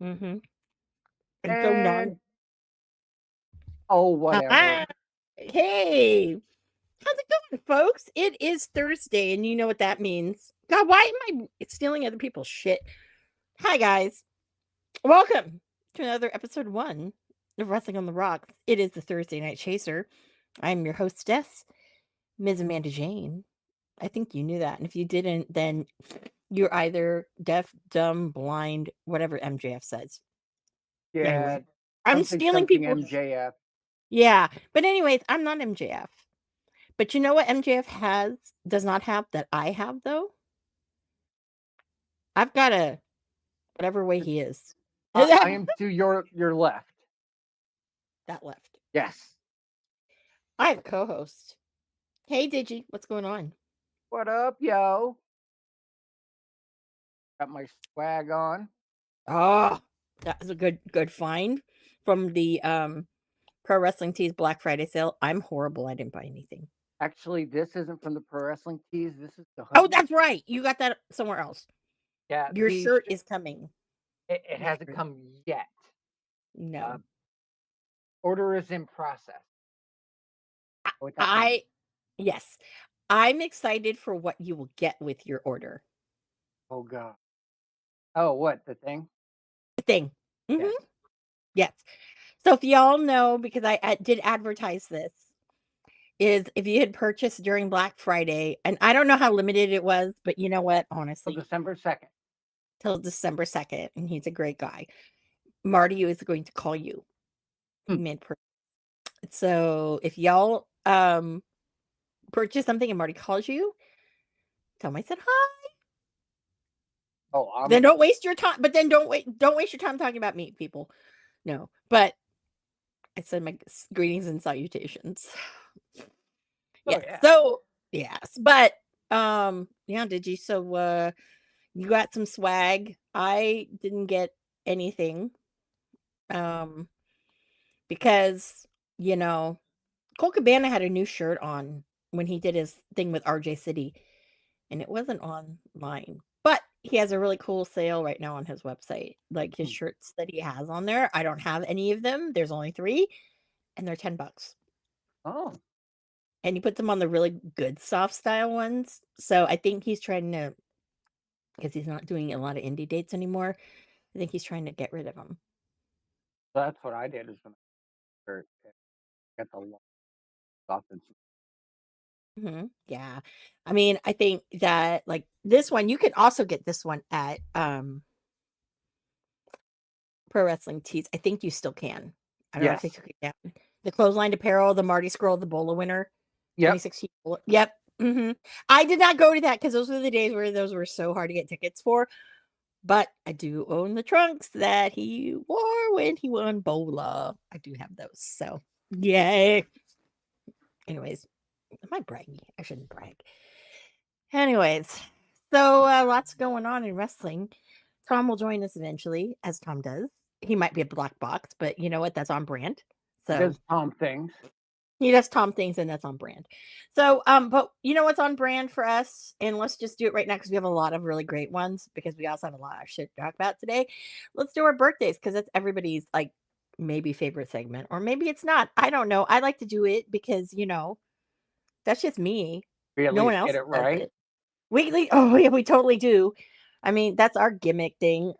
Mm-hmm. And so And oh, whatever. Hey, how's it going, folks? It is Thursday, and you know what that means. God, why am I stealing other people's shit? Hi, guys. Welcome to another episode 1 of Wrestling on the Rocks. It is the Thursday Night Chaser. I'm your hostess, Ms. Amanda Jane. I think you knew that. And if you didn't, then you're either deaf, dumb, blind, whatever MJF says. Yeah, Anyway, I'm stealing something people's MJF. Yeah, but anyways, I'm not MJF. But you know what MJF does not have that I have though? I've got a whatever way he is. I am to your left. That left. Yes. I have a co-host. Hey Digi, what's going on? What up, yo? Got my swag on. Oh, that was a good find from the Pro Wrestling Tees Black Friday sale. I'm horrible. I didn't buy anything. Actually, this isn't from the Pro Wrestling Tees. This is the hoodie. Oh, that's right. You got that somewhere else. Yeah. Your shirt is coming. It hasn't come yet. No. Order is in process. Yes. I'm excited for what you will get with your order. Oh, God. Oh, what? The thing? The thing. Mm-hmm. Yes. So if y'all know, because I did advertise this, is if you had purchased during Black Friday, and I don't know how limited it was, but you know what? Honestly. Till December 2nd. Till December 2nd, and he's a great guy. Marty is going to call you mid-purchase. So if y'all purchase something and Marty calls you, tell him I said hi. Oh, then don't waste your time. But then don't waste your time talking about me, people. No, but I said my greetings and salutations. Yeah. Yeah. So yes, but yeah. Did you? So you got some swag. I didn't get anything. Because you know, Cole Cabana had a new shirt on when he did his thing with RJ City, and it wasn't online. But he has a really cool sale right now on his website. Like his shirts that he has on there. I don't have any of them. There's only 3, and they're $10. Oh. And he puts them on the really good soft style ones. So I think he's trying to, because he's not doing a lot of indie dates anymore. I think he's trying to get rid of them. That's what I did. Is when I got the soft and. Mm-hmm. Yeah. I mean, I think that like this one, you can also get this one at Pro Wrestling Tees. I think you still can. I don't know if they took it down. The Clothesline Apparel, the Marty Scurll, the Bola winner. Yep. 2016. Yep. Mm-hmm. I did not go to that because those were the days where those were so hard to get tickets for. But I do own the trunks that he wore when he won Bola. I do have those. So, yay. Anyways, am I bragging? I shouldn't brag. Anyways, so lots going on in wrestling. Tom will join us eventually, as Tom does. He might be a black box, but you know what? That's on brand. So does Tom things. He does Tom things, and that's on brand. So, but you know what's on brand for us? And let's just do it right now because we have a lot of really great ones because we also have a lot of shit to talk about today. Let's do our birthdays because that's everybody's like maybe favorite segment, or maybe it's not. I don't know. I like to do it because that's just me. We at No one least else get it does right. it. Weekly. Oh yeah, we totally do. I mean, that's our gimmick thing.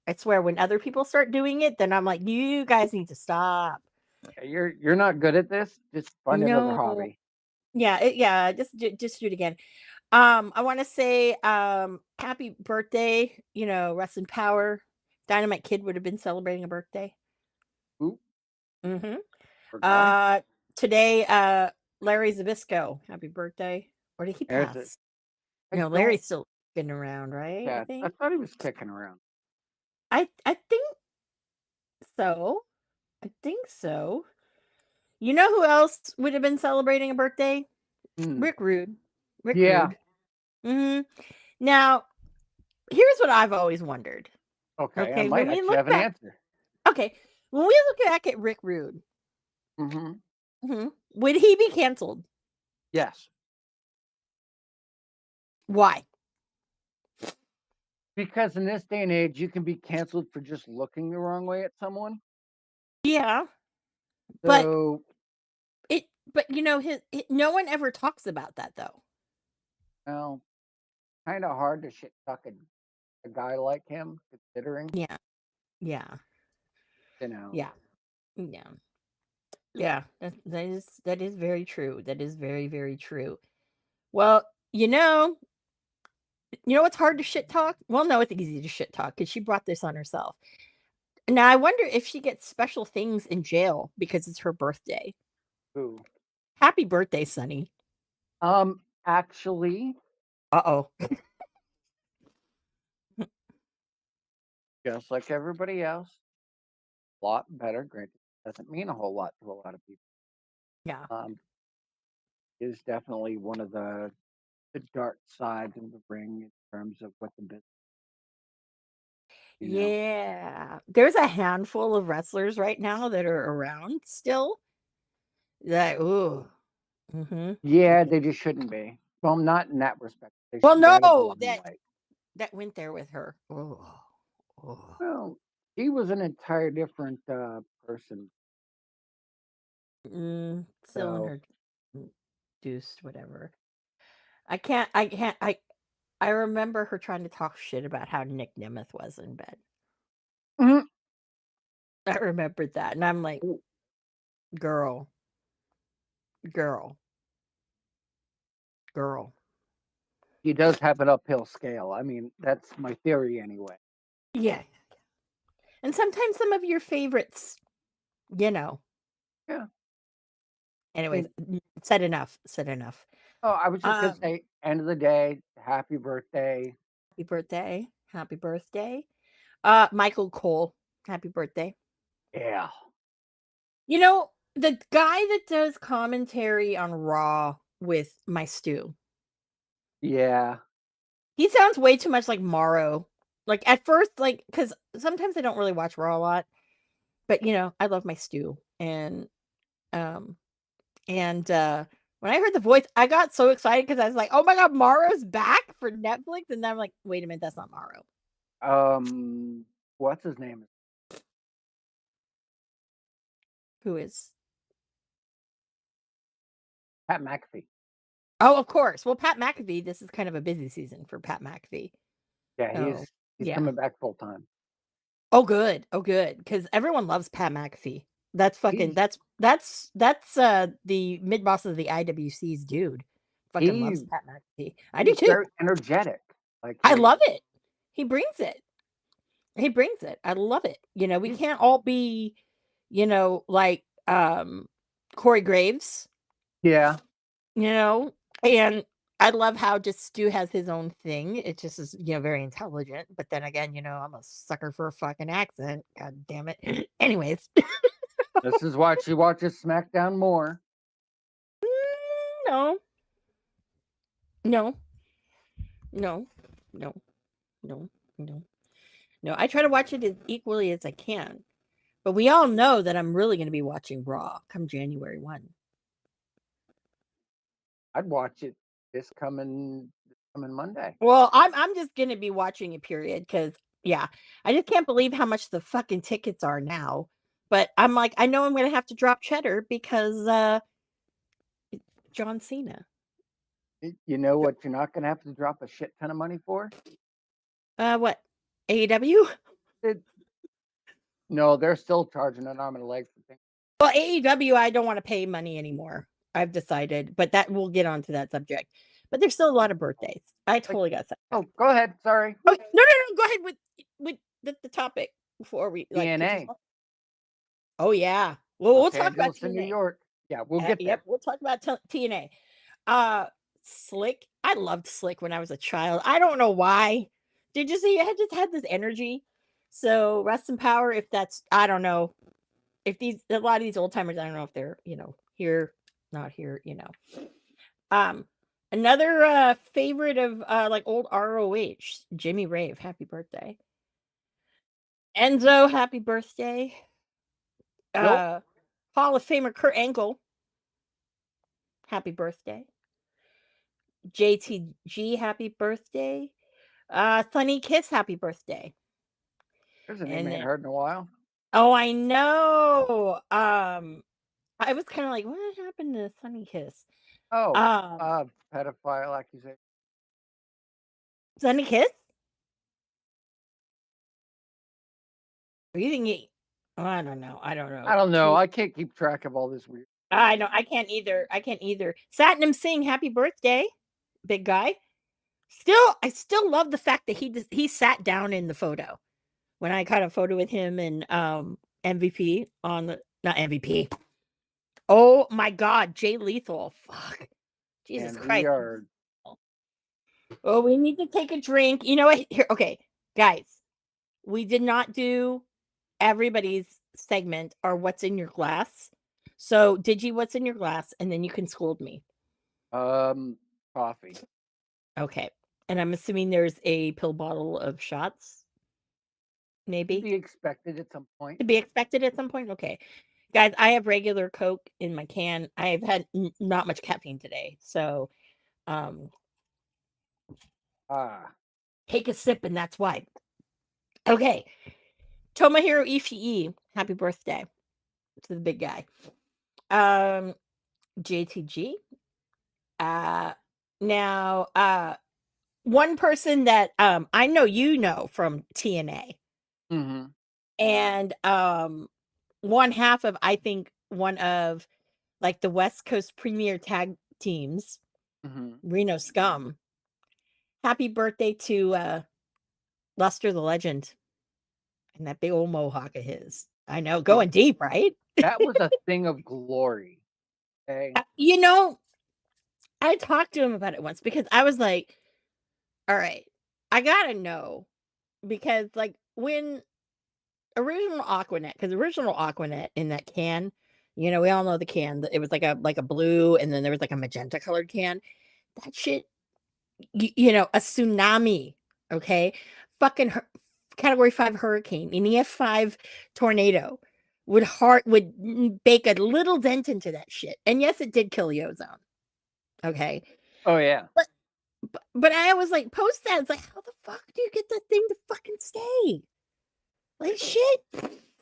I swear, when other people start doing it, then I'm like, you guys need to stop. You're not good at this. Just find another No. hobby. Yeah, just do it again. I wanna say, happy birthday, rest in power. Dynamite Kid would have been celebrating a birthday. Ooh, Mhm. poor guy. Uh, today, Larry Zabisco, happy birthday. Or did he There's it. pass? I No, don't. Larry's still getting around, right? I Yeah, I think. thought he was kicking around. I think so. I think so. You know who else would have been celebrating a birthday? Hmm. Rick Rude. Rick Yeah. Rude. Mhm. Now, here's what I've always wondered. Okay. I Okay, might when we actually have look an back answer. okay, when we look back at Rick Rude, Hmm. would he be canceled? Yes. Why? Because in this day and age, you can be canceled for just looking the wrong way at someone. Yeah, but So, it but no one ever talks about that though. well, kind of hard to shit talk a guy like him, considering, Yeah. Yeah. you know. Yeah. Yeah. Yeah. That is very true. That is very, very true. Well, what's hard to shit talk? Well, no, it's easy to shit talk because she brought this on herself. Now I wonder if she gets special things in jail because it's her birthday. Who? Happy birthday, Sonny. Actually, Uh-oh. just like everybody else, a lot better. Granted, doesn't mean a whole lot to a lot of people. Yeah. Um, is definitely one of the dark sides of the ring in terms of what the business, you know. Yeah. There's a handful of wrestlers right now that are around still that ooh. Mhm. Yeah, they just shouldn't be. Well, not in that respect. They Well, should be out of the no, that limelight. that went there with her. Oh. Oh. Well, he was an entire different person. Still in So, her deuced whatever. I remember her trying to talk shit about how Nick Nemeth was in bed. mhm. I remembered that and I'm like, Ooh, girl, girl, girl. he does have an uphill scale. I mean, that's my theory anyway. Yeah. And sometimes some of your favorites, you know. Yeah. I Anyways, mean, said enough. Said enough. oh, I was just gonna Um, say, end of the day, happy birthday. happy birthday. Happy birthday. Michael Cole. Happy birthday. Yeah. The guy that does commentary on Raw with my stew, Yeah. he sounds way too much like Morrow. Like at first, like, because sometimes I don't really watch Raw a lot, but I love my stew. Um, and when I heard the voice, I got so excited because I was like, oh my god, Morrow's back for Netflix. And then I'm like, wait a minute, that's not Morrow. Um, what's his name? Who is Pat McAfee. Oh, of course. Well, Pat McAfee, this is kind of a busy season for Pat McAfee. Yeah, Oh, he's yeah. coming back full time. Oh, good. Oh, good. Because everyone loves Pat McAfee. That's fucking. He's That's the mid boss of the IWC's dude. Fucking loves he Pat McAfee. I do he's too. very energetic. Like I he love it. He brings it. He brings it. I love it. We he's can't all be, like Corey Graves. yeah. You know, and I love how just Stu has his own thing. It just is, very intelligent. But then again, I'm a sucker for a fucking accent. God damn it. Anyways, This is why she watches SmackDown more. no, no, no, no, no, no, no. I try to watch it as equally as I can. But we all know that I'm really going to be watching Raw come January 1. I'd watch it this coming Monday. Well, I'm just gonna be watching it, period, because yeah, I just can't believe how much the fucking tickets are now. But I'm like, I know I'm gonna have to drop cheddar because John Cena. You know what you're not gonna have to drop a shit ton of money for? What? AEW? It, no, they're still charging an arm and a leg for things. Well, AEW, I don't want to pay money anymore. I've decided, but that we'll get onto that subject. But there's still a lot of birthdays. I Like, totally got that. oh, go ahead. Sorry. Oh, no. Go ahead with the topic before we like. TNA, Oh yeah. Well, we'll Los talk about Angeles and New TNA. York. Yeah, we'll get Yep, there. we'll talk about TNA. Uh, Slick. I loved Slick when I was a child. I don't know why. Did you see? I just had this energy. So rest in power. If that's, I don't know. If these a lot of these old timers, I don't know if they're here, not here. Um, another favorite of like old ROH, Jimmy Rave. Happy birthday, Enzo. Happy birthday. Nope. Uh, Hall of Famer Kurt Angle. Happy birthday. JTG, happy birthday. Sunny Kiss, happy birthday. There's a name And I ain't then, heard in a while. oh, I know. I was kind of like, what happened to Sunny Kiss? Oh, Um, pedophile accusation. Sunny Kiss? Are you thinking? Oh, I don't know. I don't know. I don't know. I can't keep track of all this weird. I know. I can't either. I can't either. Satnam Singh, happy birthday, big guy. I still love the fact that he sat down in the photo when I caught a photo with him and MVP on the not MVP. Oh my God, Jay Lethal. Fuck. Jesus And we Christ. are. Oh, we need to take a drink. You know what? Here, okay, guys, we did not do everybody's segment or what's in your glass. So, Digi, what's in your glass? And then you can scold me. Coffee. Okay. And I'm assuming there's a pill bottle of shots, To maybe be expected at some point. to be expected at some point. Okay. Guys, I have regular Coke in my can. I've had not much caffeine today. So, um, Ah, take a sip, and that's why. Okay. Tomohiro Ishii, happy birthday to the big guy. JTG. Uh, now, one person that I know from TNA, mm-hmm. and one half of I think one of like the West Coast Premier Tag Teams, Mm-hmm. Reno Scum. Happy birthday to Luster the Legend and that big old mohawk of his. I know, Oh, going deep, right? that was a thing of glory. Okay. You know, I talked to him about it once because I was like, all right, I gotta know because like when original Aquanet, because original Aquanet in that can, we all know the can. It was like a blue, and then there was like a magenta colored can. That shit, a tsunami. Okay, fucking Category 5 hurricane, an EF5 tornado would bake a little dent into that shit. And yes, it did kill the ozone. Okay, Oh yeah. but I was like, post that. It's like, how the fuck do you get that thing to fucking stay? Like shit.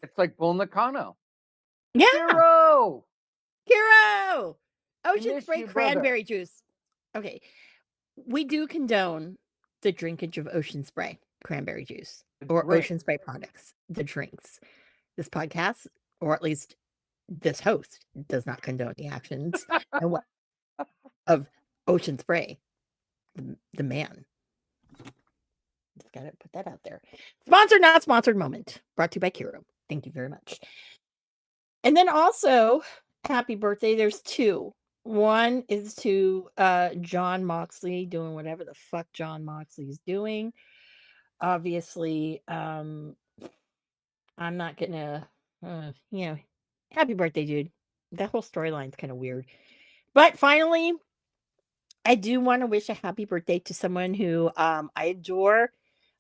It's like Bull Nakano. Yeah. Hero. Hero! I Ocean miss spray you, brother. cranberry juice. Okay. We do condone the drinkage of ocean spray cranberry juice or ocean spray products, the drinks. This podcast, or at least this host, does not condone the actions and what of ocean spray, the man. Just gotta put that out there. Sponsored, not sponsored moment. Brought to you by Kiro. Thank you very much. And then also, happy birthday. There's two. One is to John Moxley doing whatever the fuck John Moxley's doing. Obviously, I'm not gonna, happy birthday, dude. That whole storyline's kind of weird. But finally, I do want to wish a happy birthday to someone who I adore.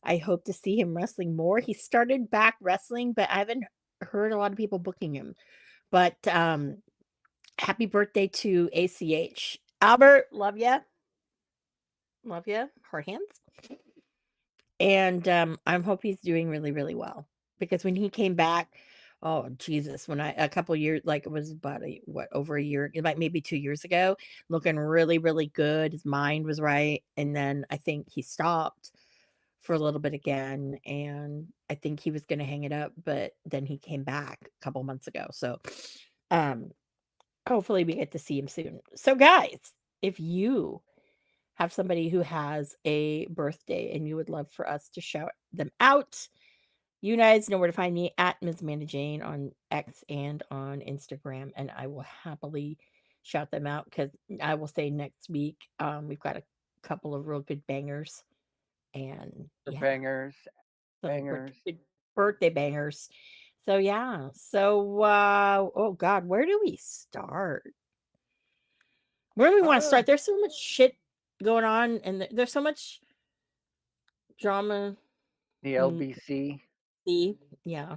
I hope to see him wrestling more. He started back wrestling, but I haven't heard a lot of people booking him. But happy birthday to ACH. Albert, love ya. Love ya. Hard hands. And I hope he's doing really, really well. Because when he came back, oh Jesus, when I a couple years, like it was about over a year, like maybe 2 years ago, looking really, really good. His mind was right. And then I think he stopped for a little bit again. And I think he was gonna hang it up, but then he came back a couple months ago. So um hopefully we get to see him soon. So guys, if you have somebody who has a birthday and you would love for us to shout them out, you guys know where to find me at Ms. Amanda Jane on X and on Instagram, and I will happily shout them out because I will say next week we've got a couple of real good bangers, and For yeah, bangers, some bangers. good birthday bangers. So yeah, so oh God, where do we start? Where do we want to Uh, start? There's so much shit going on, and there's so much drama. the And LBC. yeah,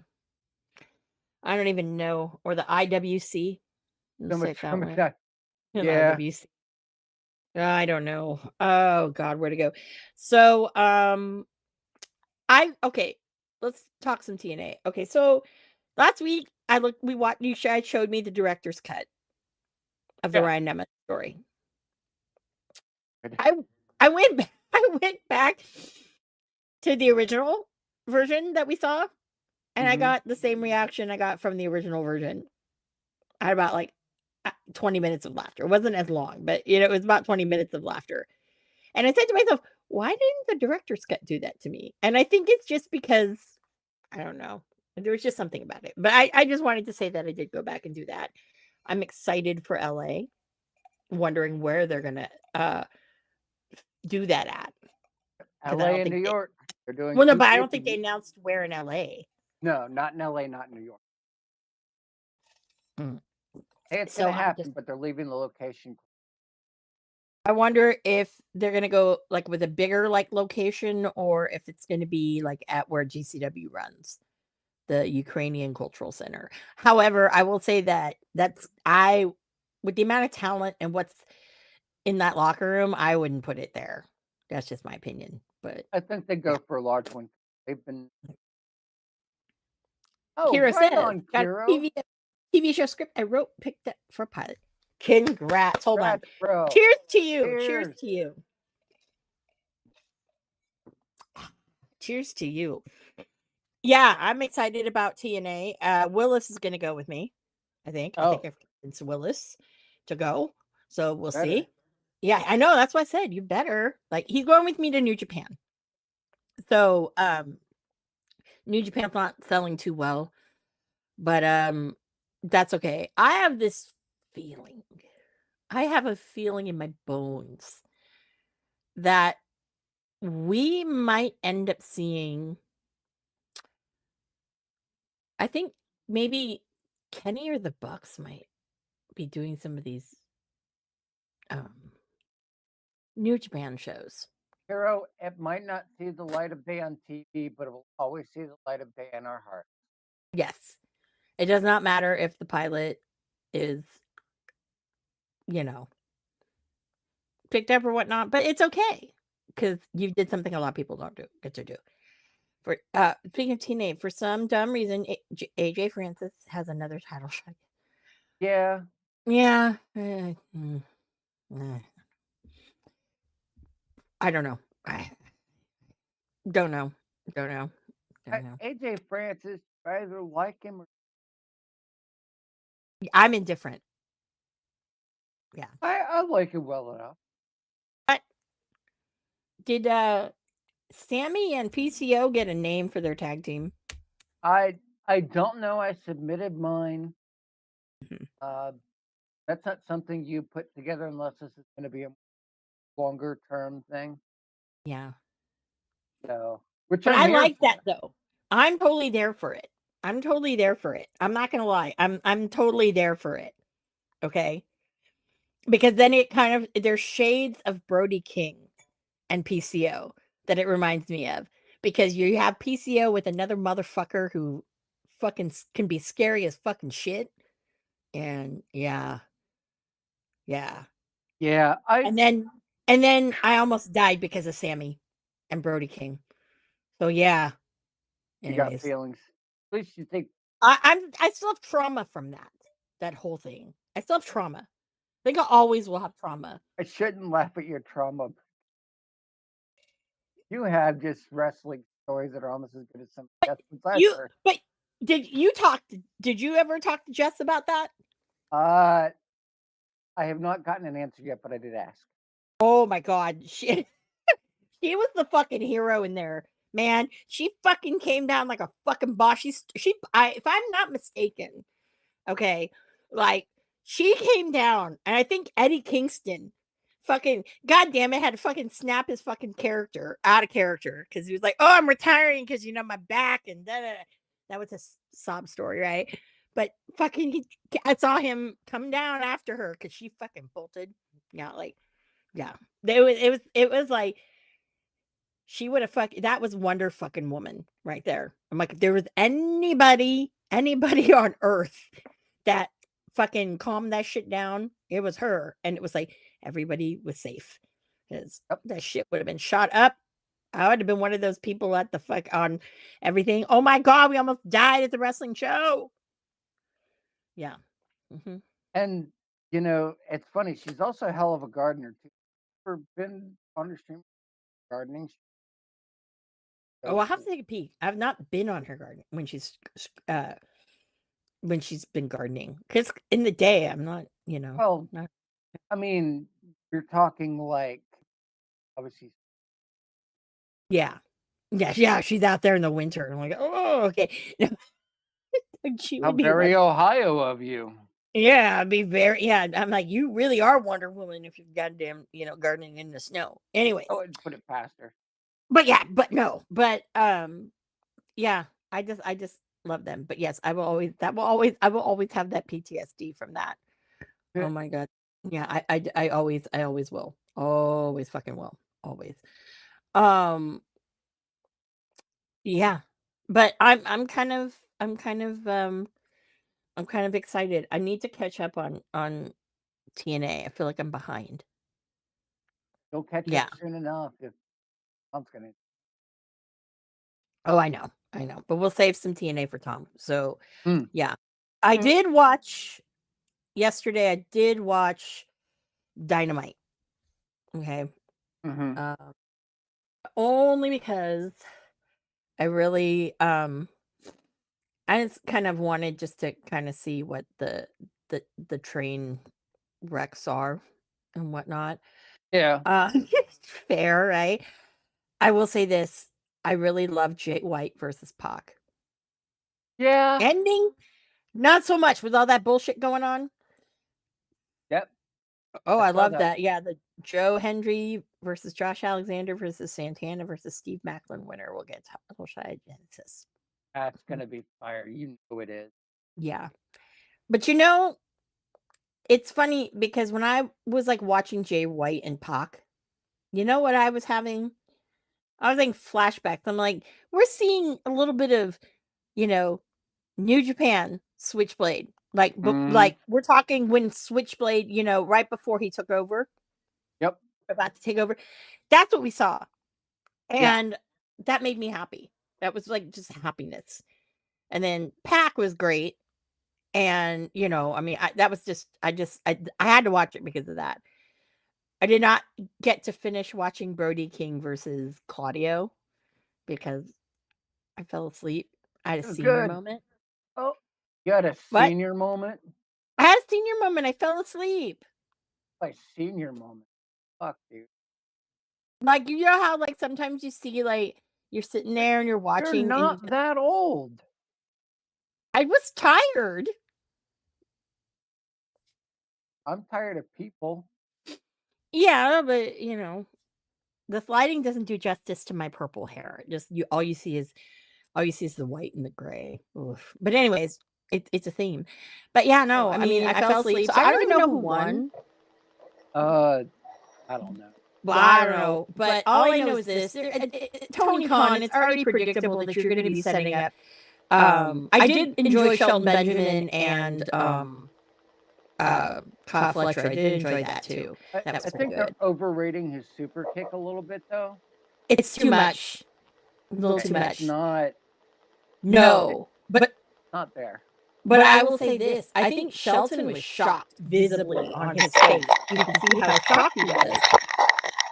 I don't even know, or the IWC. So Let's say much it that from way. that. The Yeah. IWC. I don't know. Oh God, where to go? So, okay. Let's talk some TNA. Okay, so last week we watched. I showed me the director's cut of the Yeah. Ryan Nemeth story. Good. I I went I went back to the original version that we saw, and I Mm-hmm. got the same reaction I got from the original version. I had about like 20 minutes of laughter. It wasn't as long, but it was about 20 minutes of laughter. And I said to myself, why didn't the director's cut do that to me? And I think it's just because I don't know. There was just something about it. But I just wanted to say that I did go back and do that. I'm excited for LA, wondering where they're gonna do that at. Because I LA don't and think New they York. They're doing well no, two but I don't think they pay-per-views. announced where in LA. No, not in LA, not in New York. Mm. Hey, it's So gonna I'm just happen, but they're leaving the location. I wonder if they're gonna go like with a bigger like location or if it's gonna be like at where GCW runs, the Ukrainian Cultural Center. However, I will say that with the amount of talent and what's in that locker room, I wouldn't put it there. That's just my opinion. But I think they yeah. go for a large one. They've been. Oh, Kira right says, on, got a Kiro. TV show script I wrote, picked up for a pilot. Congrats. Hold on. Congrats, bro. Cheers to you. Cheers Cheers. to you. Cheers to you. Yeah, I'm excited about TNA. Willis is going to go with me. I think. I think Oh, I've convinced Willis to go. So we'll better. see. Yeah, I know. That's what I said. You better. Like he's going with me to New Japan. So New Japan's not selling too well, but that's okay. I have this feeling. I have a feeling in my bones that we might end up seeing I think maybe Kenny or the Bucks might be doing some of these um New Japan shows. Kiro, it might not see the light of day on TV, but it will always see the light of day in our heart. Yes. It does not matter if the pilot is, you know, picked up or whatnot, but it's okay because you did something a lot of people don't get to do. For speaking of TNA, for some dumb reason, AJ Francis has another title shot. Yeah. Yeah, eh, I don't know. I don't know. Don't know. Don't know. AJ Francis, I either like him or I'm indifferent. Yeah. I like him well enough. But did Sammy and PCO get a name for their tag team? I don't know. I submitted mine. Mhm. Uh, that's not something you put together unless this is going to be a longer term thing. Yeah. So, which But I'm I here like for. that though. I'm totally there for it. I'm totally there for it. I'm not gonna lie. I'm totally there for it. Okay. Because then it kind of there's shades of Brody King and PCO that it reminds me of. Because you have PCO with another motherfucker who can be scary as fucking shit. And yeah, yeah. Yeah, And then I almost died because of Sammy and Brody King. So yeah. you got Anyways, feelings. At least you think I still have trauma from that whole thing. I still have trauma. I think I always will have trauma. I shouldn't laugh at your trauma. You have just wrestling stories that are almost as good as some guest ones I've You heard. but did you ever talk to Jess about that? Uh, I have not gotten an answer yet, but I did ask. Oh my god. She was the fucking hero in there. Man, she fucking came down like a fucking boss. If I'm not mistaken, okay, like she came down and I think Eddie Kingston fucking goddamn it had to fucking snap his fucking character out of character because he was like, "Oh, I'm retiring because you know my back," and that was a sob story, right? But fucking I saw him come down after her because she fucking bolted. Yeah, like yeah. It was like she would have that was Wonder fucking Woman right there. I'm like, if there was anybody on earth that fucking calmed that shit down, it was her. And it was like everybody was safe. Because Yep. that shit would have been shot up. I would have been one of those people at the fuck on everything. Oh my god, we almost died at the wrestling show. Yeah. Hmm. And it's funny. She's also a hell of a gardener too. Ever been on her stream gardening? Oh, So I'll have to cool. take a peek. I've not been on her garden uh when she's been gardening. Because in the day I'm not, Well, not. I mean, you're talking like obviously. Yeah. Yeah, yeah, she's out there in the winter. I'm like, "Oh, okay." She How would be very like, Ohio of you. yeah, I'd be very yeah, I'm like, "You really are Wonder Woman if you're goddamn, gardening in the snow." I Anyways, wouldn't put it past her. but yeah, but no, but, yeah, I just love them, but yes, I will always have that PTSD from that. Oh my god. Yeah, I always will. Always fucking will. Always. Um, yeah, but I'm kind of excited. I need to catch up on TNA. I feel like I'm behind. You'll catch up Yeah. soon enough if Tom's gonna. Oh, I know. I know. But we'll save some TNA for Tom. So, Mm. yeah. I Mm. did watch yesterday. I did watch Dynamite. Okay. Mm-hmm. Uh, only because I really I just kind of wanted just to kind of see what the train wrecks are and whatnot. Yeah. Fair, right? I will say this, I really love Jay White versus Pac. Yeah. Ending, not so much with all that bullshit going on. Yep. Oh, I I saw love that. that. Yeah, the Joe Hendry versus Josh Alexander versus Santana versus Steve Macklin winner will get title shot at Genesis. That's Mhm. gonna be fire. You know it is. Yeah. But it's funny because when I was like watching Jay White and Pac, you know what I was having? I was having flashbacks. I'm like, we're seeing a little bit of, you know, New Japan Switchblade. Mm. Like we're talking when Switchblade, right before he took over, Yep. about to take over. That's what we saw. Yeah. And that made me happy. That was like just happiness. And then Pack was great. And, I mean, that was just I had to watch it because of that. I did not get to finish watching Brody King versus Claudio because I fell asleep. I had a It was senior good. moment. Oh, you had a What? senior moment. I had a senior moment. I fell asleep. My senior moment. Fuck, dude. Like, you know how, like, sometimes you see, like, you're sitting there and you're You're watching and not that old. I was tired. I'm tired of people. Yeah, but, this lighting doesn't do justice to my purple hair. Just all you see is the white and the gray. Oof. But anyways, it's a theme. But yeah, Oh, no, I I mean, mean, I I fell fell asleep. asleep, So so I I don't don't even even know know who who won. won. I don't know. Well, I don't know. But all I know is this. Tony Khan, it's already predictable that you're going to be setting up. I did enjoy Shelton Benjamin and Kyle Fletcher. I did enjoy that too. I That was I pretty think they're good. overrating his super kick a little bit, though. It's too much. A little Okay, too much. It's not No, but there. I will say this: I think Shelton was shocked visibly on his face. You can see how shocked he was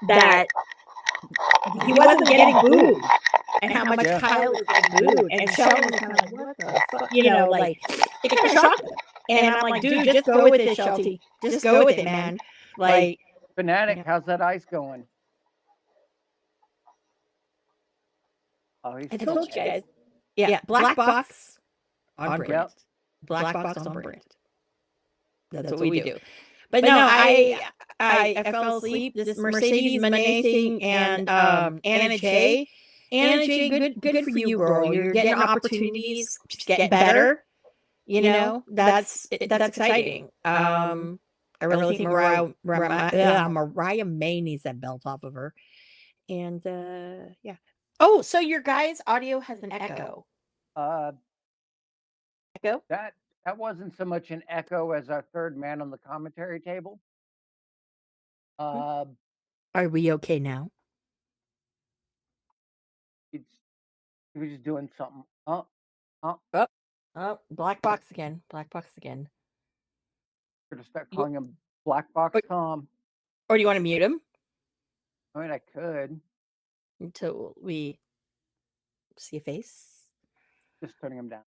that he wasn't getting booed, and how much Yeah. Kyle was getting booed, and Shelton was kind of like, "What the fuck?" Like it kind of shocked him. And I'm like, "Dude, just go with it, Shelty. Just go with it, man." Like, Fanatic, how's that ice going? Oh, he's I told you guys. Yeah, black box on brand. Yep. Black box on brand. That's what we do. But no, I fell asleep. This Mercedes Monet thing and Anna J. Anna J, good for you, girl. You're getting opportunities, just getting better. That's exciting. I really think Mariah May needs that belt off of her. And yeah. Oh, so your guys' audio has an echo. Echo? That wasn't so much an echo as our third man on the commentary table. Are we okay now? He was just doing something. Black box again. Black box again. Gonna start calling him Black Box Tom. Or do you want to mute him I mean, I could. until we see a face? Just turning him down.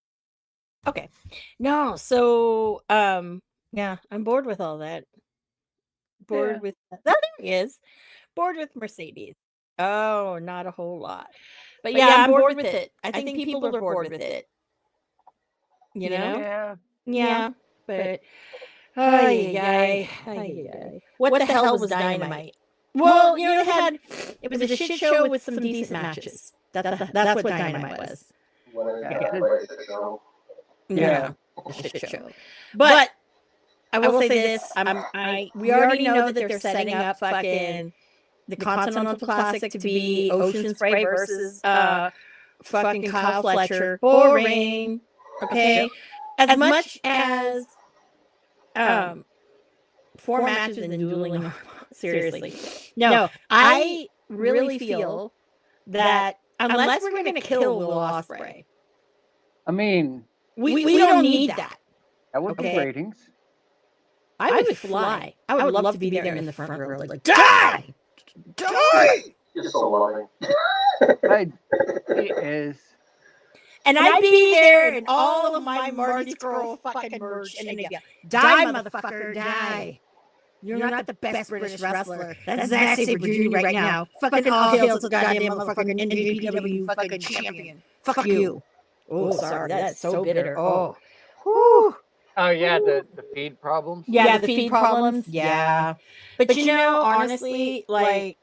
Okay. No, so yeah, I'm bored with all that. Bored with that. There he is. Bored with Mercedes. Oh, not a whole lot. But yeah, I'm bored with it. I think people are bored with it. You know? Yeah. But what the hell was Dynamite? Well, it was a shit show with some decent matches. That's what Dynamite was. Yeah. A shit show. But I will say this: we already know that they're setting up fucking the Continental Classic to be Ocean Spray versus fucking Kyle Fletcher. Boring. Okay. As much as 4 matches and dueling. Seriously. No, I really feel that unless we're going to kill Will Ospreay, I mean, we don't need that. That would be ratings. I would fly. I would love to be there in the front row. Like, die! You're so loving. He is. And I'd be there in all of my Marty Scurll fucking merch. And they'd be like, die, motherfucker, die. You're not the best British wrestler. That's Zack Sabre Jr. right now. Fucking all hail to the goddamn motherfucking NJPW fucking champion. Fuck you. Oh, sorry. That's so bitter. Oh. Whew. Oh yeah, the feed problems. Yeah, the feed problems. Yeah. But honestly, like,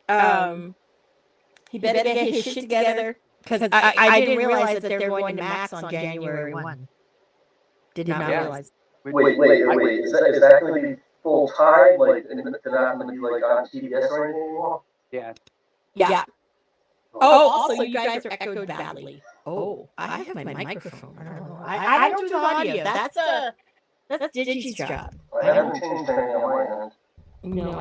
he better get his shit together. Because I didn't realize that they're going to Max on January 1. Did not realize. Wait. Is that going to be full time? Like, and they're not going to be like on TBS or anything anymore? Yeah. Oh, also, you guys are echoed badly. Oh, I have my microphone. I don't do the audio. That's Digi's job. I haven't changed anything on my end. No,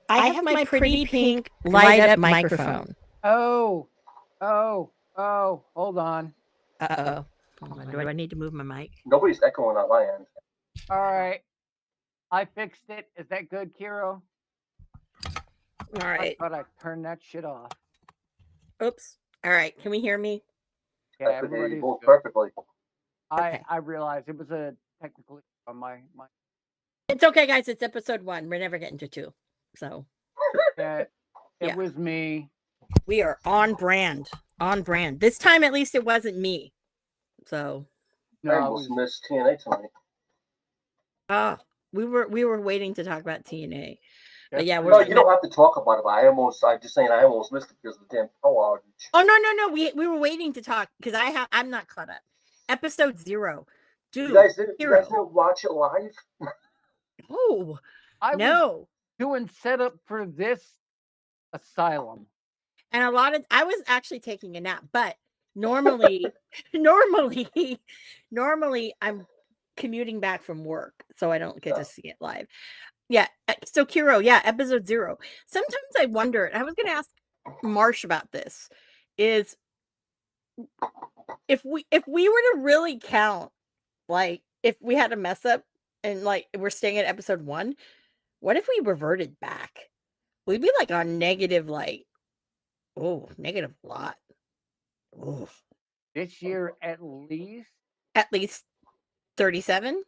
I have my pretty pink light up microphone. Oh, hold on. Uh-oh. Do I need to move my mic? Nobody's echoing on my end. All right. I fixed it. Is that good, Kiro? All right. I thought I turned that shit off. Oops. All right. Can we hear me? Yeah, I could hear you everybody's both good. perfectly. I realized it was a technical issue on my. It's okay, guys. It's episode 1. We're never getting to 2. So. It was me. We are on brand. On brand. This time, at least, it wasn't me. So. I almost missed TNA tonight. Oh, we were waiting to talk about TNA. But yeah, no, you don't have to talk about it. But I'm just saying I almost missed it because of the damn power outage. Oh no. We were waiting to talk because I'm not caught up. Episode 0. Dude, you guys didn't watch it live? Oh, I was doing setup for this asylum. And I was actually taking a nap, but normally I'm commuting back from work, so I don't get to see it live. Yeah. So Kiro, yeah, episode 0. Sometimes I wonder, and I was gonna ask Marsh about this, is if we were to really count, like if we had a mess up and like we're staying at episode 1, what if we reverted back? We'd be like on negative, like, oh, negative a lot. Oh, This year, at least 37.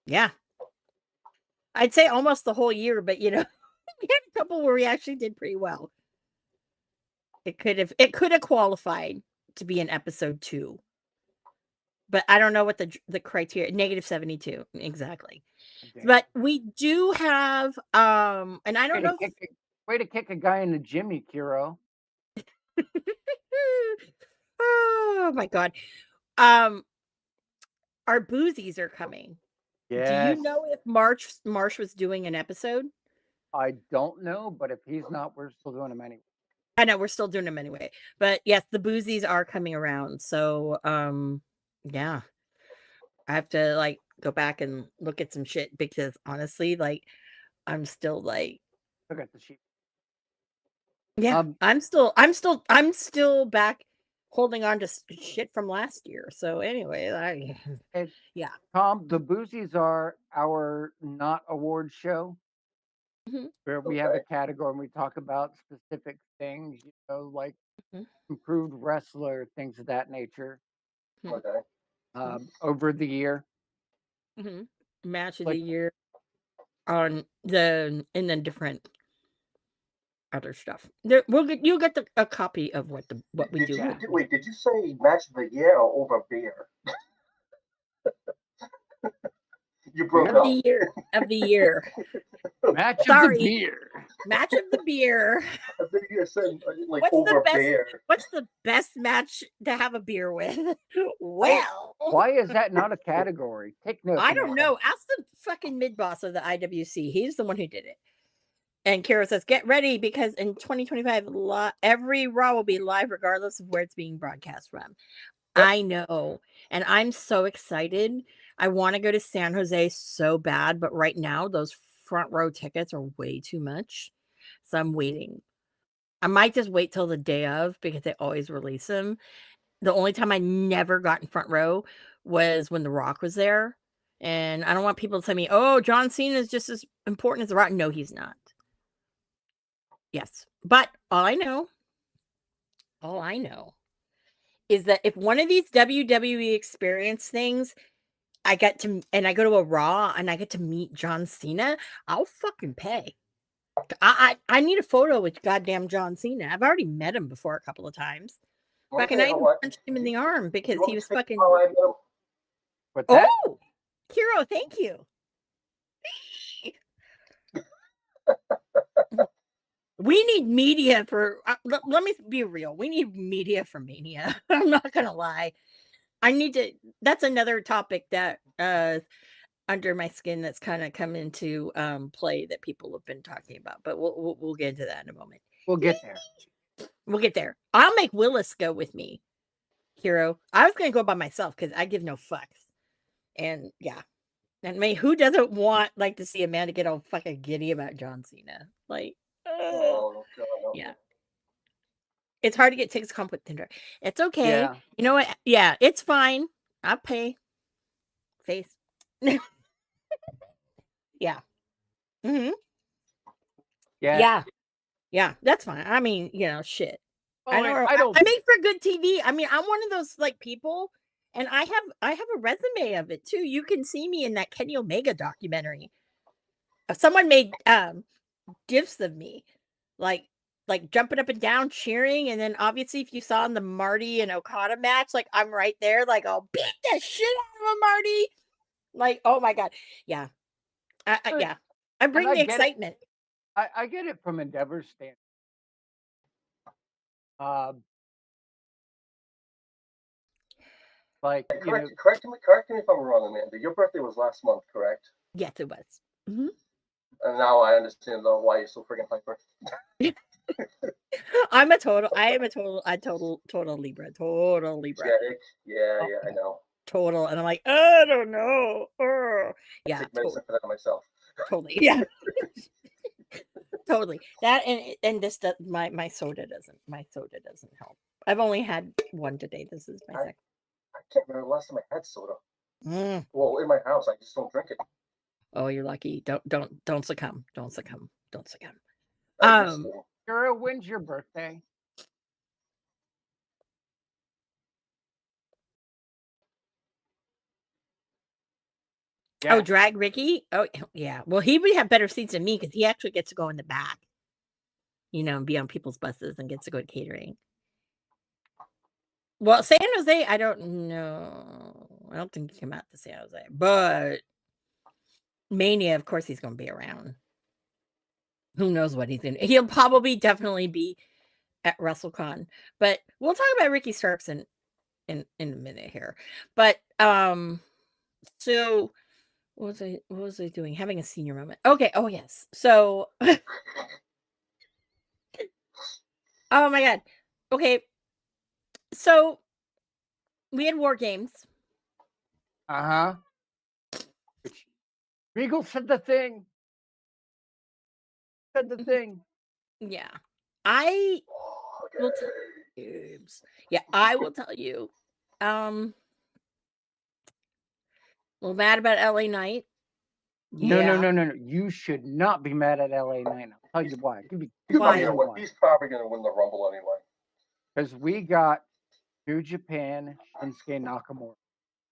Yeah, I'd say almost the whole year, but we had a couple where we actually did pretty well. It could have qualified to be in episode 2, but I don't know what the criteria. Negative 72 exactly. okay. But we do have and I don't know. Way to kick a guy in the Jimmy, Kiro. Oh my god. Our boozies are coming. Yes. Do you know if Marsh was doing an episode? I don't know, but if he's not, we're still doing him anyway. I know we're still doing them anyway. But yes, the boozies are coming around. So yeah. I have to like go back and look at some shit because honestly, like I'm still like Look at the sheet. yeah, I'm still back holding on to shit from last year. So anyway, yeah. Tom, the boozies are our not award show where we have a category and we talk about specific things, like improved wrestler, things of that nature. Okay. Over the year. Match of the year on and then different other stuff. You'll get a copy of what we do. Wait, did you say match of the year or over beer? You broke up. Of the year. Match of the beer. Match of the beer. I think you said like over beer. What's the best match to have a beer with? Well, why is that not a category? Take note. I don't know. Ask the fucking mid boss of the IWC. He's the one who did it. And Kara says, "Get ready because in 2025, every Raw will be live regardless of where it's being broadcast from." Yep. I know, and I'm so excited. I want to go to San Jose so bad, but right now those front row tickets are way too much, so I'm waiting. I might just wait till the day of because they always release them. The only time I never got in front row was when The Rock was there, and I don't want people to tell me, "Oh, John Cena is just as important as The Rock." No, he's not. Yes, but all I know is that if one of these WWE experience things, I go to a Raw and I get to meet John Cena, I'll fucking pay. I need a photo with goddamn John Cena. I've already met him before a couple of times. Fucking I even punched him in the arm because he was fucking. What's that? Oh, Kiro, thank you. We need media for. Let me be real. We need media for Mania. I'm not gonna lie. I need to. That's another topic that under my skin that's kind of come into play that people have been talking about. But we'll get into that in a moment. We'll get there. We'll get there. I'll make Willis go with me, Hero. I was gonna go by myself because I give no fucks. And yeah, and I mean, who doesn't want like to see Amanda get all fucking giddy about John Cena? Like, yeah. It's hard to get tickets comp with Tinder. It's okay. Yeah. You know what? Yeah, it's fine. I'll pay. Face. Yeah. Mm-hmm. Yeah. Yeah, that's fine. I mean, shit. Oh, I make for good TV. I mean, I'm one of those like people, and I have a resume of it too. You can see me in that Kenny Omega documentary. Someone made gifs of me, like jumping up and down, cheering, and then obviously if you saw in the Marty and Okada match, like I'm right there, like I'll beat the shit out of a Marty. Like, oh my god, yeah, yeah. I bring the excitement. I get it from Endeavor's standpoint. Like, correct me if I'm wrong, Amanda. Your birthday was last month, correct? Yes, it was. Mm-hmm. And now I understand why you're so freaking hyper. I am a total Libra. Total Libra. Energetic. Yeah, Oh, I know. total. And I'm like, I don't know. I Yeah, take medicine for that myself. totally. Yeah. Totally. That and this my soda doesn't help. I've only had one today. This is my second. I can't remember the last time I had soda. Mm. Well, in my house, I just don't drink it. Oh, you're lucky. Don't succumb. Don't succumb. Don't succumb. Kara, when's your birthday? Yeah. Oh, drag Ricky? Oh, yeah. Well, he would have better seats than me because he actually gets to go in the back, and be on people's buses and gets to go to catering. Well, San Jose, I don't know. I don't think he came out to San Jose, but Mania, of course, he's going to be around. Who knows what he's in? He'll probably definitely be at WrestleCon, but we'll talk about Ricky Starks in a minute here. But so what was I doing? Having a senior moment. Okay. Oh yes. So oh my god. Okay. So we had War Games. Which Regal said the thing. Yeah. I will I will tell you. A little mad about LA Knight. Yeah. No. You should not be mad at LA Knight. I'll tell you why. He's probably going to win the Rumble anyway. Because we got New Japan, Shinsuke Nakamura.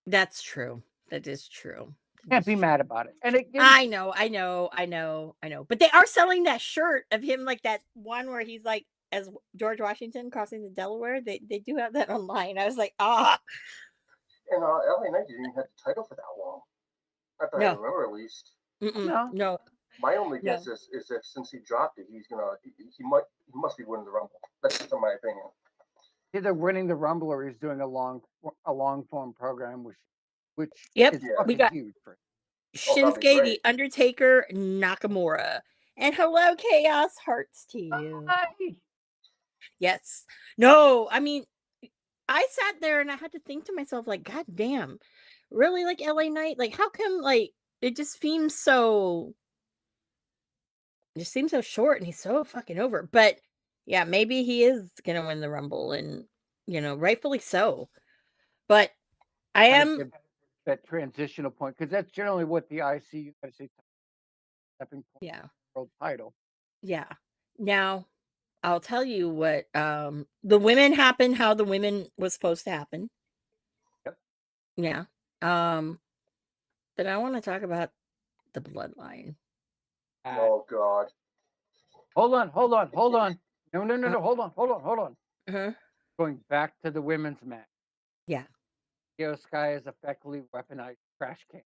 That's true. That is true. Can't be mad about it. And I know. But they are selling that shirt of him, like that one where he's like as George Washington crossing the Delaware. They do have that online. I was like, ah. And LA Knight didn't even have the title for that long. I remember at least. No. My only guess is if since he dropped it, he must be winning the Rumble. That's just in my opinion. Either winning the Rumble or he's doing a long form program, which is we got huge for him. Shinsuke, The Undertaker, Nakamura, and hello Chaos Hearts to you. Hi. Yes. No, I mean, I sat there and I had to think to myself, like, God damn, really, like LA Knight? Like, how come, like, it just seems so short and he's so fucking over. But yeah, maybe he is gonna win the Rumble, and rightfully so. But I am that transitional point because that's generally what the IC United States stepping point world title. Yeah. Now I'll tell you what the women happened, how the women was supposed to happen. Yep. Yeah. But I want to talk about the bloodline. Oh God. Hold on. No. Hold on. Uh-huh. Going back to the women's match. Yeah. Io Sky is effectively weaponized trash can.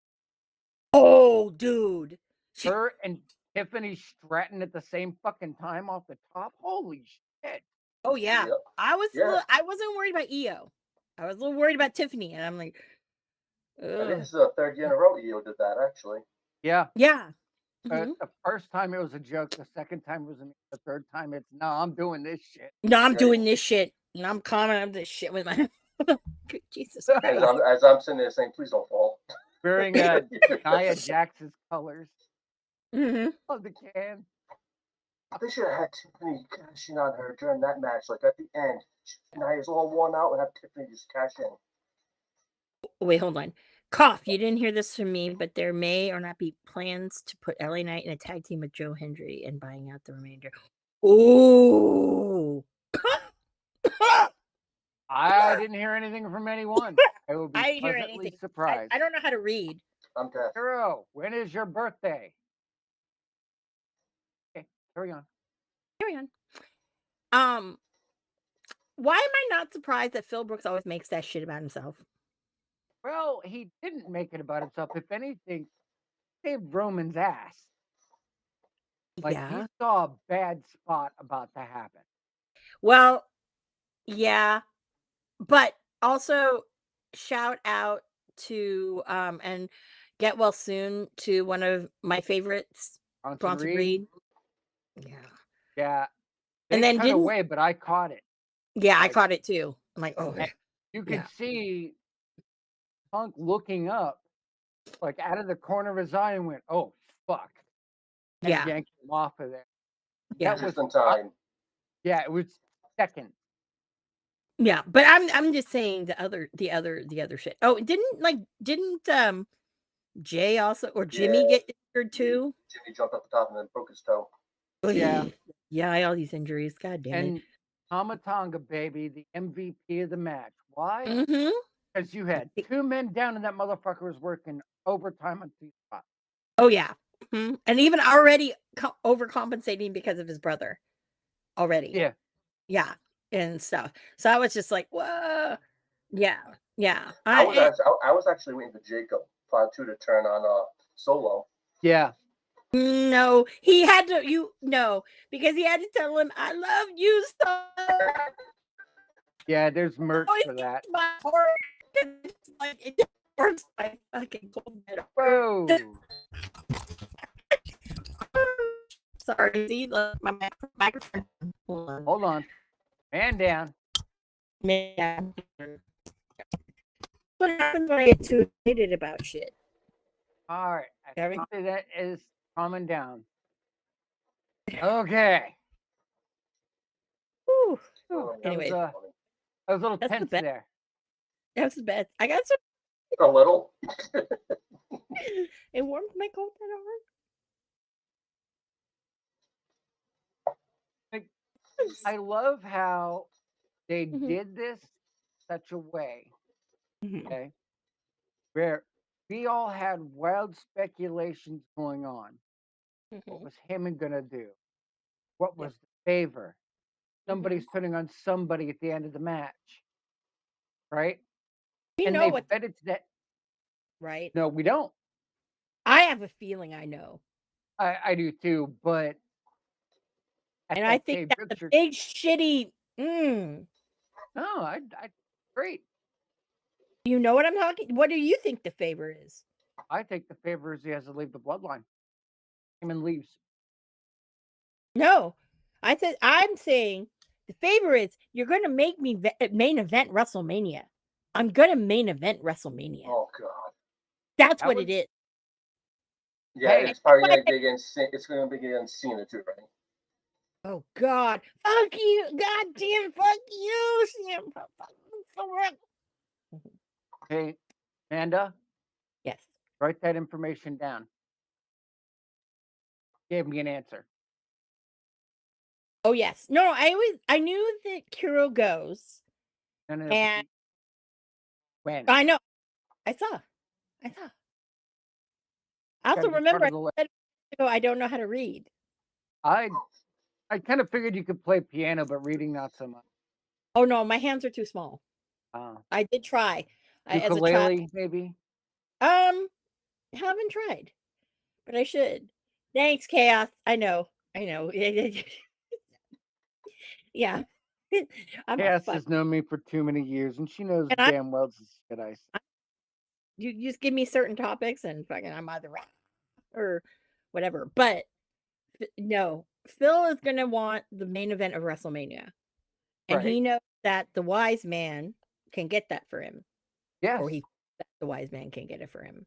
Oh, dude. Her and Tiffany Stratton at the same fucking time off the top. Holy shit. Oh yeah. Yep. I wasn't worried about Io. I was a little worried about Tiffany, and I'm like, I think this is the third year in a row Io did that, actually. Yeah. Yeah. The first time it was a joke. The second time was the third time it's no, I'm doing this shit. No, I'm doing this shit. And I'm calming up this shit with my Jesus Christ. As I'm sitting there saying, please don't fall. Wearing Nia Jax's colors of the can. They should have had Tiffany cashing on her during that match, like at the end. Nia's all worn out and have Tiffany just cash in. Wait, hold on. Cough, you didn't hear this from me, but there may or not be plans to put LA Knight in a tag team with Joe Hendry and buying out the remainder. Oh. I didn't hear anything from anyone. I will be pleasantly surprised. I don't know how to read. I'm deaf. Hero, when is your birthday? Okay, carry on. Why am I not surprised that Phil Brooks always makes that shit about himself? Well, he didn't make it about himself. If anything, saved Roman's ass. Like he saw a bad spot about to happen. Well, yeah, but also shout out to and get well soon to one of my favorites, Bronson Reed. Yeah. They And then cut didn't away, but I caught it. Yeah, I Like, caught it too. I'm like, oh, and you could yeah. see Punk looking up, like out of the corner of his eye, and went, "Oh fuck," and Yeah. yanked him off of there. Yeah. That was Just in time. yeah, it was second. Yeah, but I'm just saying the other shit. Oh, didn't Jay also or Jimmy Yeah. get injured too? Jimmy jumped up the top and then broke his toe. Yeah. Yeah, all these injuries. God damn it. And Tama Tonga, baby, the MVP of the match. Why? Mm-hmm. Because you had two men down, and that motherfucker was working overtime on 2 spots. Oh yeah. Mm-hmm. And even already overcompensating because of his brother. Already. Yeah. Yeah. And stuff. So I was just like, whoa. Yeah. Yeah. I was actually waiting for Jacob Part 2 to turn on Solo. Yeah. No, he had to. Because he had to tell him, "I love you so." Yeah, there's merch for that. My heart, it's like it hurts my fucking cold head. Whoa. Sorry, see, look, my microphone. Hold on. Man down. Man. What happens when I get too excited about shit? All right. I Gary? think that is calming down. Okay. Whew. Oh, Anyways, I was a little that's the tense best. there. That's the best. I got some. A little. It warmed my cold head heart. I love how they Mhm. did this such a way, Mhm. okay, where we all had wild speculations going on. What Mhm. was Heyman gonna do? What was the favor? Somebody's turning on somebody at the end of the match, right? You And know they what? bet it's that. Right? No, we don't. I have a feeling I know, I do too, but at and I that think same that's a picture, big shitty. no, great. You know what I'm talking? What do you think the favor is? I take the favor as he has to leave the bloodline. Heyman leaves. No, I'm saying the favor is you're going to make me main event WrestleMania. I'm going to main event WrestleMania. Oh God. That's That what would- it is. Yeah, Hey, it's probably gonna be against. It's gonna be against Cena too, right? Oh God, fuck you, God damn, fuck you, Sam. hey, Amanda, Yes. write that information down. Gave me an answer. Oh yes. No, I knew that Kuro goes, No, no, and when? I know, I saw. I also Gotta be remember part of the I said I don't know how to read. I kind of figured you could play piano, but reading not so much. Oh no, my hands are too small. I did try as a child. Ukulele, maybe. Haven't tried, but I should. Thanks, Chaos. I know. Yeah. I'm a Cass fuck. has known me for too many years, and she knows And I damn well this is shit I say. you just give me certain topics and fucking I'm either right or whatever. But no, Phil is gonna want the main event of WrestleMania. And he Right? knows that the wise man can get that for him. Yes. Or the wise man can get it for him.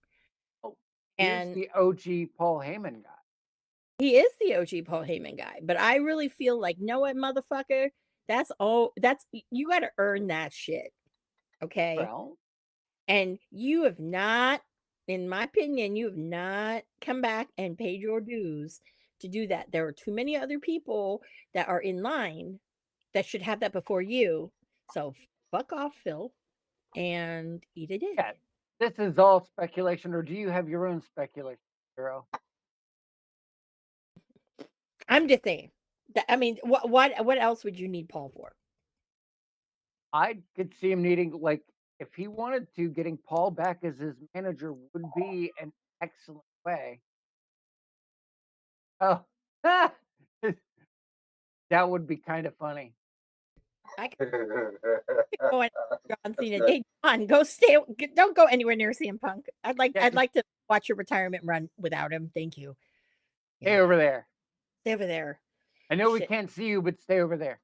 He's And the OG Paul Heyman guy. he is the OG Paul Heyman guy. But I really feel like, know what, motherfucker? You gotta earn that shit. Okay. Well, And you have not, in my opinion, you have not come back and paid your dues to do that. There are too many other people that are in line that should have that before you. So fuck off, Phil, and eat a dick. yeah, this is all speculation, or do you have your own speculation, girl? I'm just saying. I mean, what else would you need Paul for? I could see him needing, like, if he wanted to, getting Paul back as his manager would be an excellent way. Oh, that would be kind of funny. I can go on John Cena. Hey, John, don't go anywhere near CM Punk. I'd like to watch your retirement run without him. Thank you. Hey, over there. Stay over there. I know we Shit. can't see you, but stay over there.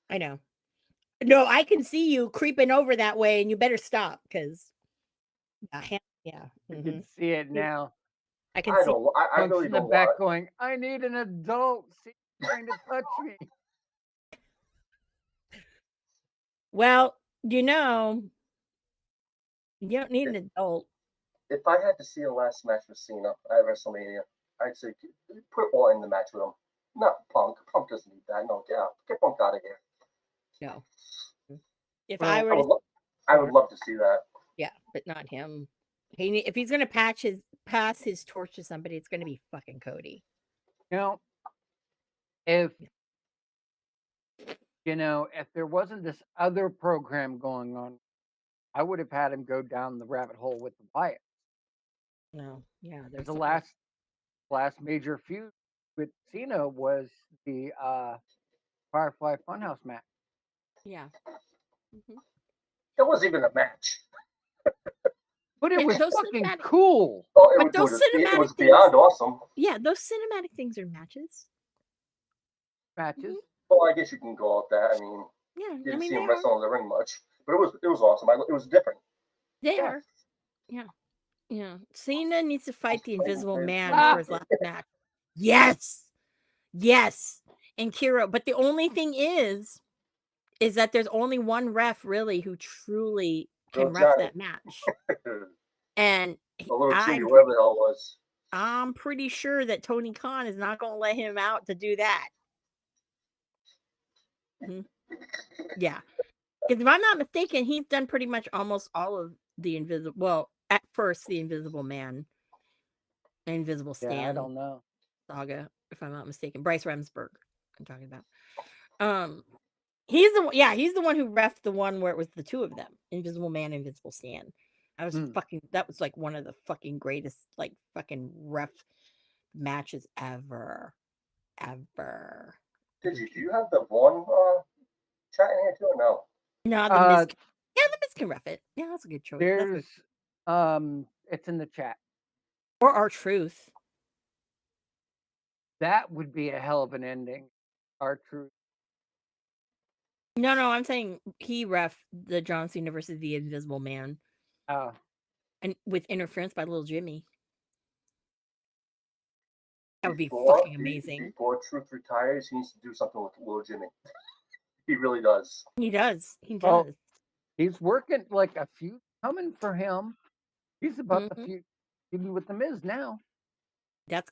I know. No, I can see you creeping over that way, and you better stop because yeah. We Mm-hmm. can see it now. I can see. I Punk's really in the don't back want. going, I need an adult. See, trying to touch me. Well, you know, you don't need an adult. If I had to see a last match with Cena at WrestleMania, I'd say put Orton in the match with him. Not Punk. Punk doesn't need that. No, get Punk out of here. No. If Well, I were to, I would love to see that. yeah, but not him. If he's gonna pass his torch to somebody, it's gonna be fucking Cody. You know, if if there wasn't this other program going on, I would have had him go down the rabbit hole with the Wyatt. No, yeah, there's The last major feud with Cena was the Firefly Funhouse match. yeah. Mm-hmm. It wasn't even a match. But it And was those fucking cinematic- cool. Oh, But those it cinematic was things, beyond awesome. yeah, those cinematic things are matches. Matches. Well, I guess you can go off that. I mean, Yeah, didn't I mean see him they wrestle are. in the ring much, but it was awesome. It was different. They Yes. are. Yeah. Yeah. Cena needs to fight the Invisible Man Stop for his last match. Yes. Yes. And Kiro. But the only thing is that there's only one ref really who truly can Little ref Johnny. that match. And A little Jimmy, whatever the hell it was. I'm pretty sure that Tony Khan is not going to let him out to do that. Mm-hmm. Yeah. Because if I'm not mistaken, he's done pretty much almost all of the Invisible. Well, at first, the Invisible Man, Invisible Stan. Yeah, I don't know. Saga, if I'm not mistaken. Bryce Remsburg, I'm talking about. He's the one who refed the one where it was the two of them, Invisible Man, Invisible Stan. That was like one of the fucking greatest like fucking ref matches ever. Do you have the one chat in here too or no? No, the Miz. Yeah, the Miz can ref it. Yeah, that's a good choice. There's it's in the chat. Or R-Truth. That would be a hell of an ending. R-Truth. No, I'm saying he ref the John Cena versus the Invisible Man. And with interference by Little Jimmy. That would be fucking amazing. Before Truth retires, he needs to do something with Little Jimmy. He really does. He does. Well, he's working like a feud coming for him. He's about the feud with the Miz now. That's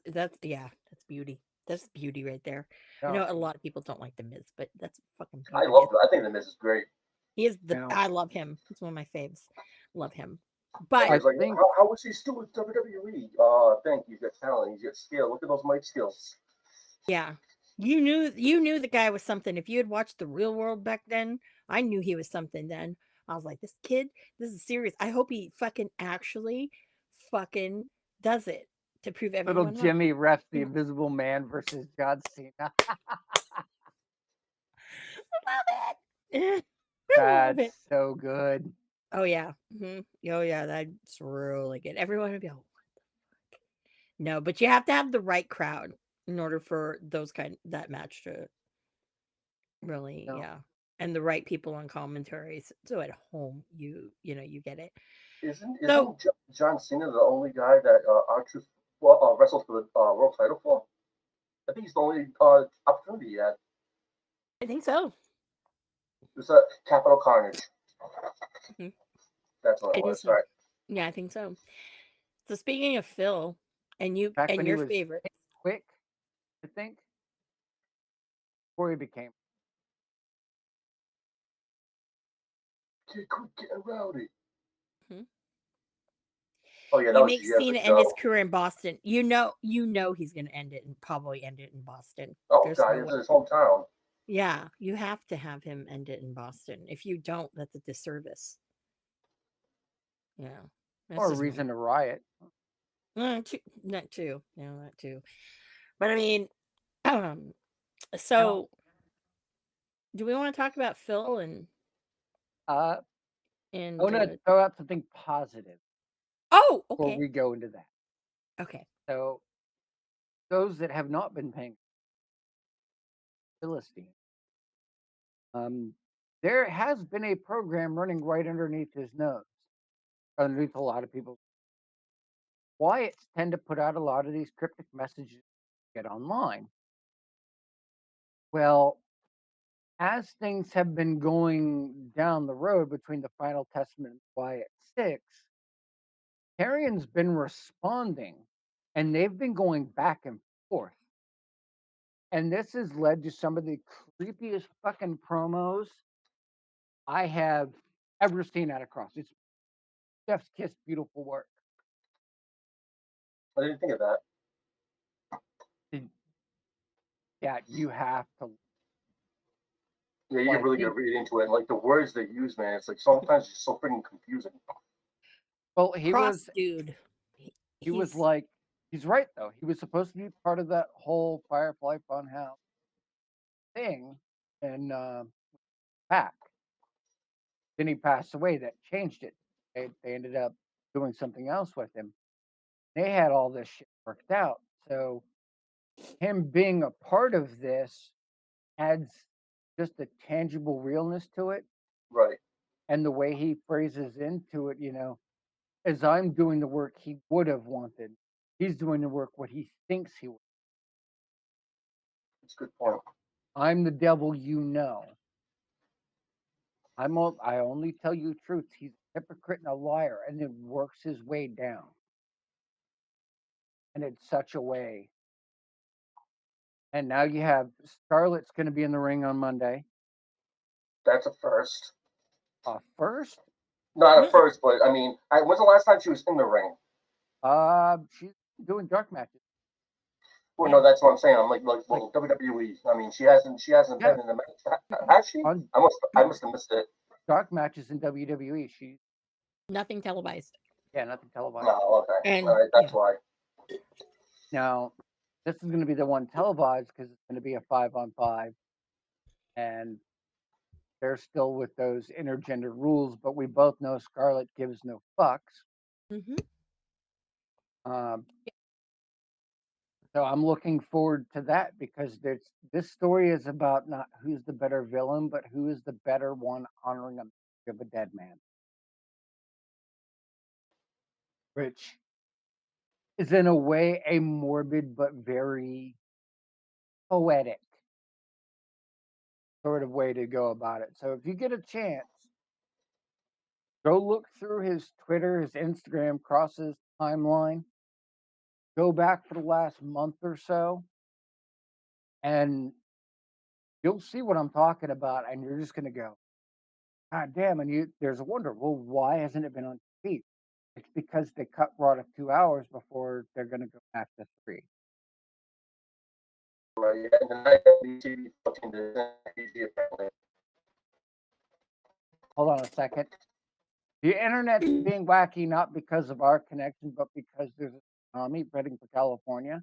beauty. That's beauty right there. No. I know a lot of people don't like the Miz, but that's fucking beauty. I love him. I think the Miz is great. He is I love him. He's one of my faves. Love him. But I think, how was he still with WWE? Thank you. He's got talent. He's got skill. Look at those mic skills. Yeah. You knew the guy was something. If you had watched The Real World back then, I knew he was something then. I was like, this kid, this is serious. I hope he fucking actually fucking does it to prove everyone Little Jimmy refs the Invisible Man versus John Cena. I love it. That's so good. Oh yeah. Mm-hmm. Oh yeah, that's really good. Everyone would be, oh, what the fuck? No, but you have to have the right crowd in order for that match to really, yeah. And the right people on commentaries. So at home, you get it. Isn't John Cena the only guy that R-Truth wrestled for the world title for? I think he's the only opportunity he had. I think so. It was a Capital Carnage. Mm-hmm. That's what it was. Right. Yeah, I think so. So speaking of Phil, and your favorite, quick, I think, before he became. Get quick, get rowdy. Mm-hmm. Oh yeah, you make Cena end his career in Boston. You know he's going to end it and probably end it in Boston. Oh God, it's his hometown. Yeah, you have to have him end it in Boston. If you don't, that's a disservice. Yeah, or a reason to riot. Not too. No, not too. But I mean, so do we want to talk about Phil and? I want to throw out something positive. Oh, okay. Before we go into that. Okay. So, those that have not been paying, Philistine. There has been a program running right underneath his nose, underneath a lot of people. Wyatts tend to put out a lot of these cryptic messages that get online. Well, as things have been going down the road between the Final Testament and Wyatt 6, Tarian's been responding, and they've been going back and forth. And this has led to some of the creepiest fucking promos I have ever seen out across. It's Chef's Kiss, beautiful work. I didn't think of that. Yeah, you have to. Yeah, you can really get read into it. And like the words they use, man, it's like sometimes it's so freaking confusing. Well, he Cross was dude. he was like, he's right though. He was supposed to be part of that whole Firefly Funhouse thing, and back. Then he passed away. That changed it. They ended up doing something else with him. They had all this shit worked out. So him being a part of this adds just a tangible realness to it. Right. And the way he phrases into it, as I'm doing the work he would have wanted, he's doing the work what he thinks he would. That's a good point. I'm the devil, I only tell you truth. He's a hypocrite and a liar, and then works his way down. And it's such a way. And now you have Scarlett's going to be in the ring on Monday. That's a first. First? Not a first, but I mean, when's the last time she was in the ring? She's doing dark matches. Well, no, that's what I'm saying. I'm like WWE. I mean, she hasn't been in the match. Has she? I must have missed it. Dark matches in WWE. She's nothing televised. Yeah, nothing televised. Oh, okay. And all right, that's why. Now, this is going to be the one televised because it's going to be a 5-on-5, and they're still with those intergender rules. But we both know Scarlett gives no fucks. Mm-hmm. So I'm looking forward to that because this story is about not who's the better villain, but who is the better one honoring a memory of a dead man. Which is in a way a morbid but very poetic sort of way to go about it. So if you get a chance, go look through his Twitter, his Instagram, cross his timeline. Go back for the last month or so, and you'll see what I'm talking about, and you're just going to go, God damn, and there's a wonder, well, why hasn't it been on TV? It's because they cut Raw to 2 hours before they're going to go back to 3. Right, yeah, and then TV apparently. Hold on a second. The internet's being wacky not because of our connection, but because there's a tsunami heading for California.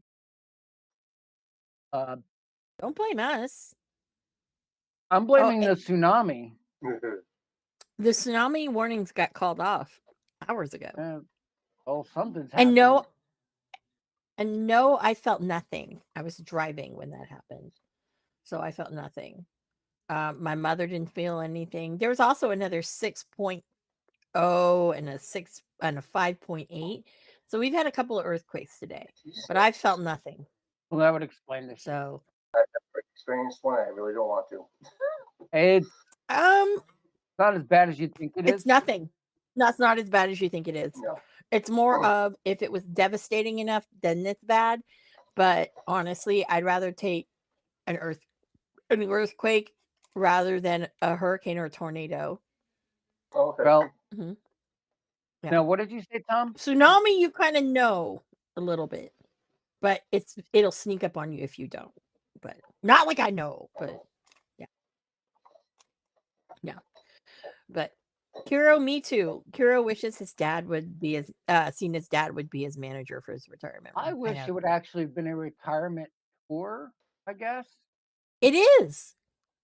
Don't blame us. I'm blaming the tsunami. The tsunami warnings got called off hours ago. Something's happening. And no, I felt nothing. I was driving when that happened, so I felt nothing. My mother didn't feel anything. There was also another 6.0 and a 5.8. So we've had a couple of earthquakes today, but I felt nothing. Well, that would explain this. So I've never experienced one. I really don't want to. It's not as bad as you think it is. It's nothing. No, it's not as bad as you think it is. No. It's more of if it was devastating enough, then it's bad. But honestly, I'd rather take an earthquake rather than a hurricane or a tornado. Okay. Well, yeah. Now, what did you say, Tom? Tsunami, you kind of know a little bit, but it'll sneak up on you if you don't. But not like I know, but yeah. But Kiro, me too. Kiro wishes his dad would be his dad would be his manager for his retirement. I wish it would actually have been a retirement tour, I guess. It is.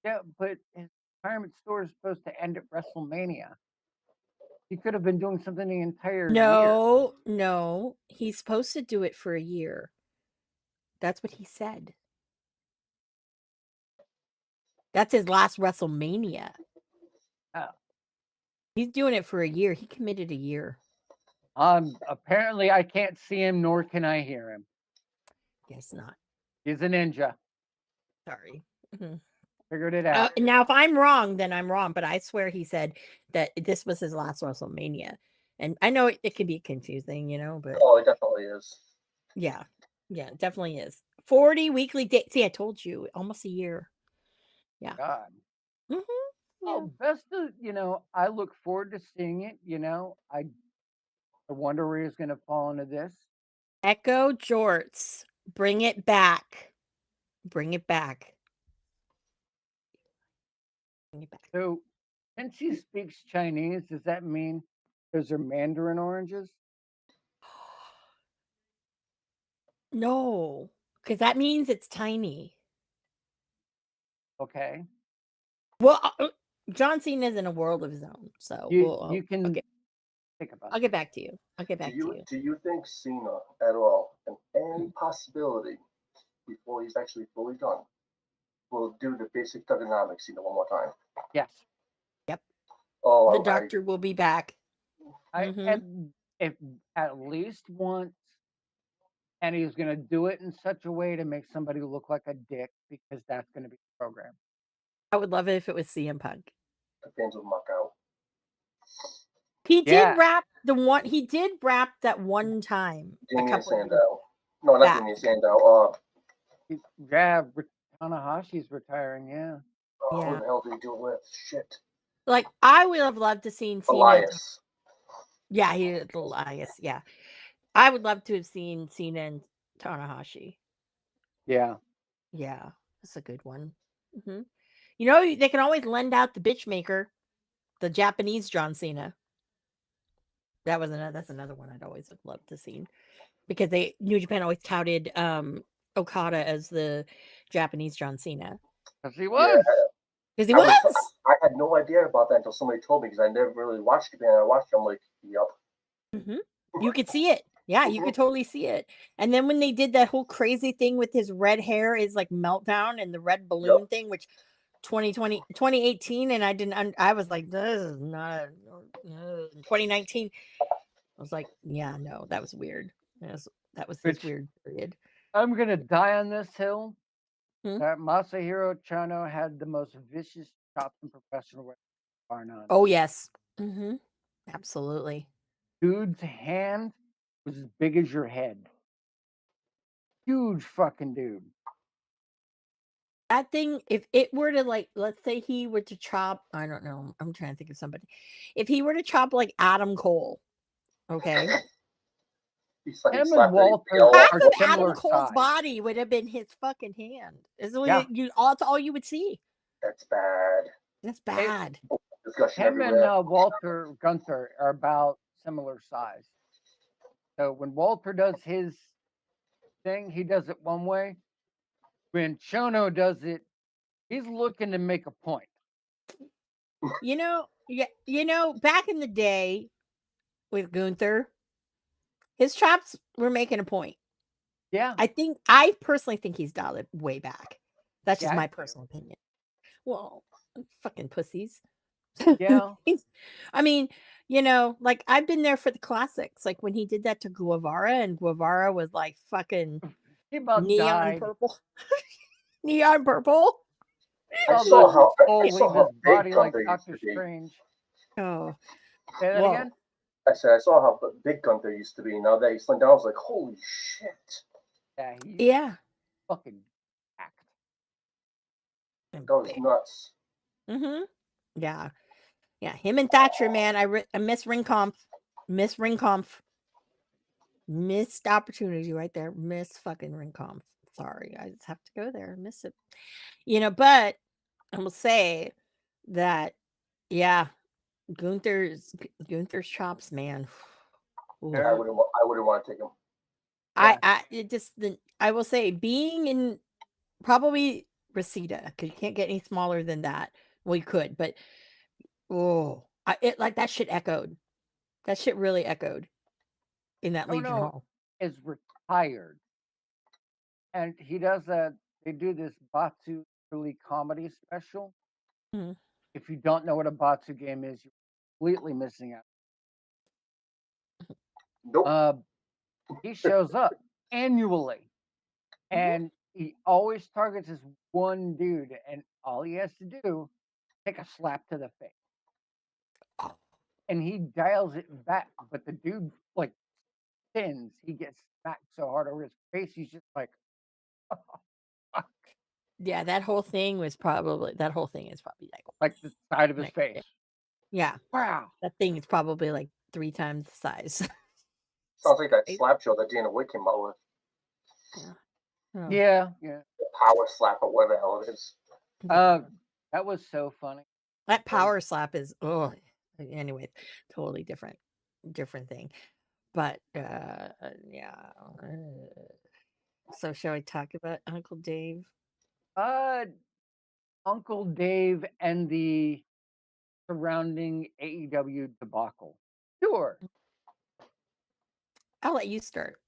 Yeah, but his retirement tour is supposed to end at WrestleMania. He could have been doing something the entire year. No. He's supposed to do it for a year. That's what he said. That's his last WrestleMania. Oh. He's doing it for a year. He committed a year. Apparently I can't see him, nor can I hear him. Guess not. He's a ninja. Sorry. Mhm. Figured it out. Now, if I'm wrong, then I'm wrong. But I swear he said that this was his last WrestleMania. And I know it can be confusing, but Oh, it definitely is. yeah, it definitely is. 40 weekly days. See, I told you, almost a year. Yeah. God. Yeah. Oh, best of, I look forward to seeing it. I wonder where he's going to fall into this. Echo Jorts. Bring it back. Bring it back. Bring it back. So, since he speaks Chinese, does that mean those are Mandarin oranges? No, because that means it's tiny. Okay. Well, John Cena's in a world of his own, so You can think about I'll get back to you. I'll get back to you. Do you think Cena at all, in any possibility, before he's actually fully done, will do the basic thugonomics Cena one more time? Yes. Yep. Oh, The doctor will be back. If at least once, and he's going to do it in such a way to make somebody look like a dick, because that's going to be the program. I would love it if it was CM Punk. The fans would muck out. He did rap He did rap that one time. Damien Sandow. No, not Damien Sandow. Yeah, Tanahashi's retiring. Yeah. Oh, who the hell did he do it with? Shit. Like, I would have loved to seen Cena. Elias. Yeah, he is Elias. Yeah, I would love to have seen Cena and Tanahashi. Yeah. Yeah, that's a good one. Mm-hmm. They can always lend out the bitchmaker, the Japanese John Cena. That's another one I'd always have loved to see, because New Japan always touted Okada as the Japanese John Cena. Because he was. Because he was. I had no idea about that until somebody told me, because I never really watched Japan. I watched it, I'm like, yep. Mm-hmm. You could see it. Yeah, you could totally see it. And then when they did that whole crazy thing with his red hair, his like meltdown and the red balloon thing, which 2018, and I was like, this is not 2019. I was like, yeah, no, that was weird. That was his weird period. I'm gonna die on this hill. That Masahiro Chono had the most vicious chops in professional wrestling, bar none. Oh yes. Mm-hmm. Absolutely. Dude's hand was as big as your head. Huge fucking dude. That thing, if it were to, like, let's say he were to chop, I don't know, I'm trying to think of somebody. If he were to chop like Adam Cole, okay? Him and Walter half are of similar Adam Cole's size. body would have been his fucking hand. That's all you would see. That's bad. That's bad. Him and Walter Gunther are about similar size. So when Walter does his thing, he does it one way. When Chono does it, he's looking to make a point. Back in the day with Gunther, his chops were making a point. Yeah. I personally think he's dialed it way back. That's just my personal opinion. Well, fucking pussies. Yeah. I mean, like, I've been there for the classics. Like when he did that to Guevara, and Guevara was like fucking neon purple. Neon purple. I saw how big Gunther used to be. Oh. Say that again? I saw how big Gunther used to be. Now that he's slimmed down, I was like, holy shit. Yeah. Fucking packed. That was nuts. Mm-hmm. Yeah. Yeah. Him and Thatcher, man. I miss Ringkampf. Miss Ringkampf. Missed opportunity right there. Miss fucking Ringkampf. Sorry. I just have to go there. Miss it. But I will say that, yeah, Gunther's chops, man. I wouldn't want to take him. I will say, being in probably Reseda, because you can't get any smaller than that. Well, you could, but that shit echoed. That shit really echoed in that Legion Hall. Is retired, and he does that. They do this Batsu quarterly comedy special. Mhm. If you don't know what a Batsu game is, you're completely missing out. Nope. He shows up annually, Mhm. and he always targets this one dude, and all he has to do take a slap to the face, and he dials it back. But the dude like spins. He gets smacked so hard over his face, he's just like, Yeah, that whole thing is probably like the side of his like face. yeah, Wow. that thing is probably like 3 times the size. Sounds like that Crazy. slap show that Dana White came out with. Yeah. Oh, Yeah, yeah. The power slap or whatever the hell it is. yeah. That was so funny. That power slap is anyway, totally different thing. But yeah. So shall we talk about Uncle Dave? Uncle Dave and the surrounding AEW debacle. Sure. I'll let you start.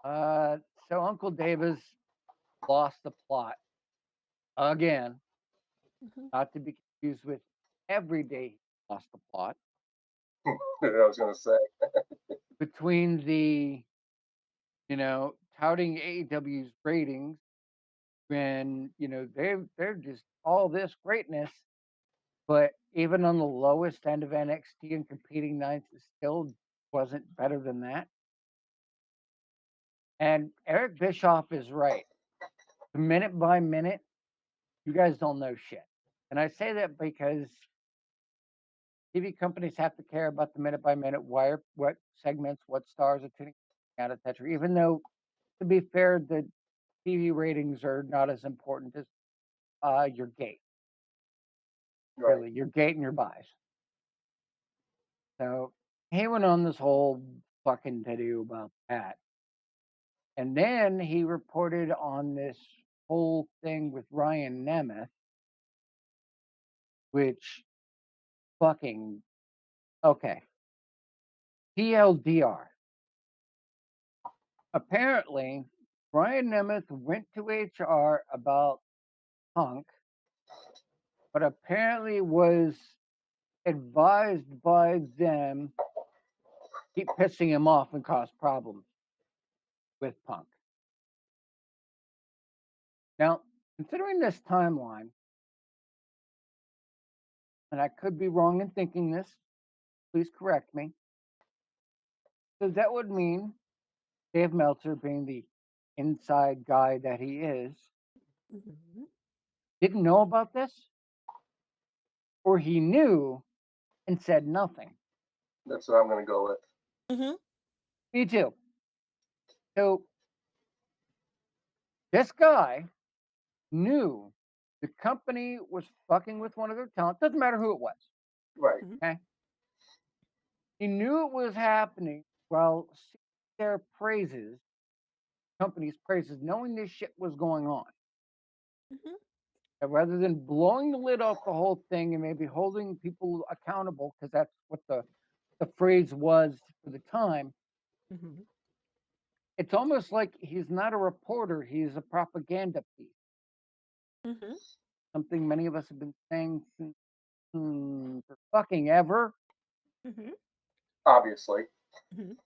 So Uncle Dave has lost the plot again, Mhm. not to be confused with everyday he lost the plot I was gonna say. between the touting AEW's ratings when they're just all this greatness, but even on the lowest end of NXT and competing nights, it still wasn't better than that. And Eric Bischoff is right. Minute by minute, you guys don't know shit. And I say that because TV companies have to care about the minute by minute, what segments, what stars are tuning out, etc. Even though, to be fair, the TV ratings are not as important as your gate, Right. really, your gate and your buys. So he went on this whole fucking to do about that. And then he reported on this whole thing with Ryan Nemeth, which fucking okay. TLDR. Apparently, Ryan Nemeth went to HR about Punk, but apparently was advised by them keep pissing him off and cause problems with Punk. Now, considering this timeline, and I could be wrong in thinking this, please correct me. So that would mean Dave Meltzer, being the inside guy that he is, Mhm. didn't know about this, or he knew and said nothing. That's what I'm gonna go with. Mhm. Me too. So this guy knew the company was fucking with one of their talent. Doesn't matter who it was. Right. Mhm. Okay. He knew it was happening while singing their praises, company's praises, knowing this shit was going on. Mhm. And rather than blowing the lid off the whole thing and maybe holding people accountable, because that's what the phrase was for the time, Mhm. it's almost like he's not a reporter, he's a propaganda piece. Mhm. Something many of us have been saying since for fucking ever. Mhm. Obviously. Mhm.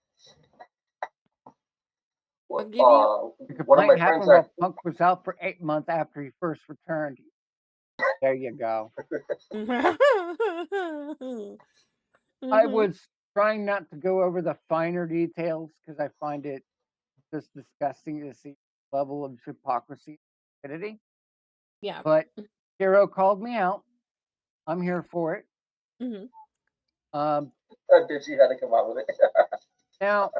I'll Well, give you. The one of complaint my friends happened while Punk was out for 8 months after he first returned. There you go. I Mhm. was trying not to go over the finer details because I find it just disgusting to see the level of hypocrisy and stupidity. Yeah. But Hero called me out. I'm here for it. Mhm. Um, bitch, you had to come out with it. now,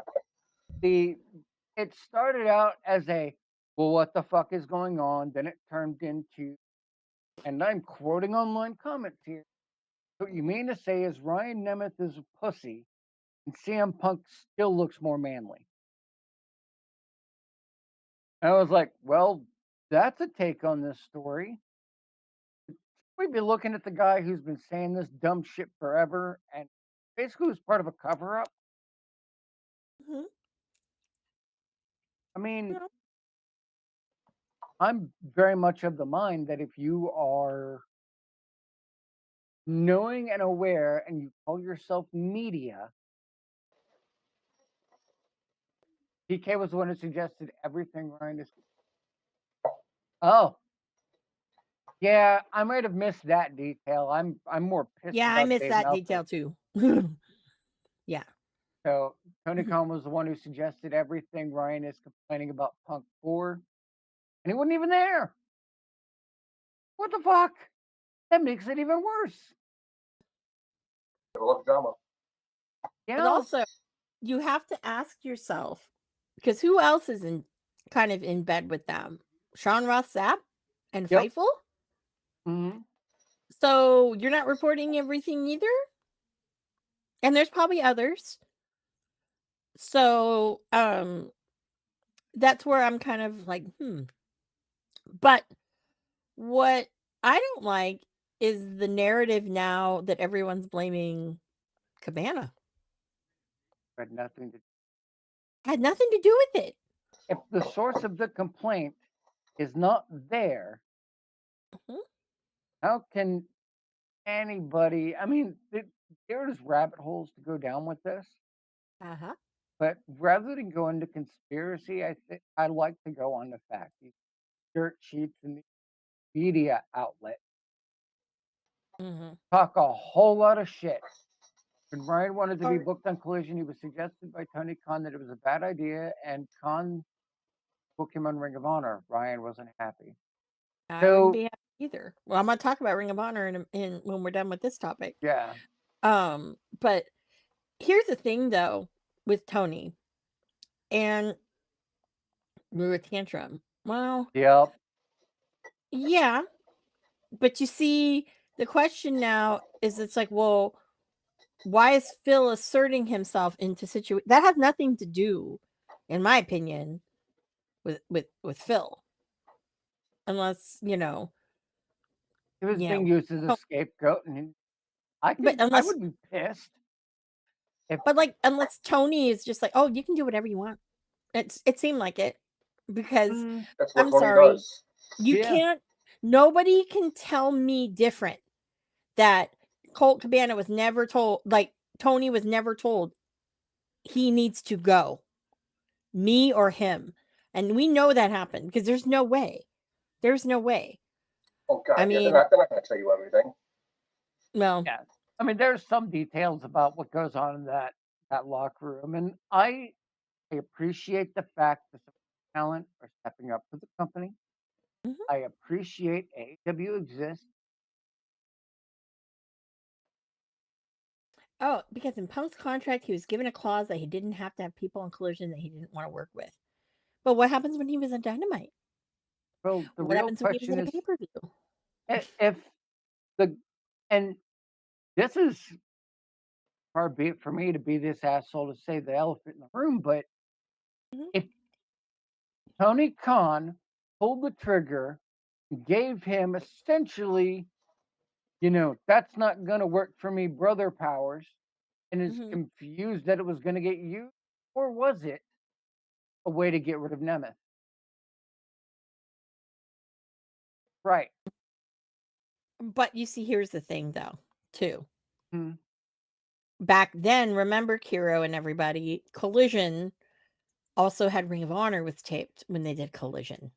it started out as a, well, what the fuck is going on? Then it turned into, and I'm quoting online comments here. What you mean to say is Ryan Nemeth is a pussy and CM Punk still looks more manly. And I was like, well, that's a take on this story. We'd be looking at the guy who's been saying this dumb shit forever and basically was part of a cover up. Mhm. I mean, Yeah. I'm very much of the mind that if you are knowing and aware and you call yourself media, PK was the one who suggested everything Ryan is. Oh, yeah, I might have missed that detail. I'm more pissed Yeah, I about missed Dave that Meltzer. detail too. Yeah. So Tony Khan was the one who suggested everything Ryan is complaining about Punk for, and he wasn't even there. What the fuck? That makes it even worse. I love drama. But Yeah. also, you have to ask yourself, because who else is kind of in bed with them? Sean Ross Sapp and Yep. Fightful? Mm-hmm. So you're not reporting everything either? And there's probably others. So that's where I'm kind of like, But what I don't like is the narrative now that everyone's blaming Cabana. Had nothing to. Had nothing to do with it. If the source of the complaint is not there, how can anybody? I mean, there's rabbit holes to go down with this. Uh-huh. But rather than go into conspiracy, I think I like to go on the fact. These dirt sheets and the media outlet talk a whole lot of shit. When Ryan wanted to be booked on Collision, he was suggested by Tony Khan that it was a bad idea, and Khan booked him on Ring of Honor. Ryan wasn't happy. I wouldn't be happy either. Well, I'm gonna talk about Ring of Honor in when we're done with this topic. Yeah. But here's the thing though with Tony and with Tantrum. Well, yep. Yeah, but you see, the question now is, it's like, well, why is Phil asserting himself into situation that has nothing to do, in my opinion, with Phil, unless he was being used as a scapegoat, and I would be pissed. But like, unless Tony is just like, oh, you can do whatever you want. It seemed like it, because That's what I'm Tony sorry, does. you can't. Nobody can tell me different. That Colt Cabana was never told, like Tony was never told, he needs to go, me or him, and we know that happened because there's no way. There's no way. Oh God, I mean, they're not going to tell you everything. Well, yeah. I mean, there's some details about what goes on in that locker room, and I appreciate the fact that some talent are stepping up for the company. I appreciate AEW exists. Oh, because in Punk's contract, he was given a clause that he didn't have to have people on Collision that he didn't want to work with. But what happens when he was on Dynamite? Well, the what real happens when he was question at a is pay-per-view? if and this is far be it for me to be this asshole to say the elephant in the room, but if Tony Khan pulled the trigger and gave him essentially, that's not going to work for me, brother powers, and is confused that it was going to get used, or was it a way to get rid of Nemeth? Right. But you see, here's the thing, though, too. Hmm. Back then, remember Kiro and everybody, Collision also had Ring of Honor was taped when they did Collision.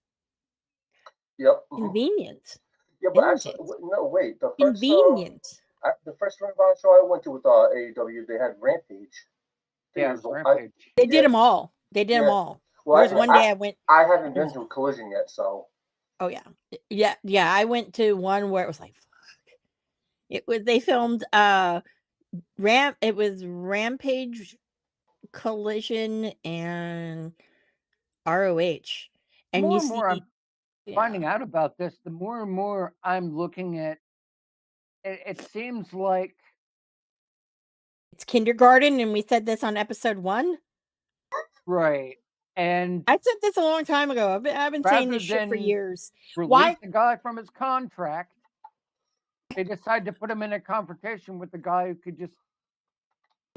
Yep. Convenient. Yeah, but actually, no, wait. The first Ring of Honor show I went to with AEW, they had Rampage. Yeah, it was Rampage. They did them all. They did them all. Well, there was one day I went. I haven't been to a Collision yet, so. Oh yeah. I went to one where it was like, fuck. It was they filmed It was Rampage, Collision, and ROH. And more you and see, more I'm finding out about this, the more and more I'm looking at it seems like it's kindergarten, and we said this on episode 1. Right. And I said this a long time ago. I've been saying this shit for years. Release the guy from his contract. They decide to put him in a confrontation with the guy who could just.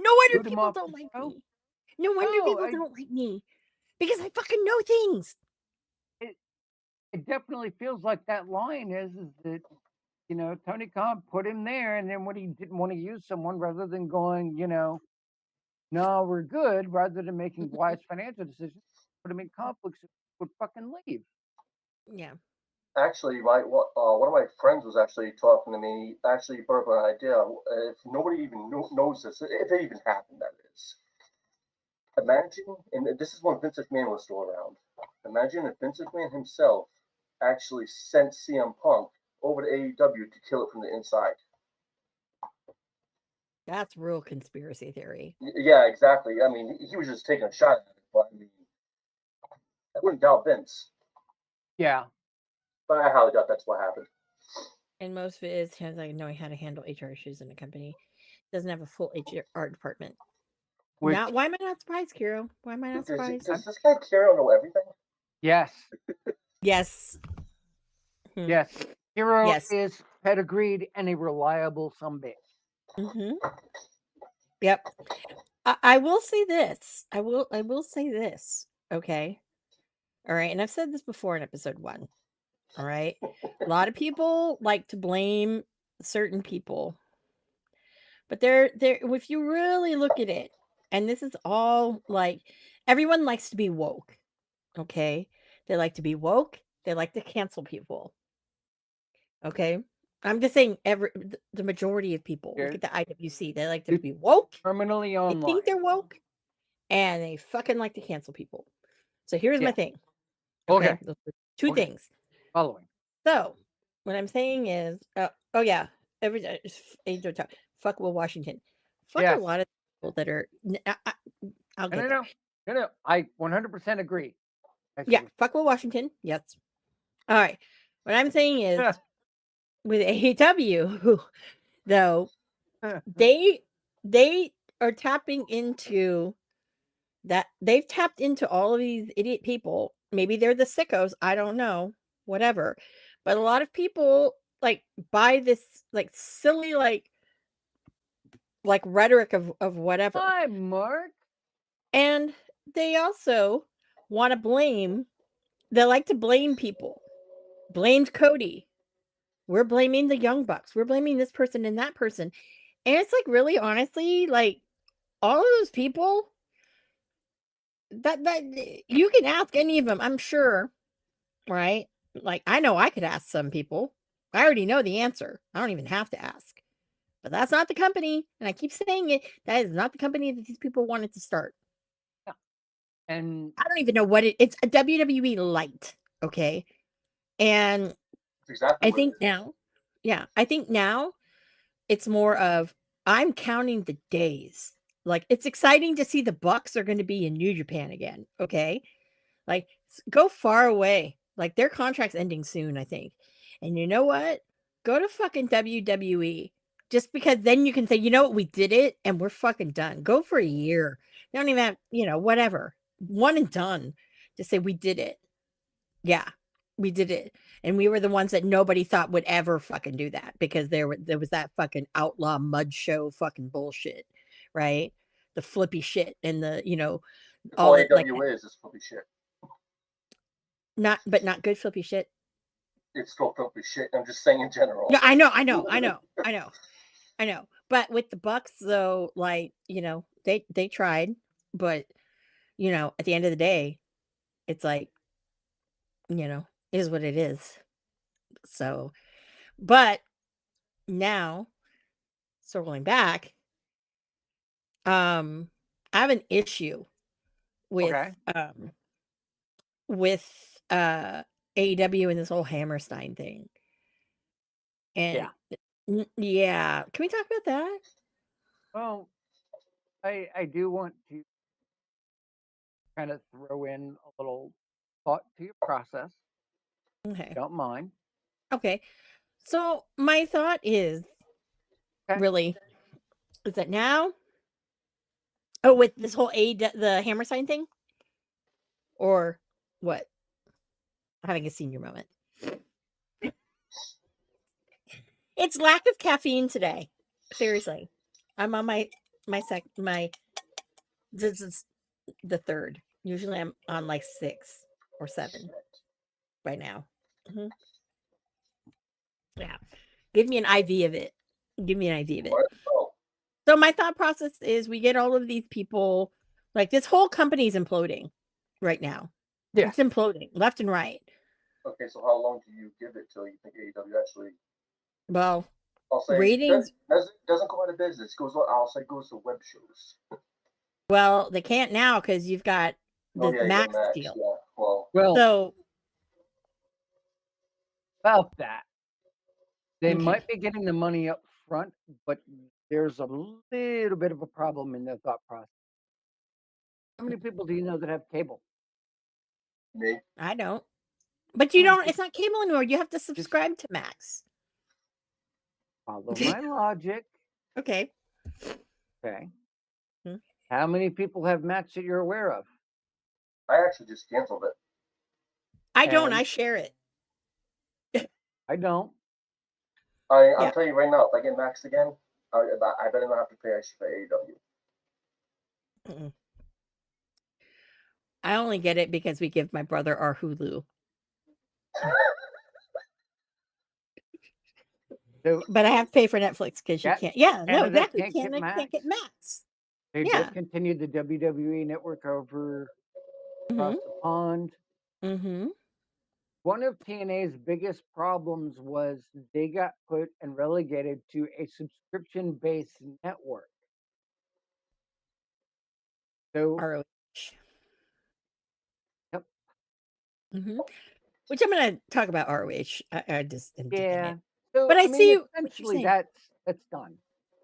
No wonder people don't like me. No wonder people don't like me. Because I fucking know things. it definitely feels like that line is that, Tony Khan put him there, and then when he didn't want to use someone, rather than going, no, we're good, rather than making wise financial decisions, put him in conflicts and would fucking leave. Yeah. Actually, one of my friends was actually talking to me. Actually, brought up an idea. If nobody even knows this, if it even happened, that is. Imagine, and this is when Vince McMahon was still around. Imagine if Vince McMahon himself actually sent CM Punk over to AEW to kill it from the inside. That's real conspiracy theory. Yeah, exactly. I mean, he was just taking a shot at it, but I mean, I wouldn't doubt Vince, Yeah. but I highly doubt that's what happened. And most of it is him like knowing how to handle HR issues in a company. Doesn't have a full HR department. Which, Not why am I not surprised, Kiro? Why am I not Does, surprised? does this guy Kiro know everything? yes. Yes. Yes. Hero Yes. is pedigreed and a reliable sumbitch. Mm-hmm. Yep. I will say this. I will say this. Okay. All right. And I've said this before in episode 1. All right. A lot of people like to blame certain people. But they're if you really look at it, and this is all like everyone likes to be woke. Okay. They like to be woke. They like to cancel people. Okay. I'm just saying the majority of people. Look at the IWC. They like to be woke. Terminally They online. think they're woke. And they fucking like to cancel people. So here's my thing. Okay. Those are two things. Following. So what I'm saying is, oh yeah, every age of time. Fuck Will Washington. Fuck a lot of people that are. I'll get there. No. I 100% agree. Yeah, fuck Will Washington. Yes. All right. What I'm saying is, with AEW, though, they are tapping into that. They've tapped into all of these idiot people. Maybe they're the sickos. I don't know. Whatever. But a lot of people like buy this like silly like rhetoric of whatever. Hi, Mark. And they also want to blame. They like to blame people. Blamed Cody. We're blaming the Young Bucks. We're blaming this person and that person. And it's like really honestly, like all of those people that you can ask any of them, I'm sure, right? Like I know I could ask some people. I already know the answer. I don't even have to ask. But that's not the company, and I keep saying it. That is not the company that these people wanted to start. And I don't even know what it's a WWE light, okay? And exactly I think now, I think now it's more of I'm counting the days. Like it's exciting to see the Bucks are going to be in New Japan again, okay? Like go far away. Like their contract's ending soon, I think. And you know what? Go to fucking WWE. Just because then you can say, you know what, we did it and we're fucking done. Go for a year. They don't even have, whatever. One and done. Just say we did it. Yeah, we did it. And we were the ones that nobody thought would ever fucking do that because there was that fucking outlaw mud show fucking bullshit, right? The flippy shit and all the like AEW is flippy shit. not good flippy shit. It's still flippy shit. I'm just saying in general. Yeah, I know. But with the Bucks though, like, they tried, but at the end of the day, it's like, is what it is. So, but now circling back, I have an issue with with AEW and this whole Hammerstein thing. And yeah, can we talk about that? Well, I do want to kind of throw in a little thought to your process. Okay. Don't mind. Okay. So my thought is really is that now with this whole the Hammerstein thing? Or what? Having a senior moment. It's lack of caffeine today. Seriously. I'm on my this is the third. Usually I'm on like 6 or 7 right now. Mhm. Yeah. Give me an IV of it. Give me an IV of it. What? Oh, So my thought process is we get all of these people, like this whole company's imploding right now. Yeah. It's imploding left and right. okay. So how long do you give it till you think AEW actually? Well, I'll say ratings, doesn't go out of business. I'll say goes to web shows. well, they can't now because you've got Oh this yeah, you got Max Max. deal. Yeah. Well, So about that, they okay. might be getting the money up front, but there's a little bit of a problem in their thought process. How many people do you know that have cable? me. I don't. But you don't, it's not cable anymore. You have to Just subscribe to Max. follow my logic. Okay. Okay. Hmm. How many people have Max that you're aware of? I actually just canceled it. I don't. And I share it. I don't. I'll Yeah. tell you right now, if I get Max again, I better not have to pay extra for AEW. Mm-mm. I only get it because we give my brother our Hulu. So But I have to pay for Netflix because you that can't. Yeah, no, Canada exactly. can't get Can't Max. get Max. They Yeah. discontinued the WWE network over across Mm-hmm. the pond. Mm-hmm. One of TNA's biggest problems was they got put and relegated to a subscription-based network. So, ROH. yep, Mm-hmm. Which I'm going to talk about ROH. I just am doing yeah. it. So, But I I mean, see what you're essentially, saying. that's done.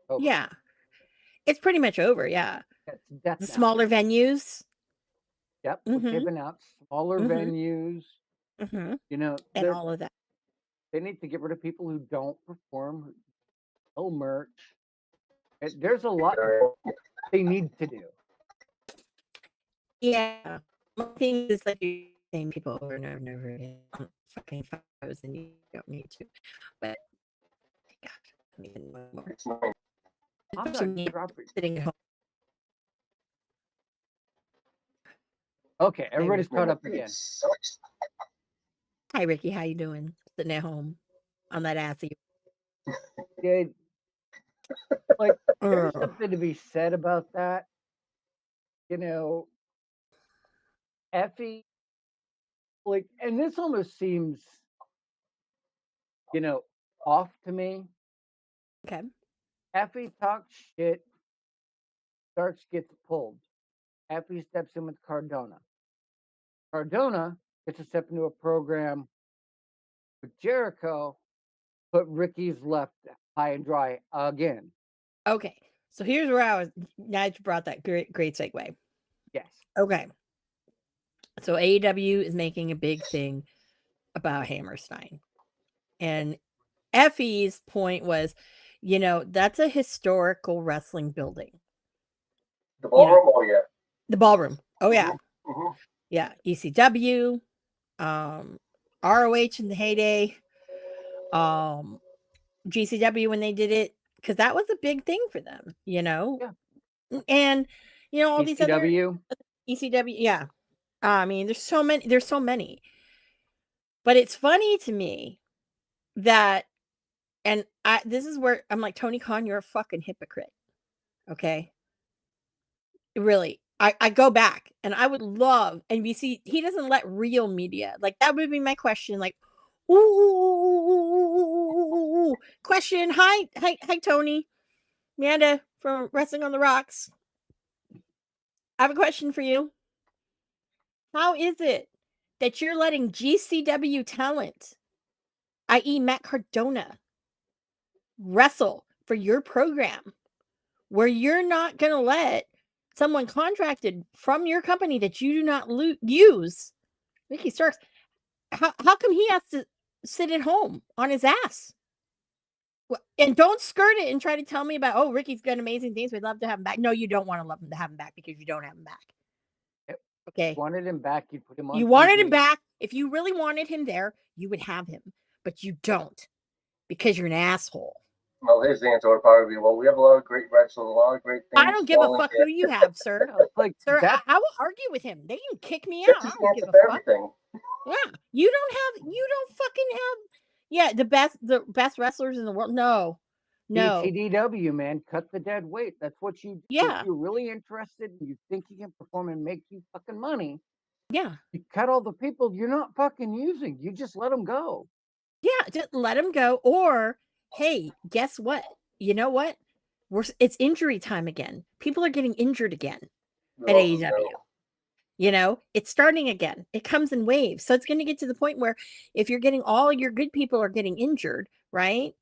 Over. Yeah. It's pretty much over. Yeah. That's death The now. smaller venues. Yep, which Mm-hmm. they've announced. Smaller Mm-hmm. venues. Mm-hmm. You know, And all of that. they need to get rid of people who don't perform, who sell merch. There's a lot they need to do. Yeah. My thing is like you're saying people over and over and over again. I'm fucking photos and you don't need to. But God, I don't even know more. It's not. I'm Especially not me dropping. sitting at home. Okay, everybody's caught up again. Sucks. Hi Ricky, how you doing? Sitting at home on that ass of Yeah, like there's yours. something to be said about that. You know, Effie, like, and this almost seems, off to me. Okay. Effie talks shit, Starks gets pulled. Effie steps in with Cardona. Cardona gets to step into a program with Jericho, but Ricky's left high and dry again. Okay. So here's where I was. Now that you brought that great segue. Yes. Okay. So AEW is making a big thing about Hammerstein. And Effie's point was, that's a historical wrestling building. The ballroom? Oh yeah. The ballroom. Oh yeah. Mm-hmm. Yeah. ECW, ROH in the heyday, GCW when they did it, because that was a big thing for them, Yeah. And all these other ECW. ECW, yeah. I mean, there's so many. But it's funny to me that, and this is where I'm like, Tony Khan, you're a fucking hypocrite. Okay. Really. I go back and I would love, and you see, he doesn't let real media, like that would be my question. Like, ooh, question. Hi, Tony. Amanda from Wrestling on the Rocks. I have a question for you. How is it that you're letting GCW talent, i.e. Matt Cardona, wrestle for your program where you're not going to let someone contracted from your company that you do not use, Ricky Starks, how come he has to sit at home on his ass? And don't skirt it and try to tell me about, oh, Ricky's done amazing things. We'd love to have him back. No, you don't want to love him to have him back because you don't have him back. Okay. If you wanted him back, you'd put him on. You wanted him back. If you really wanted him there, you would have him. But you don't because you're an asshole. Well, his answer would probably be, well, we have a lot of great wrestlers, a lot of great things. I don't give a fuck who you have, sir. Like Sir, that, I will argue with him. They can kick me That's out. I his don't answer give a for fuck. everything. Yeah, you don't fucking have the best wrestlers in the world. No. BTDW, man, cut the dead weight. That's what you do. If Yeah. you're really interested and you think you can perform and make you fucking money, Yeah. you cut all the people you're not fucking using. You just let them go. Yeah, just let him go. Or, hey, guess what? You know what? It's injury time again. People are getting injured again at Oh, AEW. no. You know, it's starting again. It comes in waves. So it's going to get to the point where if you're getting all your good people are getting injured, right?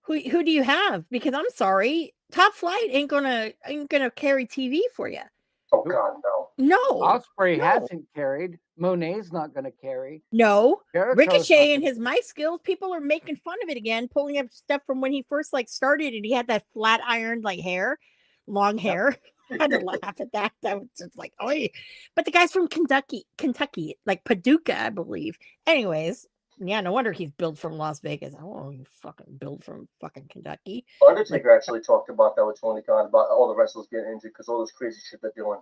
Who do you have? Because I'm sorry, Top Flight ain't gonna carry TV for you. Oh God, no. No, Osprey no, hasn't carried. Monet's not going to carry. no. Jericho's not Ricochet and gonna his mic skills, people are making fun of it again, pulling up stuff from when he first like started and he had that flat ironed like hair, long hair. I had to laugh at that. That was just like, oh, but the guy's from Kentucky, like Paducah, I believe. Anyways, yeah, no wonder he's built from Las Vegas. I won't even fucking build from fucking Kentucky. Like, Undertaker actually talked about that with Tony Khan about all the wrestlers getting injured because all this crazy shit they're doing.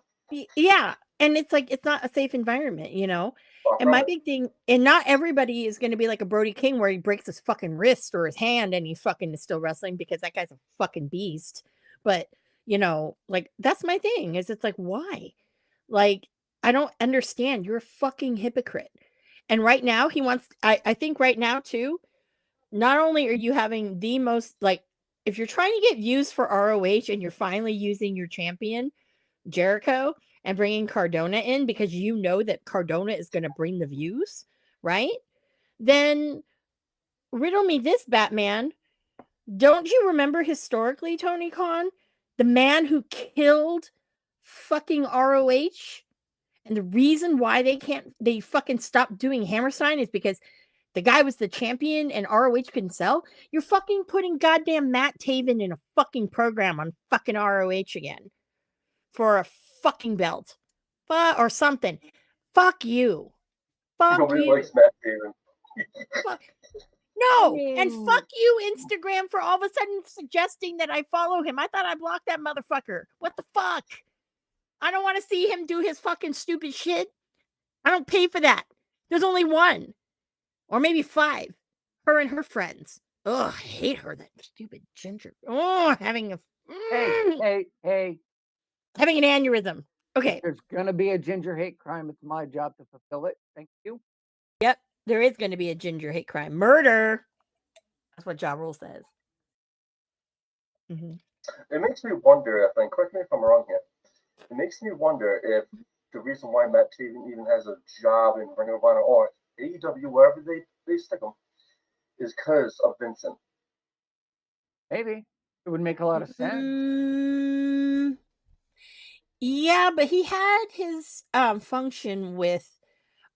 yeah, and it's like it's not a safe environment, you know. Far And from my it. big thing, and not everybody is going to be like a Brody King where he breaks his fucking wrist or his hand and he fucking is still wrestling because that guy's a fucking beast. But you know, like that's my thing is it's like why? Like I don't understand. You're a fucking hypocrite. And right now he wants. I think right now too. Not only are you having the most like if you're trying to get views for ROH and you're finally using your champion Jericho and bringing Cardona in because you know that Cardona is going to bring the views, right? Then riddle me this, Batman. Don't you remember historically, Tony Khan, the man who killed fucking ROH? And the reason why they fucking stopped doing Hammerstein is because the guy was the champion and ROH couldn't sell. You're fucking putting goddamn Matt Taven in a fucking program on fucking ROH again for a fucking belt. Or something. Fuck you. Fuck Nobody you. likes Matt Taven. Fuck. I No. And mean, fuck you, Instagram, for all of a sudden suggesting that I follow him. I thought I blocked that motherfucker. What the fuck? I don't want to see him do his fucking stupid shit. I don't pay for that. There's only one. Or maybe five. Her and her friends. Ugh, I hate her. That stupid ginger. Oh, having a hey. having an aneurysm. Okay. If there's gonna be a ginger hate crime, it's my job to fulfill it. Thank you. Yep, there is going to be a ginger hate crime. Murder. That's what Ja Rule says. Mm-hmm. It makes me wonder, and correct me if I'm wrong here, it makes me wonder if the reason why Matt Taven even has a job in Ring of Honor or AEW, wherever they stick him, is because of Vincent. Maybe it would make a lot of sense. Yeah, but he had his function with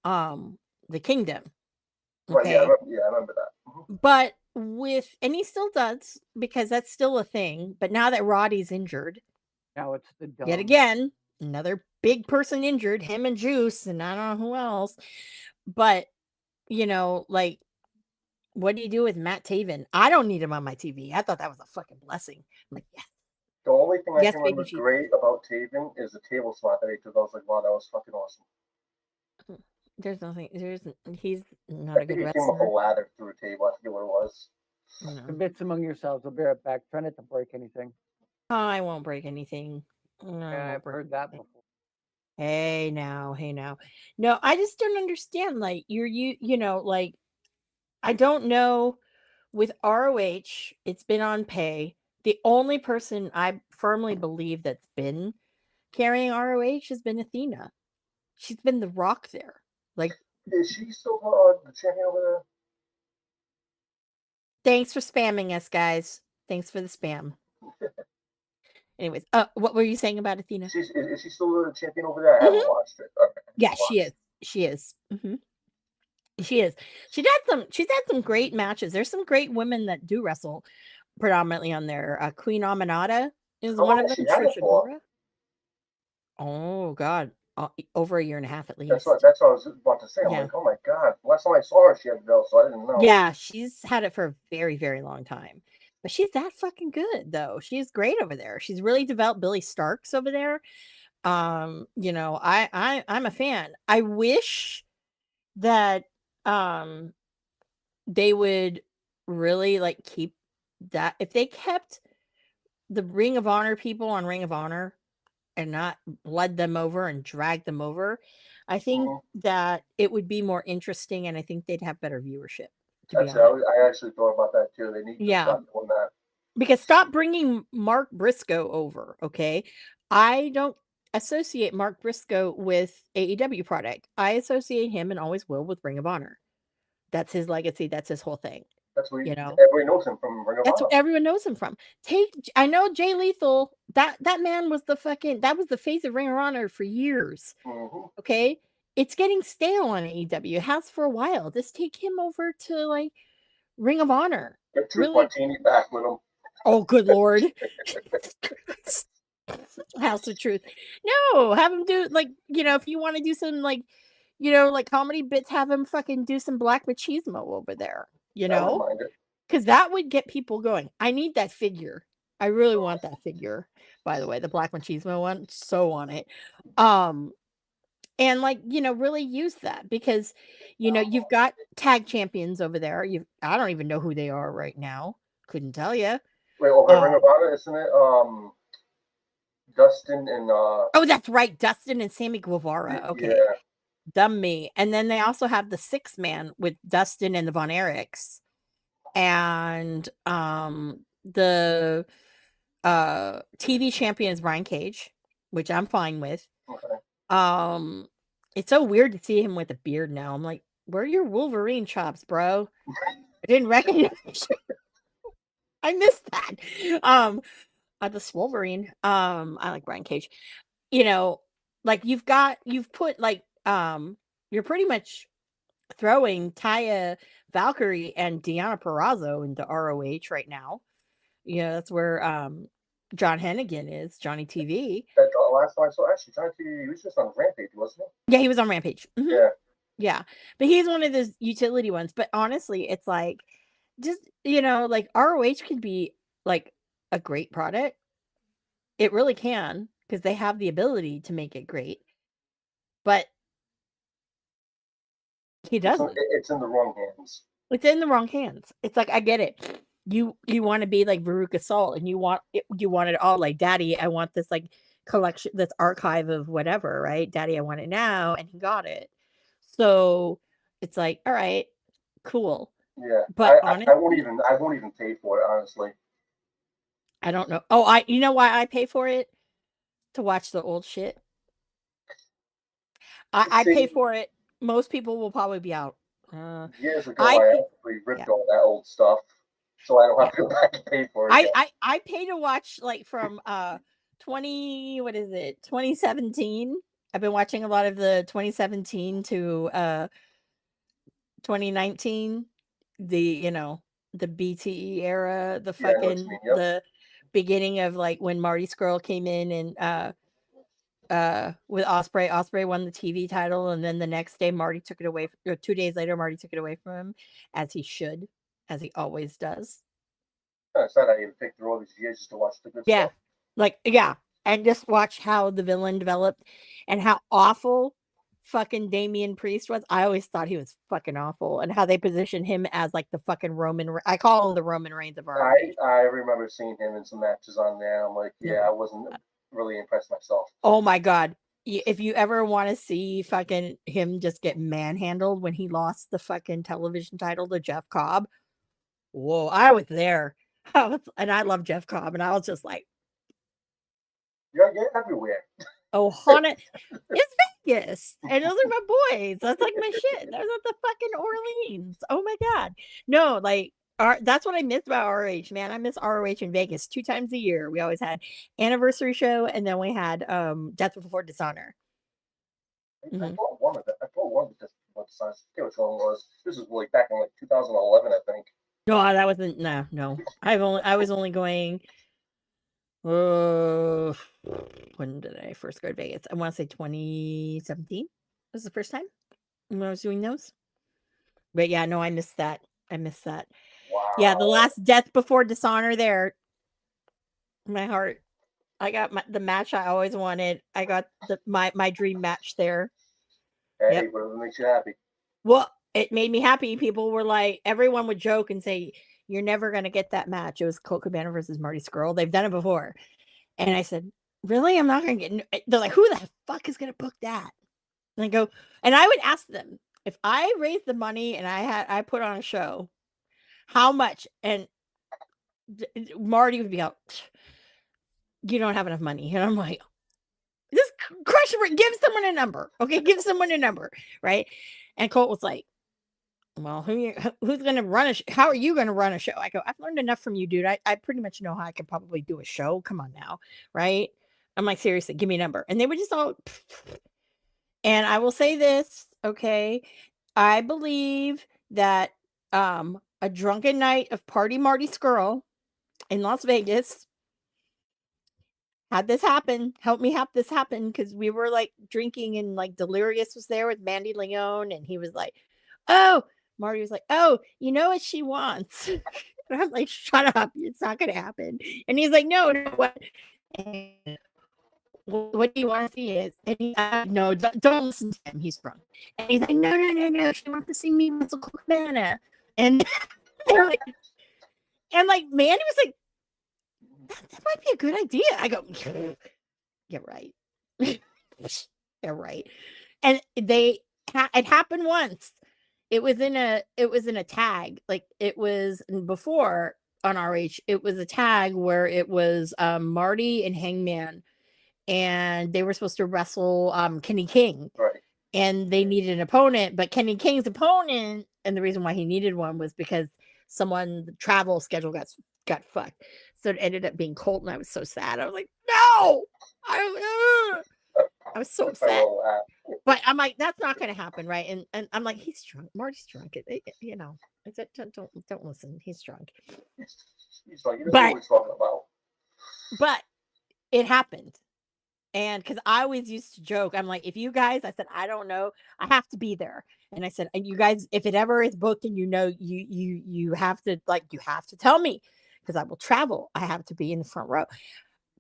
the Kingdom. Okay. Right, I remember that. Mm-hmm. But and he still does because that's still a thing. But now that Roddy's injured, now it's the dumb. Yet again, another big person injured, him and Juice, and I don't know who else. But you know, like, what do you do with Matt Taven? I don't need him on my TV. I thought that was a fucking blessing. I'm like, yes. The only thing I Yes, can baby remember Jesus. great about Taven is the table spot that he took. I was like, wow, that was fucking awesome. He's not a good He came up a wrestler. ladder through a table. I forget what it was. The bits among yourselves. I'll be right back. Try not to break anything. Oh, I won't break anything. Yeah, I've heard that before. Hey now. No, I just don't understand. Like you know, like I don't know. With ROH, it's been on pay. The only person I firmly believe that's been carrying ROH has been Athena. She's been the rock there. Like, is she still the champion over there? Thanks for spamming us, guys. Thanks for the spam. Anyways, what were you saying about Athena? Is she still the champion over there? I haven't watched it. Okay. Yeah, she is. She is. Mm-hmm. She is. She's had some great matches. There's some great women that do wrestle predominantly on there. Queen Aminata is one of them. Trisha Dora. Oh God, over a year and a half at least. That's what I was about to say. I'm like, oh my God. Last time I saw her, she had the belt, so I didn't know. Yeah, she's had it for a very, very long time. But she's that fucking good, though. She's great over there. She's really developed Billy Starks over there. You know, I'm a fan. I wish that they would really like keep that if they kept the Ring of Honor people on Ring of Honor and not led them over and dragged them over, I think that it would be more interesting and I think they'd have better viewership, to be honest. I actually thought about that too. They need to stop doing that. Because stop bringing Mark Briscoe over, okay? I don't associate Mark Briscoe with AEW product. I associate him and always will with Ring of Honor. That's his legacy. That's his whole thing. That's what everybody knows him from Ring of Honor. That's what everyone knows him from. I know Jay Lethal. That man was the face of Ring of Honor for years. Okay, it's getting stale on AEW. It has for a while. Just take him over to like Ring of Honor. Get Truth Martini back with him. Oh, good Lord. House of Truth. No, have him do like, if you want to do some like, like comedy bits, have him fucking do some black machismo over there, because that would get people going. I need that figure. I really want that figure, by the way, the black machismo one. So on it. And like, really use that because, you've got tag champions over there. I don't even know who they are right now. Couldn't tell you. Wait, Ring of Honor, isn't it? Dustin and oh, that's right, Dustin and Sammy Guevara. Okay, yeah. Dumb me. And then they also have the 6-man with Dustin and the Von Erichs, and the TV champion is Brian Cage, which I'm fine with. Okay. It's so weird to see him with a beard now. I'm like, where are your Wolverine chops, bro? I didn't recognize you. I missed that. The Wolverine. I like Brian Cage. Like you've put like you're pretty much throwing Taya Valkyrie and Deonna Purrazzo into ROH right now. That's where John Hennigan is, Johnny TV. The last time I saw, actually, Johnny TV, he was just on Rampage, wasn't he? Yeah, he was on Rampage. Yeah, but he's one of those utility ones. But honestly, it's like just like ROH could be like a great product. It really can, because they have the ability to make it great. But he doesn't. It's in the wrong hands. It's in the wrong hands. It's like, I get it. You want to be like Veruca Salt, and you want it all. Like, Daddy, I want this like collection, this archive of whatever, right? Daddy, I want it now, and he got it. So it's like, all right, cool. Yeah, but honestly, I won't even pay for it, honestly. I don't know. Oh, you know why I pay for it? To watch the old shit. I pay for it. Most people will probably be out. Years ago, I actually ripped all that old stuff, so I don't have to go back and pay for it. I pay to watch like from 2017. I've been watching a lot of the 2017 to 2019. The BTE era, the fucking the beginning of like when Marty Scurll came in and with Ospreay. Ospreay won the TV title, and then the next day Marty took it away. 2 days later, Marty took it away from him, as he should, as he always does. It's not I even picked through all these years just to watch the good stuff. And just watch how the villain developed and how awful fucking Damian Priest was. I always thought he was fucking awful, and how they positioned him as like the fucking I call him the Roman Reigns of our age. I remember seeing him in some matches on there. I'm like, I wasn't really impressed myself. Oh my God. If you ever want to see fucking him just get manhandled when he lost the fucking television title to Jeff Cobb. Whoa, I was there. And I love Jeff Cobb, and I was just like, you're everywhere. Oh, Hana, it's Vegas, and those are my boys. That's like my shit. Those are the fucking Orleans. Oh my God. No, like, that's what I miss about ROH, man. I miss ROH in Vegas 2 times a year. We always had anniversary show, and then we had Death Before Dishonor. I bought one of them. I bought one of the Death Before Dishonor. I forget which one it was. This was like back in like 2011, I think. No, that wasn't. No. I was only going. When did I first go to Vegas? I want to say 2017 was the first time when I was doing those. But yeah, no, I missed that. Wow. Yeah, the last Death Before Dishonor there. My heart. I got the match I always wanted. I got my dream match there. Hey, whatever makes you happy. Well, it made me happy. People were like, everyone would joke and say, "You're never gonna get that match." It was Colt Cabana versus Marty Scurll. They've done it before, and I said, "Really? I'm not gonna get." They're like, "Who the fuck is gonna book that?" And I go, and I would ask them if I raised the money and I put on a show, how much? And Marty would be out. You don't have enough money, and I'm like, just crush it. Give someone a number, okay? Give someone a number, right? And Colt was like, "Well, who's going to run a how are you going to run a show?" I go, "I've learned enough from you, dude. I pretty much know how I could probably do a show. Come on now, right?" I'm like, "Seriously, give me a number." And they would just all. And I will say this, okay? I believe that a drunken night of Party Marty Scurll in Las Vegas had this happen, helped me have this happen, because we were like drinking and like Delirious was there with Mandy Leone, and he was like, "Oh," Marty was like, "Oh, you know what she wants." And I'm like, "Shut up, it's not gonna happen." And he's like, "No, no, what?" And, "What do you want to see is?" And he, "No, don't listen to him. He's drunk." And he's like, "No, no, no, no. She wants to see me with Cabana." And they're like, and like Mandy was like, that might be a good idea. I go, "Yeah, right." Yeah, right. And it happened once. It was in a tag. Like it was before on RH. It was a tag where it was Marty and Hangman, and they were supposed to wrestle Kenny King. Right. And they needed an opponent, but Kenny King's opponent, and the reason why he needed one was because the travel schedule got fucked. So it ended up being Colt, and I was so sad. I was like, "No!" I was so upset. But I'm like, that's not going to happen, right? And I'm like, he's drunk. Marty's drunk. I said, don't listen. He's drunk. He's like, you know what he's talking about. But it happened. And because I always used to joke, I'm like, if you guys, I said, I don't know, I have to be there. And I said, and you guys, if it ever is booked and you have to tell me, because I will travel. I have to be in the front row,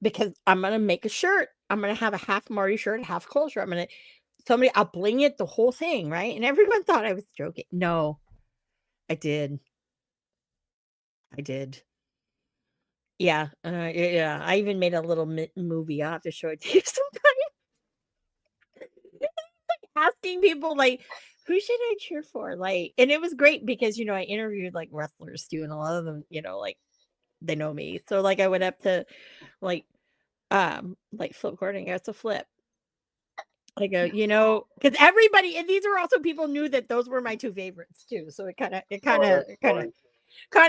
because I'm gonna make a shirt. I'm gonna have a half Marty shirt, a half Cole shirt. I'll bling it, the whole thing, right? And everyone thought I was joking. No, I did. Yeah, yeah. I even made a little movie. I'll have to show it to you sometime. Asking people like, who should I cheer for? Like, and it was great because I interviewed like wrestlers too, and a lot of them, like they know me. So like I went up to like Flip Gordon, it's a Flip. I go, because everybody, and these are also people knew that those were my two favorites too. So it kind of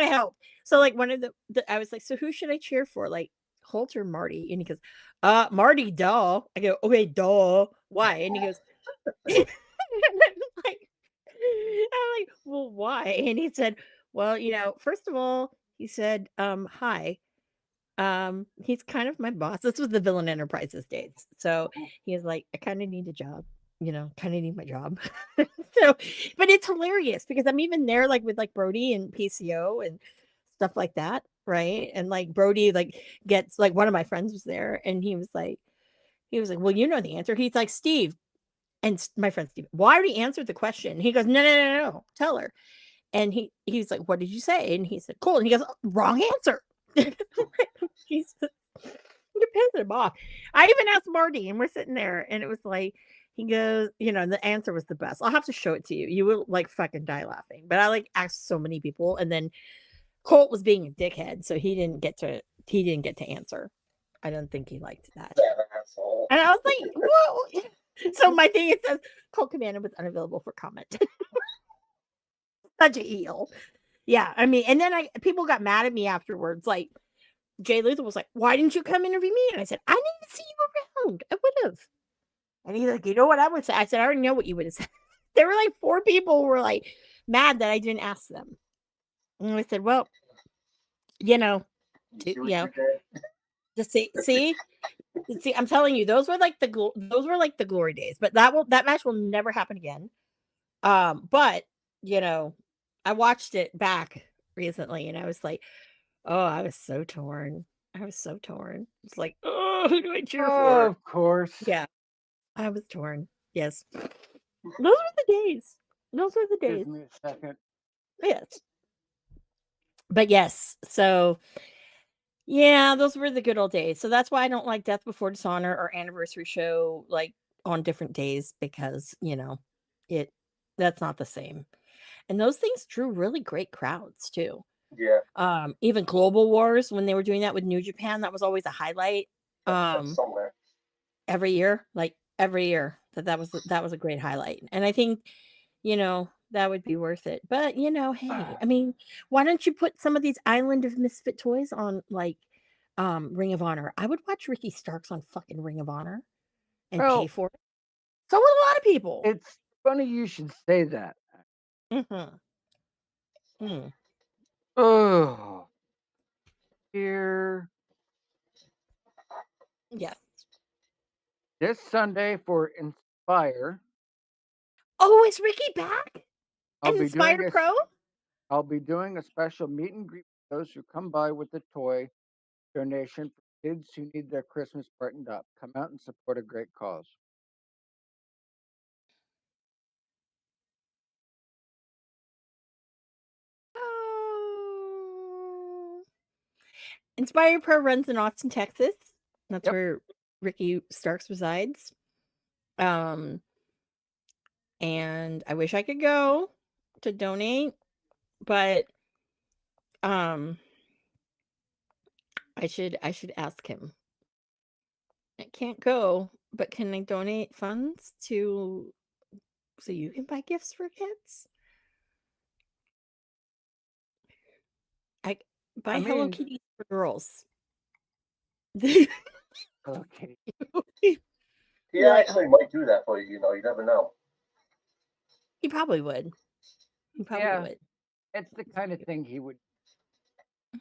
helped. So like one of I was like, so who should I cheer for? Like Holt or Marty? And he goes, Marty, duh. I go, okay, duh. Why? And he goes, I'm like, well, why? And he said, well, first of all, he said, hi. He's kind of my boss. This was the Villain Enterprises days. So he was like, I kind of need a job, kind of need my job. So, but it's hilarious because I'm even there like with like Brody and PCO and stuff like that. Right. And like Brody like gets like one of my friends was there and he was like, well, you know the answer. He's like, Steve, and my friend Steve, well, I already answered the question. He goes, no, tell her. And he's like, what did you say? And he said, cool. And he goes, wrong answer. You're pissing him off. I even asked Marty, and we're sitting there, and it was like, he goes, the answer was the best. I'll have to show it to you. You will like fucking die laughing. But I like asked so many people, and then Colt was being a dickhead, so he didn't get to answer. I don't think he liked that. And I was like, whoa. So my thing is says Colt Cabana was unavailable for comment. Such a heel. Yeah, I mean, and then people got mad at me afterwards. Like Jay Luther was like, "Why didn't you come interview me?" And I said, "I need to see you around. I would have." And he's like, "You know what I would say?" I said, "I already know what you would have said." There were like 4 people who were like mad that I didn't ask them. And I said, "Well, just see, I'm telling you, those were like the glory days. But that match will never happen again. But I watched it back recently, and I was like, oh, I was so torn. It's like, oh, who do I cheer for? Of course. Yeah, I was torn. Yes, those were the days. Those are the days. Give me a second. Yes. But yes, so yeah, those were the good old days. So that's why I don't like Death Before Dishonor or Anniversary Show like on different days because, it that's not the same. And those things drew really great crowds too. Yeah, Even Global Wars when they were doing that with New Japan, that was always a highlight. that's somewhere. Every year, like every year, that was a great highlight. And I think, that would be worth it. But hey, I mean, why don't you put some of these Island of Misfit Toys on like Ring of Honor? I would watch Ricky Starks on fucking Ring of Honor and pay Well, for it. So would a lot of people. it's funny you should say that. Mm-hmm. Mm. Oh, here Yes. this Sunday for Inspire, Oh, is Ricky back? I'll And be doing Inspire Pro? I'll be doing a special meet and greet for those who come by with a toy donation for kids who need their Christmas brightened up. Come out and support a great cause. Oh. Inspire Pro runs in Austin, Texas. That's Yep. where Ricky Starks resides. Um, and I wish I could go to donate, but um, I should ask him. I can't go, but can I donate funds so you can buy gifts for kids? I buy I Hello mean, Kitty for girls. okay. He Be like, actually might do that for you. You know, you never know. he probably would. He probably Yeah, would. it's the kind of thing he would.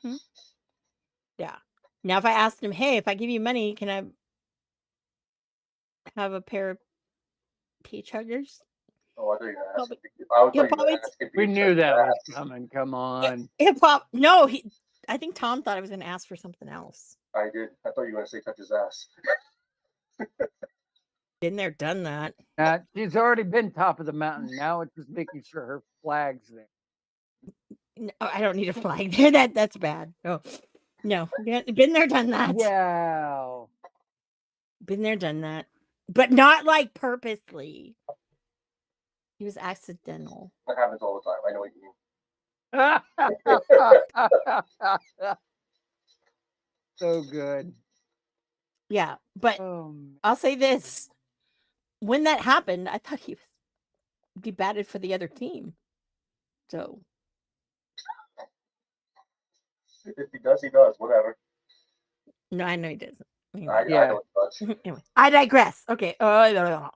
Hmm. Yeah. Now, if I asked him, hey, if I give you money, can I have a pair of peach huggers? Oh, I thought you were gonna ask Probably, if I thought he'll you were probably gonna ask if We you could knew touch his that was ass. coming. Come on. no, I think Tom thought I was going to ask for something else. I did. I thought you were gonna say touch his ass. Been there, done that. She's already been top of the mountain. Now it's just making sure her flag's there. No, I don't need a flag there. That's bad. No, been there, done that. Yeah. Been there, done that, but not like purposely. He was accidental. That happens all the time. I know what you mean. So good. Yeah, but Oh, I'll say this: when that happened, I thought he batted for the other team. So If he does, he does. Whatever. no, I know he doesn't. I Anyway, yeah. know he does. anyway, I digress. Okay. So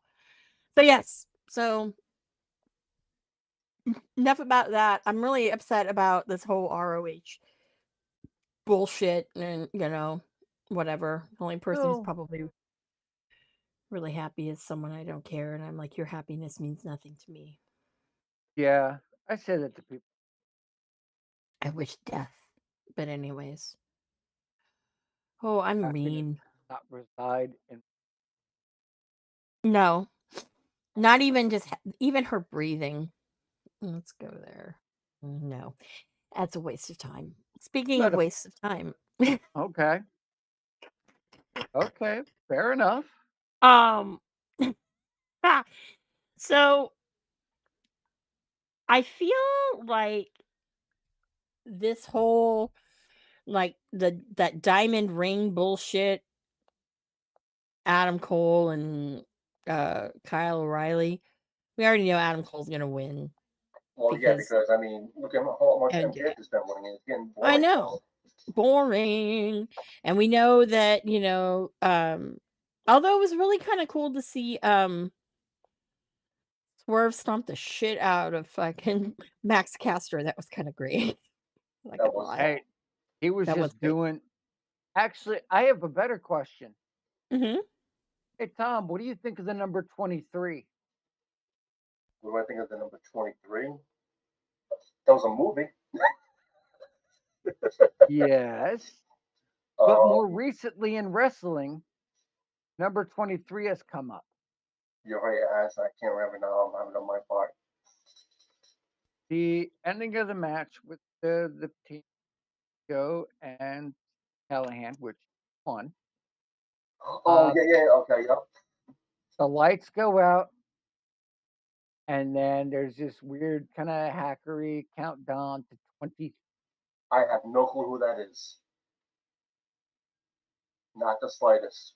yes. So enough about that. I'm really upset about this whole ROH bullshit, and whatever. The only person who's So, probably really happy is someone I don't care, and I'm like, your happiness means nothing to me. yeah, I say that to people. I wish death, but anyways. Oh, I'm Happiness mean. does not reside in. No, not even even her breathing. Let's go there. No, that's a waste of time. Speaking of But waste of time, okay, okay, fair enough. um, so I feel like this whole like that diamond ring bullshit, Adam Cole and Kyle O'Reilly. We already know Adam Cole's gonna win Well, yeah, because because I mean, look at how much and MJF has been winning. It's getting I boring know now. boring, and we know that although it was really kind of cool to see Swerve stomp the shit out of fucking Max Caster. That was kind of great. Not That gonna was lie, Hey, he was that was just great. doing. Actually, I have a better question. Hmm. Hey, Tom, what do you think of the number 23? what do I think of the number 23? That was a movie. Yes, but more Um, recently in wrestling, number 23 has come up. you're right, ass. I can't remember now. I'm having on my part. The ending of the match with the team Joe and Callahan, which won. Oh yeah, okay, yep. The lights go out, and then there's this weird kind of hackery countdown to 20. I have no clue who that is. Not the slightest.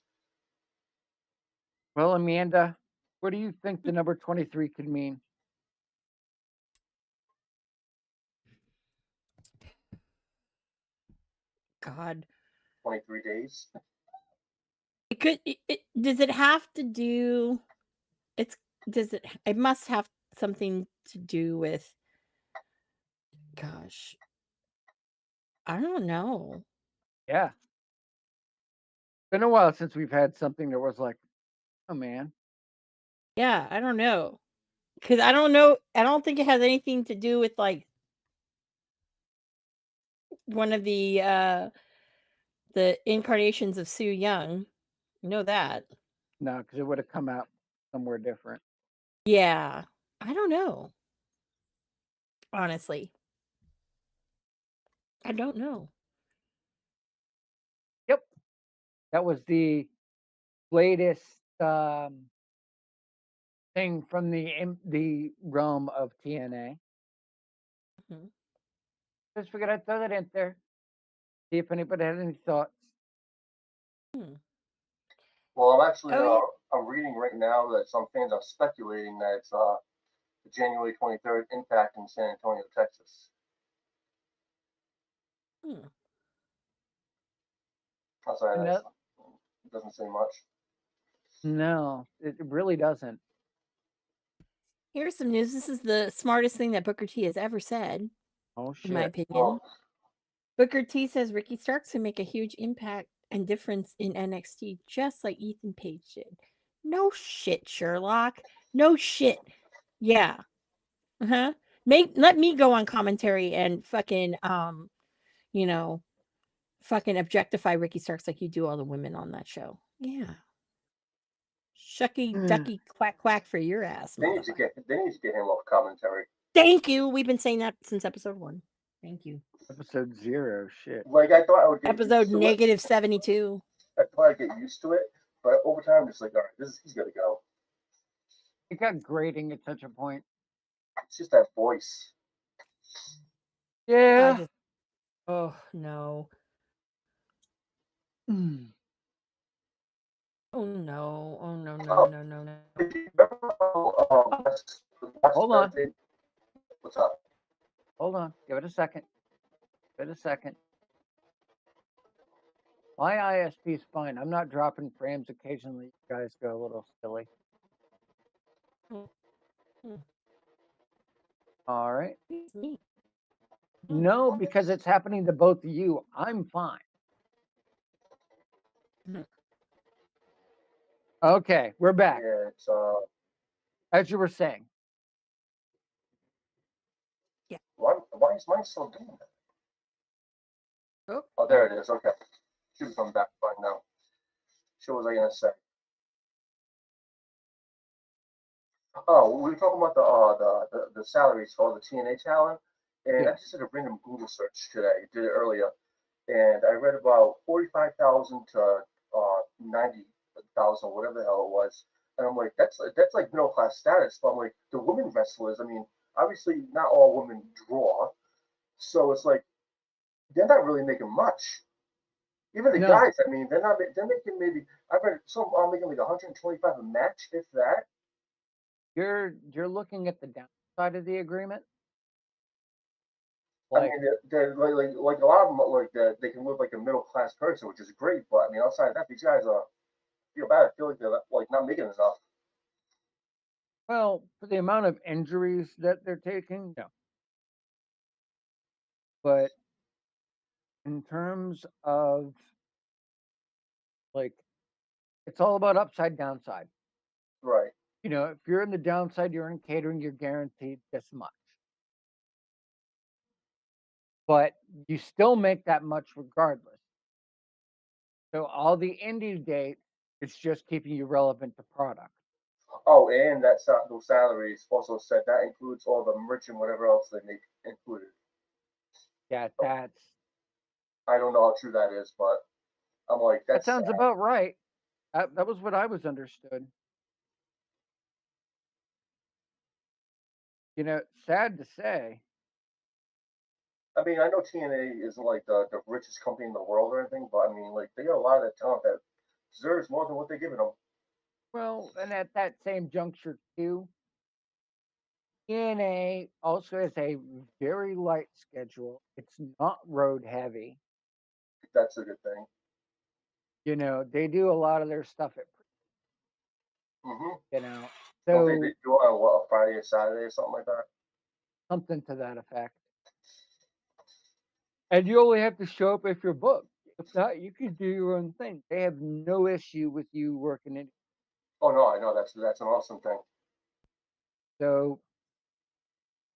Well, Amanda, what do you think the number 23 could mean? God. 23 days. It could does it have to do it must have something to do with gosh. I don't know. Yeah. Been a while since we've had something that was like, oh man. Yeah, I don't know. Cuz I don't know, I don't think it has anything to do with like one of the incarnations of Sue Young. You know that. No, because it would have come out somewhere different. Yeah. I don't know. Honestly. I don't know. Yep. That was the latest thing from the realm of TNA. Mhm. Just figured I'd throw that in there. See if anybody had any thoughts. Hmm. Well, I'm actually Oh yeah. I'm reading right now that some fans are speculating that it's the January 23rd Impact in San Antonio, Texas. Hmm. Outside And that, that, it doesn't say much. no, it really doesn't. Here's some news. This is the smartest thing that Booker T has ever said, Oh in my shit. opinion. Well, Booker T says Ricky Starks can make a huge impact and difference in NXT, just like Ethan Page did. No shit, Sherlock. No shit. Yeah. Uh-huh. Let me go on commentary and fucking you know, fucking objectify Ricky Starks like you do all the women on that show. Yeah. Shucky ducky quack quack for your ass, motherfucker. they need to get him off commentary. Thank you. We've been saying that since episode 1. Thank you. Episode 0. Shit. Like I thought I would get Episode used to it. negative 72. I thought I'd get used to it, but over time, I'm just like, all right, he's gonna go. It got grating at such a point. It's just that voice. I Yeah. just oh no. Mm. Oh no. Oh no Oh, no no. last Hold on. Thursday. What's up? Hold on. Give it a second. Give it a second. My ISP is fine. I'm not dropping frames. Occasionally, you guys go a little silly. All right. No, because it's happening to both of you. I'm fine. Okay, we're back. Yeah, it's As you were saying. Yeah. Why is mine still doing that? Oh, there it is. Okay, should be coming back fine now. So what was I gonna say? Oh, we were talking about the salaries for all the TNA talent, and I Yeah. just did a random Google search today. Did it earlier, and I read about 45,000 to 90,000, whatever the hell it was. And I'm like, that's like middle class status. But I'm like, the women wrestlers. I mean, obviously not all women draw, so it's like they're not really making much. Even the No, guys, I mean, they're making maybe I read some are making like 125 a match, if that. you're looking at the downside of the agreement. I Like, mean, they're like a lot of them like they can live like a middle class person, which is great. But I mean, outside of that, these guys feel bad. I feel like they're like not making enough. well, for the amount of injuries that they're taking, no. But in terms of like, it's all about upside downside. Right. You know, if you're in the downside, you're in catering, you're guaranteed this much. But you still make that much regardless. So all the indie date, it's just keeping you relevant to product. Oh, and those salaries also said that includes all the merch and whatever else they make included. Yeah, I don't know how true that is, but I'm like, that that's sounds sad. about right. That was what I was understood. You know, sad to say. I mean, I know TNA isn't like the richest company in the world or anything, but I mean, like, they got a lot of talent that deserves more than what they're giving them. Well, and at that same juncture too, TNA also has a very light schedule. It's not road heavy. That's a good thing. You know, they do a lot of their stuff at, Mm-hmm. you know, Don't they so do it on what, a Friday or Saturday or something like that? something to that effect. And you only have to show up if you're booked. If not, you can do your own thing. They have no issue with you working in. Oh no, I know that's an awesome thing. So,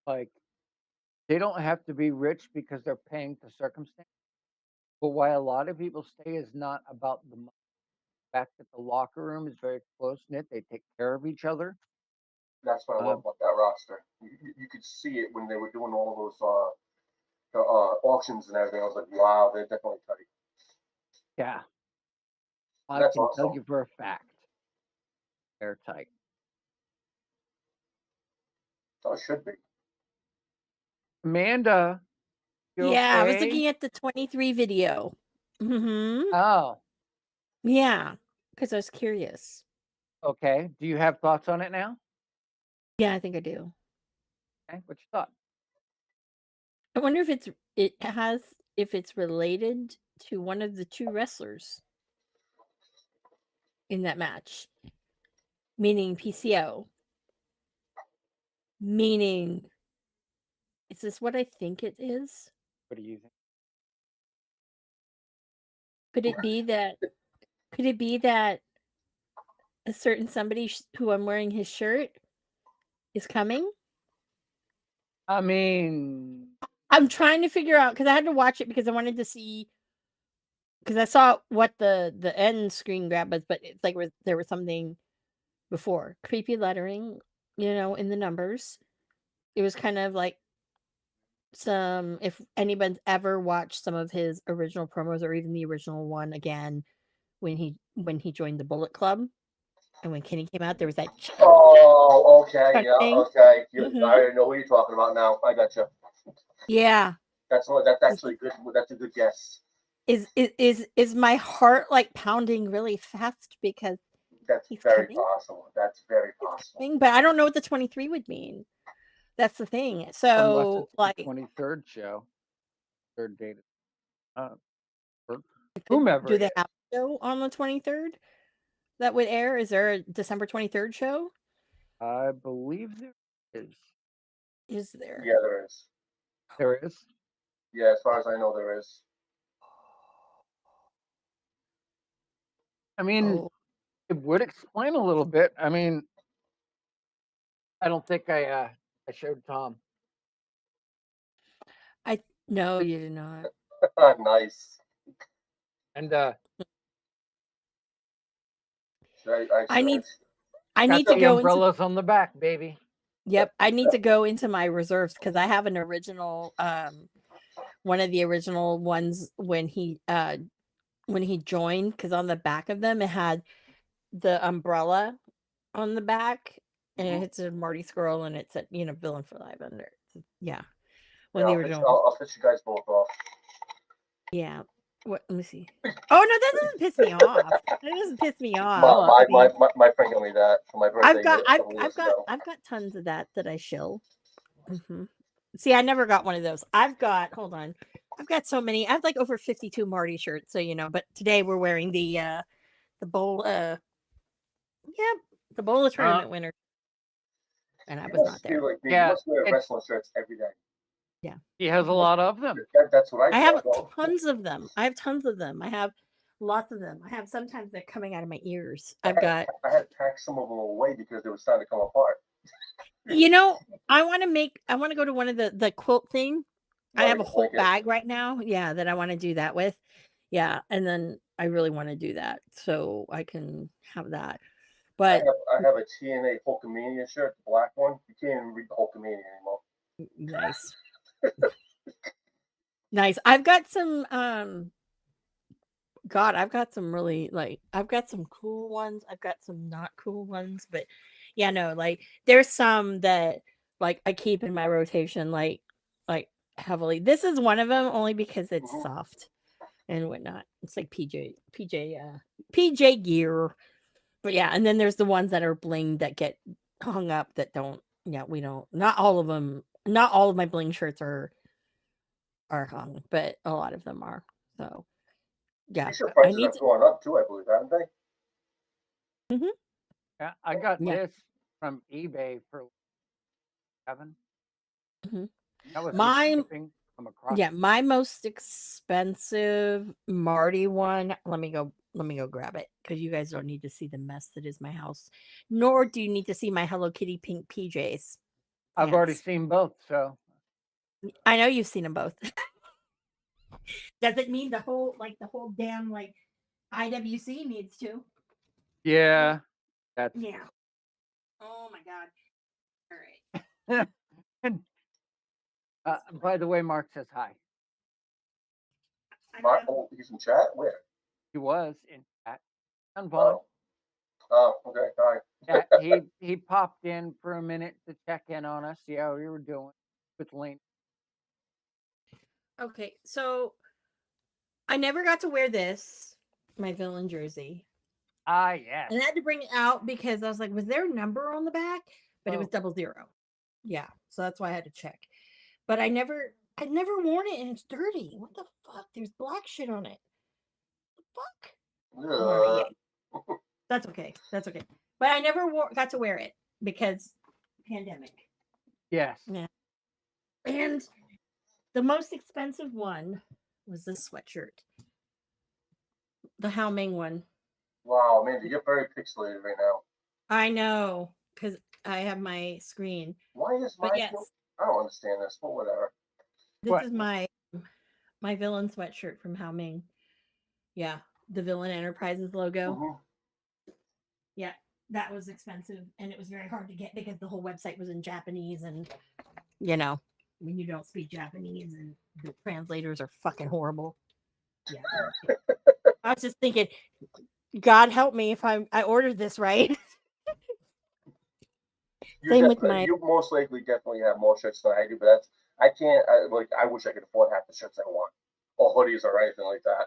like, they don't have to be rich because they're paying to circumstance. But why a lot of people stay is not about the money. The fact that the locker room is very close knit. They take care of each other. That's what I Uh, love about that roster. You could see it when they were doing all those the auctions and everything. I was like, wow, they're definitely tight. yeah, I That's can tell awesome. you for a fact they're tight. So it should be. Amanda, you Yeah, I was okay? looking at the 23 video. Oh, Yeah, because I was curious. okay. Do you have thoughts on it now? Yeah, I think I do. Okay, what you thought? I wonder if it's related to one of the two wrestlers in that match, meaning PCO. Meaning, is this what I think it is? What do you think? Could it be that? Could it be that a certain somebody who I'm wearing his shirt is coming? I mean, I'm trying to figure out because I had to watch it because I wanted to see because I saw what the end screen grab was, but it's like there was something before creepy lettering, in the numbers. It was kind of like some if anybody's ever watched some of his original promos or even the original one again when he joined the Bullet Club and when Kenny came out, there was that Oh, okay, yeah, thing. okay. I Hmm. already know what you're talking about now. I got you. Yeah. That's actually good. That's a good guess. Is my heart like pounding really fast because That's he's very coming? possible. That's very He's possible. coming, but I don't know what the 23 would mean. That's the thing. unless So, it's the like, 23rd show, third date, or do whomever it they is. have a show on the 23rd that would air? Is there a December 23rd show? I believe there is. Is there? Yeah, there is. There is. Yeah, as far as I know, there is. I mean, Oh, it would explain a little bit. I mean, I don't think I showed Tom. no, you did not. Nice. And I need I got need to the go into umbrellas on the back, baby. Yep, I need to go into my reserves because I have an original one of the original ones when he joined because on the back of them it had the umbrella on the back and it said Marty Skrull and it said, villain for life under it. Yeah. Yeah, When the original I'll fish you guys both off. Yeah. What let me see. Oh no, that doesn't piss me off. That doesn't piss me off. Well, My, I my, mean, my, my friend got me that for my birthday a couple years ago. I've got tons of that I shill. See, I never got one of those. Hold on. I've got so many. I have like over 52 Marty shirts, so but today we're wearing the bowl the bowl of tournament winner. And I You was not must be there. like me. You yeah, must wear wrestling shirts every day. Yeah. he has a lot of them. That's what I I thought. have tons of them. I have tons of them. I have lots of them. I have sometimes they're coming out of my ears. I've got I had to pack some of them away because they were starting to come apart. I want to go to one of the quilt thing. I have a whole bag right now. Yeah, that I want to do that with. Yeah, and then I really want to do that so I can have that. But I have a TNA Hulkamania shirt, the black one. You can't even read the Hulkamania anymore. nice. Nice. I've got some God, I've got some really I've got some cool ones. I've got some not cool ones, but yeah, no, like there's some that like I keep in my rotation like heavily. This is one of them only because it's Mm-hmm. soft and whatnot. It's like PJ gear. But yeah, and then there's the ones that are bling that get hung up that don't. Yeah, we don't. Not all of them. Not all of my bling shirts are hung, but a lot of them are. So yeah, T-shirt I prices need have to. gone up too, I believe, haven't they? Mhm. Yeah, I got Yeah. this from eBay for 7. Mhm. That was with My shipping from across. yeah, my most expensive Marty one. Let me go. Let me go grab it because you guys don't need to see the mess that is my house, nor do you need to see my Hello Kitty pink PJs. I've already Pants. seen both, so I know you've seen them both. Does it mean the whole damn IWC needs to? yeah, that's Yeah. Oh my god. All right. true. And by the way, Mark says hi. Mark, oh, he's in chat? Where? He was in chat. On Vaughn. Oh. Oh, okay. All right. Yeah, he popped in for a minute to check in on us, see how we were doing with Lane. Okay, so I never got to wear this, my villain jersey. Ah, yes. And I had to bring it out because I was like, was there a number on the back? But it was Oh. 00. Yeah. So that's why I had to check. But I'd never worn it and it's dirty. What the fuck? There's black shit on it. Fuck. All right, yeah. That's okay. That's okay. But I never got to wear it because pandemic. Yes. Yeah. And the most expensive one was this sweatshirt. The Hao Ming one. Wow, man, you're very pixelated right now. I know, because I have my screen. Why is mine? But yes, I don't understand this, but whatever. this is my villain sweatshirt from Hao Ming. Yeah, the Villain Enterprises logo. Mm-hmm. Yeah, that was expensive, and it was very hard to get because the whole website was in Japanese, and when you don't speak Japanese, and the translators are fucking horrible. Yeah, I was just thinking, God help me if I ordered this right. Same with my. You most likely definitely have more shirts than I do, but I can't. I wish I could afford half the shirts I want, or hoodies or anything like that.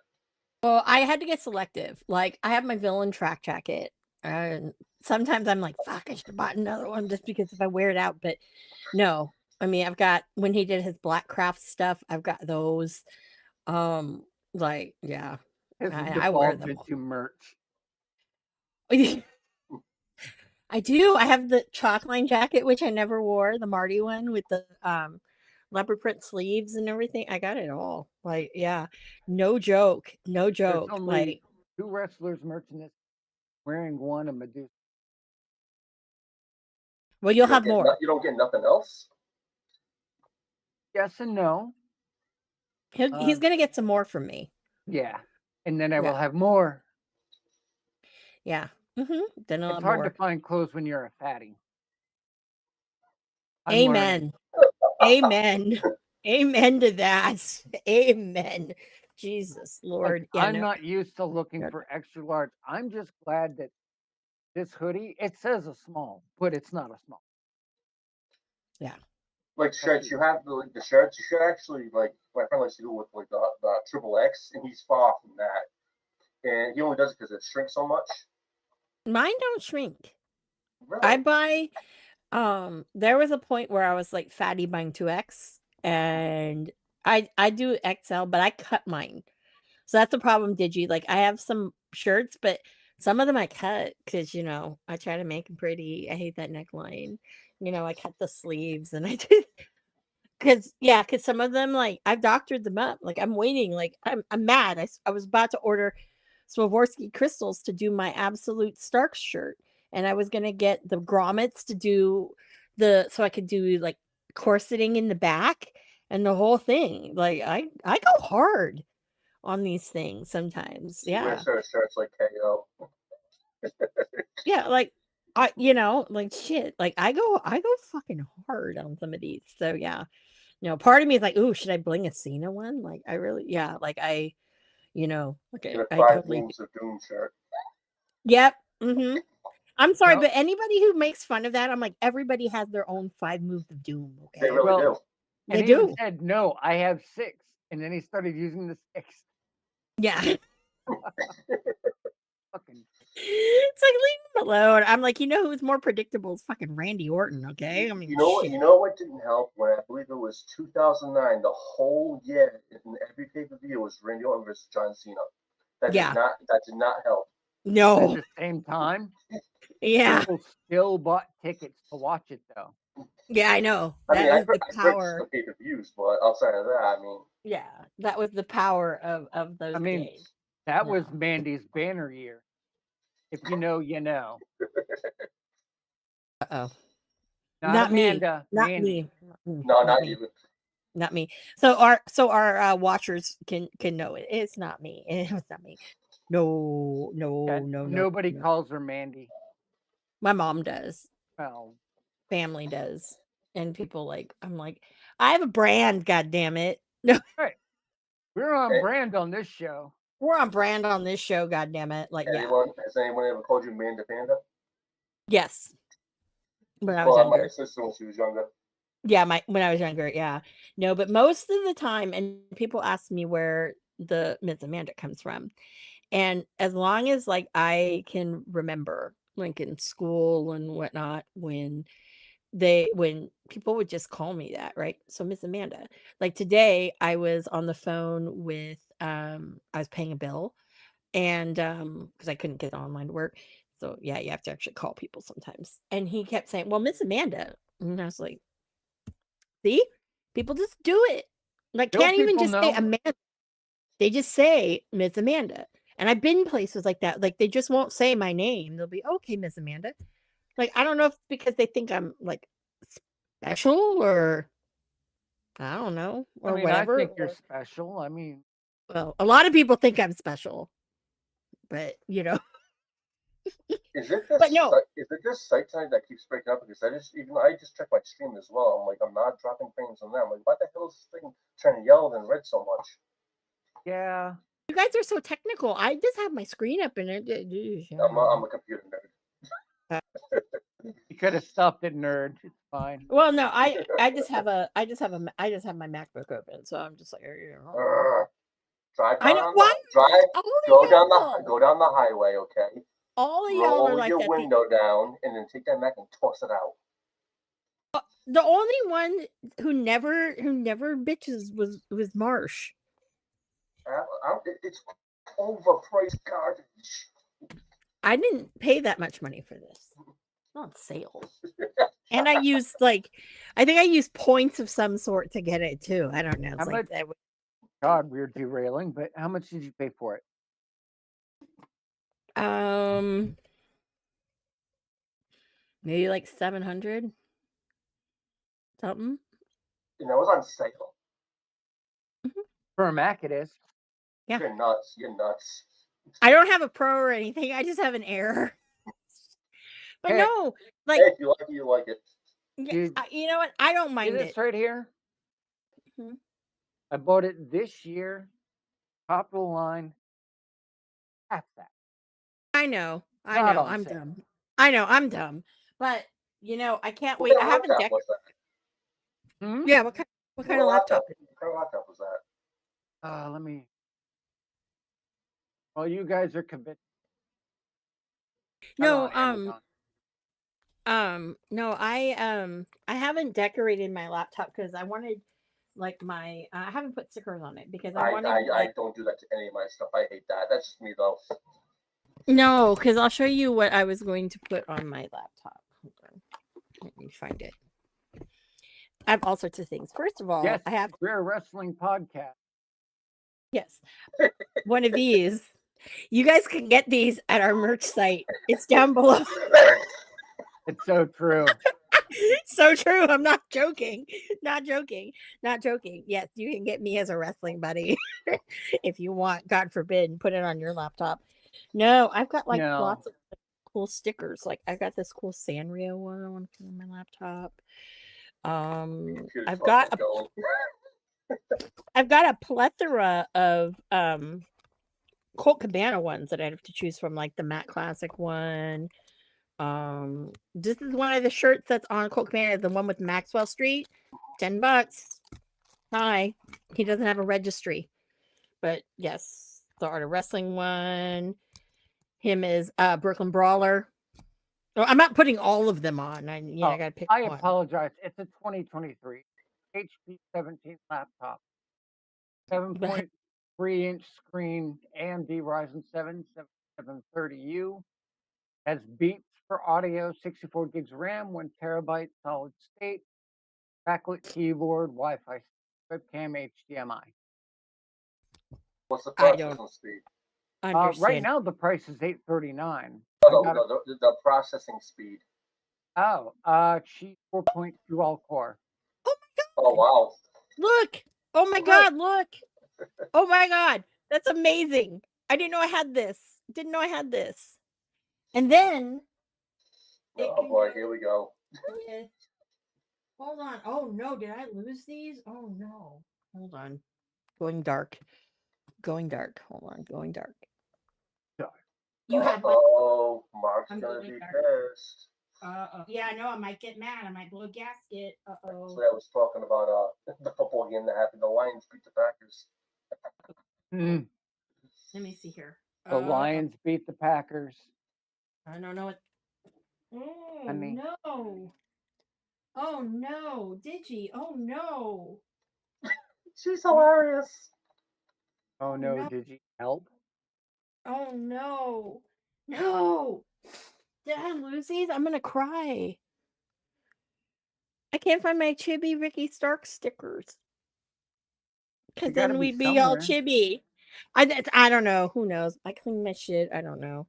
Well, I had to get selective. Like, I have my villain track jacket, and sometimes I'm like, "Fuck, I should have bought another one just because if I wear it out." But no, I mean, I've got when he did his Black Craft stuff, I've got those. Yeah, Has I wear devolved them. into merch. I do. I have the chalk line jacket, which I never wore, the Marty one with the leopard print sleeves and everything. I got it all. Like, yeah, no joke, no There's joke. only Like, 2 wrestlers merch in this, wearing one of Medusa. well, you'll have more. You don't get nothing else. Yes and no. He's gonna get some more from me. Yeah, and then I Yeah. will have more. Yeah. Then I'll It's have hard more. to find clothes when you're a fatty. I'm Amen. Amen. Amen to that. Amen. Jesus, Lord. Like, Yeah, I'm no. not used to looking for extra large. I'm just glad that this hoodie, it says a small, but it's not a small. Yeah. Like shirts, you have the shirts. You should actually my friend likes to do with like the triple X, and he's far from that, and he only does it because it shrinks so much. Mine don't shrink. Really? I buy there was a point where I was like fatty buying 2X and I do XL, but I cut mine. So that's the problem, Digi. Like I have some shirts, but some of them I cut because I try to make them pretty. I hate that neckline. I cut the sleeves and I do because some of them like I've doctored them up. Like I'm waiting. Like I'm mad. I was about to order Swarovski crystals to do my Absolute Starks shirt, and I was gonna get the grommets to do so I could do like corseting in the back and the whole thing. Like I go hard on these things sometimes. You wear Yeah. certain shirts like KO. Yeah, like like shit. Like I go fucking hard on some of these. So yeah. Part of me is like, ooh, should I bling a Cena one? Like I really, yeah, like I, like Get a I 5 totally moves of doom shirt. Yep. Mm-hmm. I'm sorry, Well, but anybody who makes fun of that, I'm like, everybody has their own 5 moves of doom, They okay? really well, do. They and he even do. said, "No, I have 6," and then he started using the 6. Yeah. Fucking It's like leave him alone. I'm like, who's more predictable is fucking Randy Orton, okay? I mean, You know what? shit. You know what didn't help when I believe it was 2009. The whole year in every pay per view was Randy Orton versus John Cena. Yeah. That did not help. at No. the same time, Yeah. people still bought tickets to watch it, though. Yeah, I know. I mean, That was the I purchased the power. pay per views, but outside of that, I mean, Yeah. That was the power of I those mean, days. that was Yeah. Mandy's banner year. If you know, you know. Uh-oh. Not Not me. Amanda, Not Mandy. me. Mm, no, Not not me. even. Not me. So our watchers can know it. It's not me. It's not me. No, Yeah, no, no, no, nobody no. calls her Mandy. My mom does. Well, Family does. And people I'm like, I have a brand, god damn it. No, hey, we're on Eh, brand on this show. we're on brand on this show, god damn it. Like, yeah. Has anyone ever called you Amanda Panda? Yes. When I was Well, my younger. sister when she was younger. Yeah, when I was younger, yeah. No, but most of the time, and people ask me where the Miss Amanda comes from. And as long as I can remember, like in school and whatnot, when people would just call me that, right? So Miss Amanda. Like today, I was on the phone with I was paying a bill, and because I couldn't get online to work. So yeah, you have to actually call people sometimes. And he kept saying, "Well, Miss Amanda," and I was like, "See, people just do it. Like, Still can't even people just say know. Amanda. They just say Miss Amanda." And I've been places like that. Like they just won't say my name. They'll be okay, Miss Amanda. Like I don't know if it's because they think I'm like special or I don't know I or mean, I whatever. think you're special. I mean, Well, a lot of people think I'm special, but Is it but this? no, Is it this site tonight that keeps breaking up? Because I just checked my stream as well. I'm like, I'm not dropping frames on that. I'm like, why the hell is this thing trying to yell and red so much? yeah. you guys are so technical. I just have my screen up and I'm a computer nerd. You could have stopped it, nerd. It's fine. well, no, I just have I just have my MacBook open, so I'm just like, Drive I down know on why the drive. all of y'all, Go down the highway, okay? all of y'all are Roll like your that. window down and then take that Mac and toss it out. The only one who never bitches was Marsh. It's overpriced garbage. I didn't pay that much money for this. It's on sale. And I used I think I used points of some sort to get it too. I don't know. How It's much? that God, we're derailing. But how much did you pay for it? Maybe like 700 something. You know, it was on sale. Mhm. For a Mac, it is. Yeah. You're nuts. You're nuts. I don't have a pro or anything. I just have an error. But Hey, no, Hey, if you like it, you like it. yeah, you know what? I don't see mind this it. right here? Mhm. I bought it this year. Top of the line. Half that. I know. Not on I'm sale. dumb. I know. I'm dumb. But I can't What wait. kind I of haven't laptop was that? Hmm? Yeah, what kind of laptop? What kind of laptop was that? Let me. Well, you guys are convinced. Not No, on Amazon. no, I haven't decorated my laptop because I wanted my I haven't put stickers on it because I wanted I don't do that to any of my stuff. I hate that. That's just me though. no, because I'll show you what I was going to put on my laptop. Hold on. Let me find it. I have all sorts of things. First of all, Yes, I have we're a wrestling podcast. yes, one of these. You guys can get these at our merch site. It's down below. It's so true. So true. I'm not joking. Not joking. Not joking. Yes, you can get me as a wrestling buddy if you want. God forbid, put it on your laptop. No, I've got No. lots of cool stickers. Like I got this cool Sanrio one I want to put on my laptop. I've got a plethora of Colt Cabana ones that I have to choose from, like the Matte Classic one. This is one of the shirts that's on Colt Cabana, the one with Maxwell Street. $10. Hi. He doesn't have a registry. But yes, the Art of Wrestling one. Him is Brooklyn Brawler. Oh, I'm not putting all of them on. I gotta pick I one. apologize. It's a 2023 HP 17 laptop. 7.3-inch screen, AMD Ryzen 7 7730U. Has beats for audio, 64 gigs RAM, 1 terabyte solid state, backlit keyboard, Wi-Fi, webcam, HDMI. What's the I processing don't speed? Right understand. now the price is $839. No, the processing speed. Cheap 4.2 all-core. Oh my god! Oh wow! Look! Oh my Okay. god! Look! Oh my god! That's amazing! I didn't know I had this. Didn't know I had this. And then it Oh can boy, go here we go. with. Hold on. Oh no! Did I lose these? Oh no! Hold on. Going dark. Going dark. Hold on. Going dark. You have what? Oh, Mark's I'm gonna going be dark. pissed. Yeah, I know. I might get mad. I might blow a gasket. That's what I was talking about. The football game that happened. The Lions beat the Packers. Let me see here. The Lions beat the Packers. I don't know what. Oh Honey. no! Oh no! Digi! Oh no! She's hilarious. Oh no, did you help? Oh no! No! Did I lose these? I'm gonna cry. I can't find my Chibi Ricky Stark stickers. Because then we'd be all chibi. I don't know. Who knows? I clean my shit. I don't know.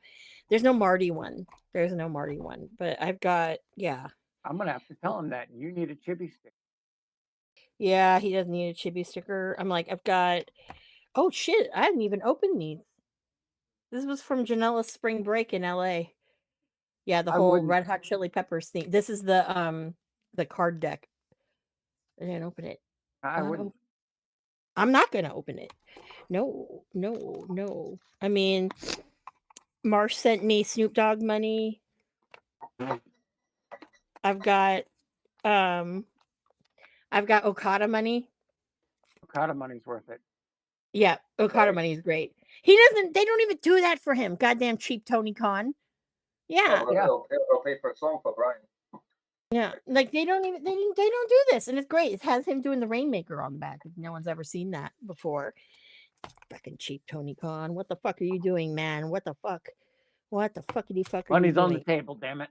There's no Marty one. There's no Marty one. But I've got, yeah. I'm gonna have to tell him that you need a chibi stick. Yeah, he doesn't need a chibi sticker. I'm like, I've got. Oh shit! I haven't even opened these. This was from Janella's spring break in LA. Yeah, the whole Red Hot Chili Peppers thing. This is the card deck. I didn't open it. I wouldn't. I'm not gonna open it. No, no, no. I mean, Marsh sent me Snoop Dogg money. I've got Okada money. Okada money's worth it. Yeah, Okada money is great. They don't even do that for him. Goddamn cheap Tony Khan. Yeah. It'll pay for a song for Brian. Yeah. Like they don't do this. And it's great. It has him doing the Rainmaker on the back. No one's ever seen that before. Fucking cheap Tony Khan. What the fuck are you doing, man? What the fuck? What the fuckity fuck are you doing? Money's on the table, damn it.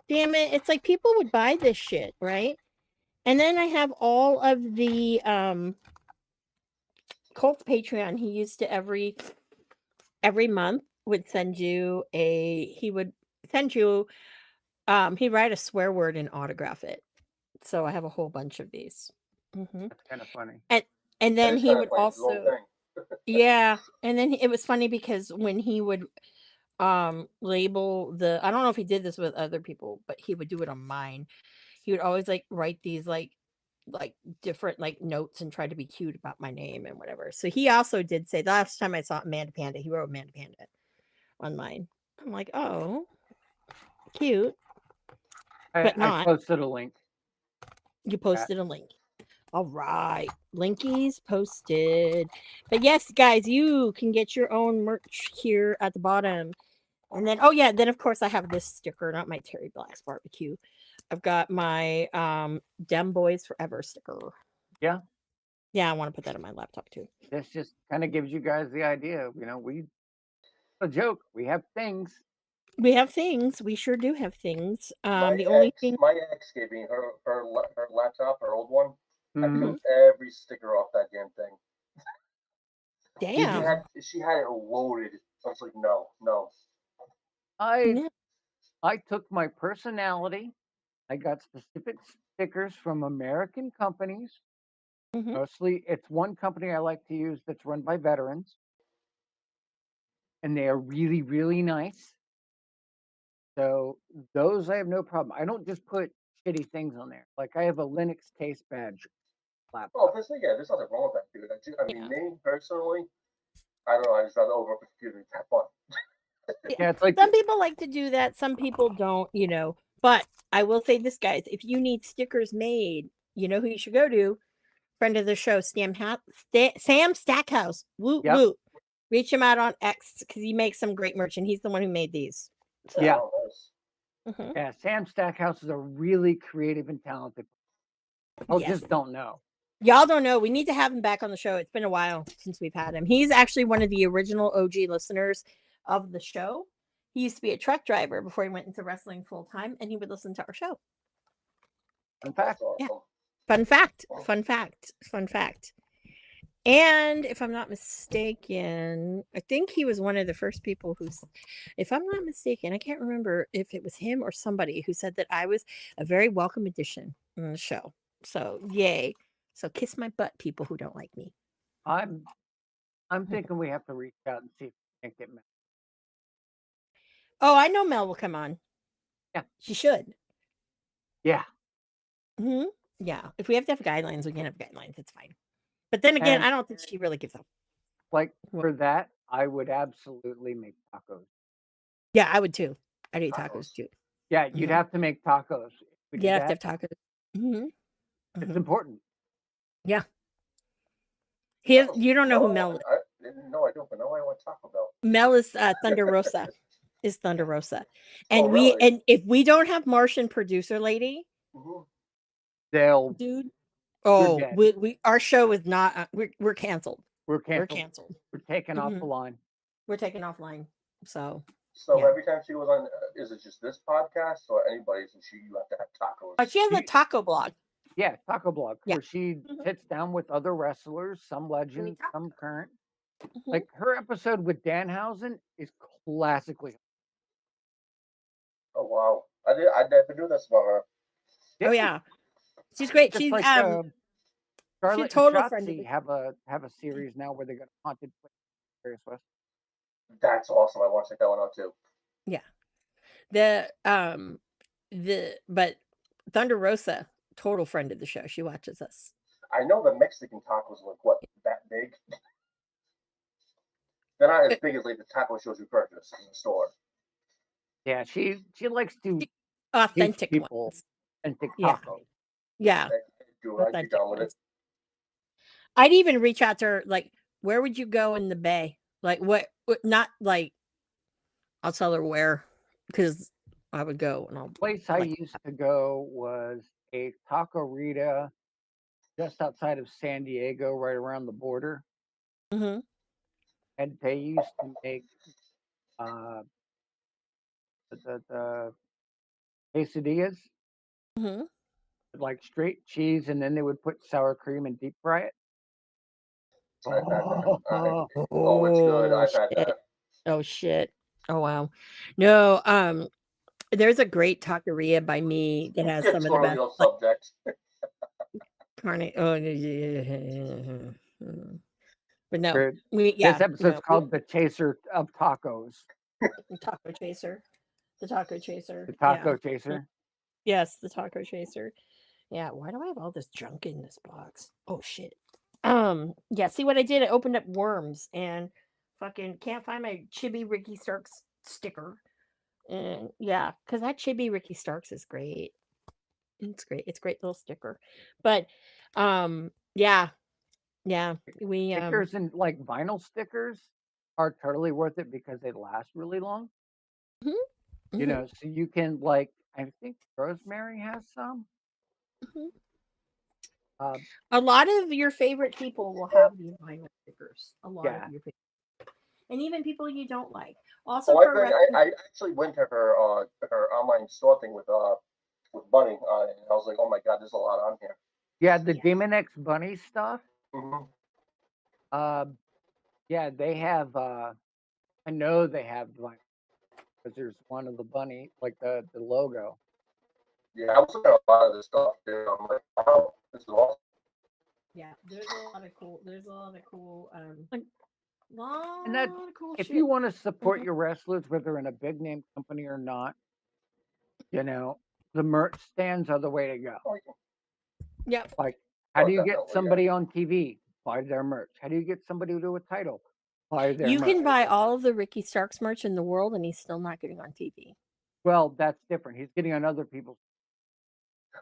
Damn it. It's like people would buy this shit, right? And then I have all of the Colt's Patreon. He used to every month would send you he'd write a swear word and autograph it. So I have a whole bunch of these. That's kind of funny. And then he would also yeah, and then it was funny because when he would label I don't know if he did this with other people, but he would do it on mine. He would always like write these like different like notes and try to be cute about my name and whatever. So he also did say the last time I saw Amanda Panda, he wrote Amanda Panda on mine. I'm like, oh, cute. But not. I posted a link. You posted a link. All right. Linkies posted. But yes, guys, you can get your own merch here at the bottom. And then, oh yeah, then of course I have this sticker, not my Terry Black's barbecue. I've got my Dem Boys Forever sticker. Yeah. Yeah, I want to put that on my laptop too. This just kind of gives you guys the idea. A joke. We have things. We have things. We sure do have things. My ex gave me her laptop, her old one. I peeled every sticker off that damn thing. Damn. She had it loaded. I was like, no. I took my personality. I got specific stickers from American companies. Mostly, it's one company I like to use that's run by veterans. And they are really, really nice. So those I have no problem. I don't just put shitty things on there. Like I have a Linux taste badge Oh, laptop. there's nothing wrong with that, dude. I mean, Yeah. me personally, I don't know. I just rather open up a computer and have fun. Yeah, it's like Some people like to do that, some people don't, But I will say this, guys, if you need stickers made, you know who you should go to? Friend of the show, Sam Stackhouse. Woo Yep. woo. Reach him out on X because he makes some great merch and he's the one who made these. So, Yeah. Oh, nice. mhm. Yeah, Sam Stackhouse is a really creative and talented. People Yes. just don't know. Y'all don't know. We need to have him back on the show. It's been a while since we've had him. He's actually one of the original OG listeners of the show. He used to be a truck driver before he went into wrestling full time, and he would listen to our show. In That's fact, awesome. Yeah. Fun fact. Fun fact. Fun fact. And if I'm not mistaken, I think he was one of the first people who's, if I'm not mistaken, I can't remember if it was him or somebody who said that I was a very welcome addition on the show. So, yay. So, kiss my butt, people who don't like me. I'm thinking we have to reach out and see if we can't get Mel. Oh, I know Mel will come on. Yeah. She should. Yeah. Hmm. Yeah. If we have to have guidelines, we can have guidelines. It's fine. But then again, And I don't think she really gives up. like for that, I would absolutely make tacos. Yeah, I would too. I'd eat Tacos. tacos too. Yeah, you'd Mhm. have to make tacos. If we You did have to that, have tacos. Hmm. it's important. Yeah. Tacos. You don't know who No, Mel is. I didn't know. I don't, but now I want Taco Bell. Mel is Thunder Rosa. Is Thunder Rosa. And Oh, really? and if we don't have Martian producer lady, Mhm. They'll dude, We're dead. we our show is not we're canceled. We're We're canceled. canceled. We're taken off Mhm. the line. We're taken offline. So So yeah. every time she goes on, is it just this podcast or anybody's? And you have to have tacos. But she has a taco blog. Yeah, Taco Blog, Yeah. where she Mhm. sits down with other wrestlers, some We legends, talk. some current. Mhm. Like her episode with Danhausen is classically. Oh wow, I never knew this about her. Oh yeah. She's great. Just She's like she's Charlotte a and total friend of Shotzi the have a series now where they got haunted places. That's awesome. I want to check that one out too. yeah. But Thunder Rosa, total friend of the show. She watches us. I know the Mexican tacos look what that big. They're not as big as like the taco shows you purchase in the store. Yeah, she likes to teach Authentic people ones. authentic Yeah. tacos. Yeah. Dude, I'd be Authentic down with it. ones. I'd even reach out to her, like, where would you go in the Bay? Like, what not like, I'll tell her where, because I would go and I'll Place I like, used to go was a Taqueria just outside of San Diego, right around the border. mhm, And they used to make uh, the quesadillas, mhm. like straight cheese, and then they would put sour cream and deep fry it. I've had that. Oh, it's good. Oh I've had shit. that. Oh shit. Oh wow. No, there's a great taqueria by me that has some of the Totally best off like subject. carne. Oh, yeah. But no, Or we this yeah, episode's no, called "The Chaser of Tacos," taco chaser, the taco chaser. the Yeah. Taco Chaser. Yes, the taco chaser. Yeah. Why do I have all this junk in this box? Oh shit. Yeah. See what I did? I opened up worms and fucking can't find my Chibi Ricky Starks sticker. And yeah, because that Chibi Ricky Starks is great. It's great. It's a great little sticker. But yeah, yeah. We Stickers and like vinyl stickers are totally worth it because they last really long. mhm, You mhm, know, so you can like I think Rosemary has some. mhm. Uh, A lot of your favorite people will have these vinyl stickers. A lot of yeah, your favorite, and even people you don't like. Oh, Also, pro wrestling. I actually went to her online store thing with Bunny, and I was like, oh my god, there's a lot on here. yeah, the Yeah. Demon X Bunny stuff. Mm-hmm. Yeah, they have. I know they have vinyl because there's one of the bunny, like the logo. Yeah, I was looking at a lot of this stuff too. I'm like, wow, this is awesome. Yeah, there's a lot of cool. There's a lot of cool. Like, Lot and that of cool if shit. you want to support Mhm. your wrestlers, whether in a big name company or not, You know, the merch stands are the way to go. Yep. Like, how do you get definitely, somebody on TV? Buy their merch. How do you get somebody to do a title? Buy their You merch. can buy all of the Ricky Starks merch in the world, and he's still not getting on TV. Well, that's different. He's getting on other people's.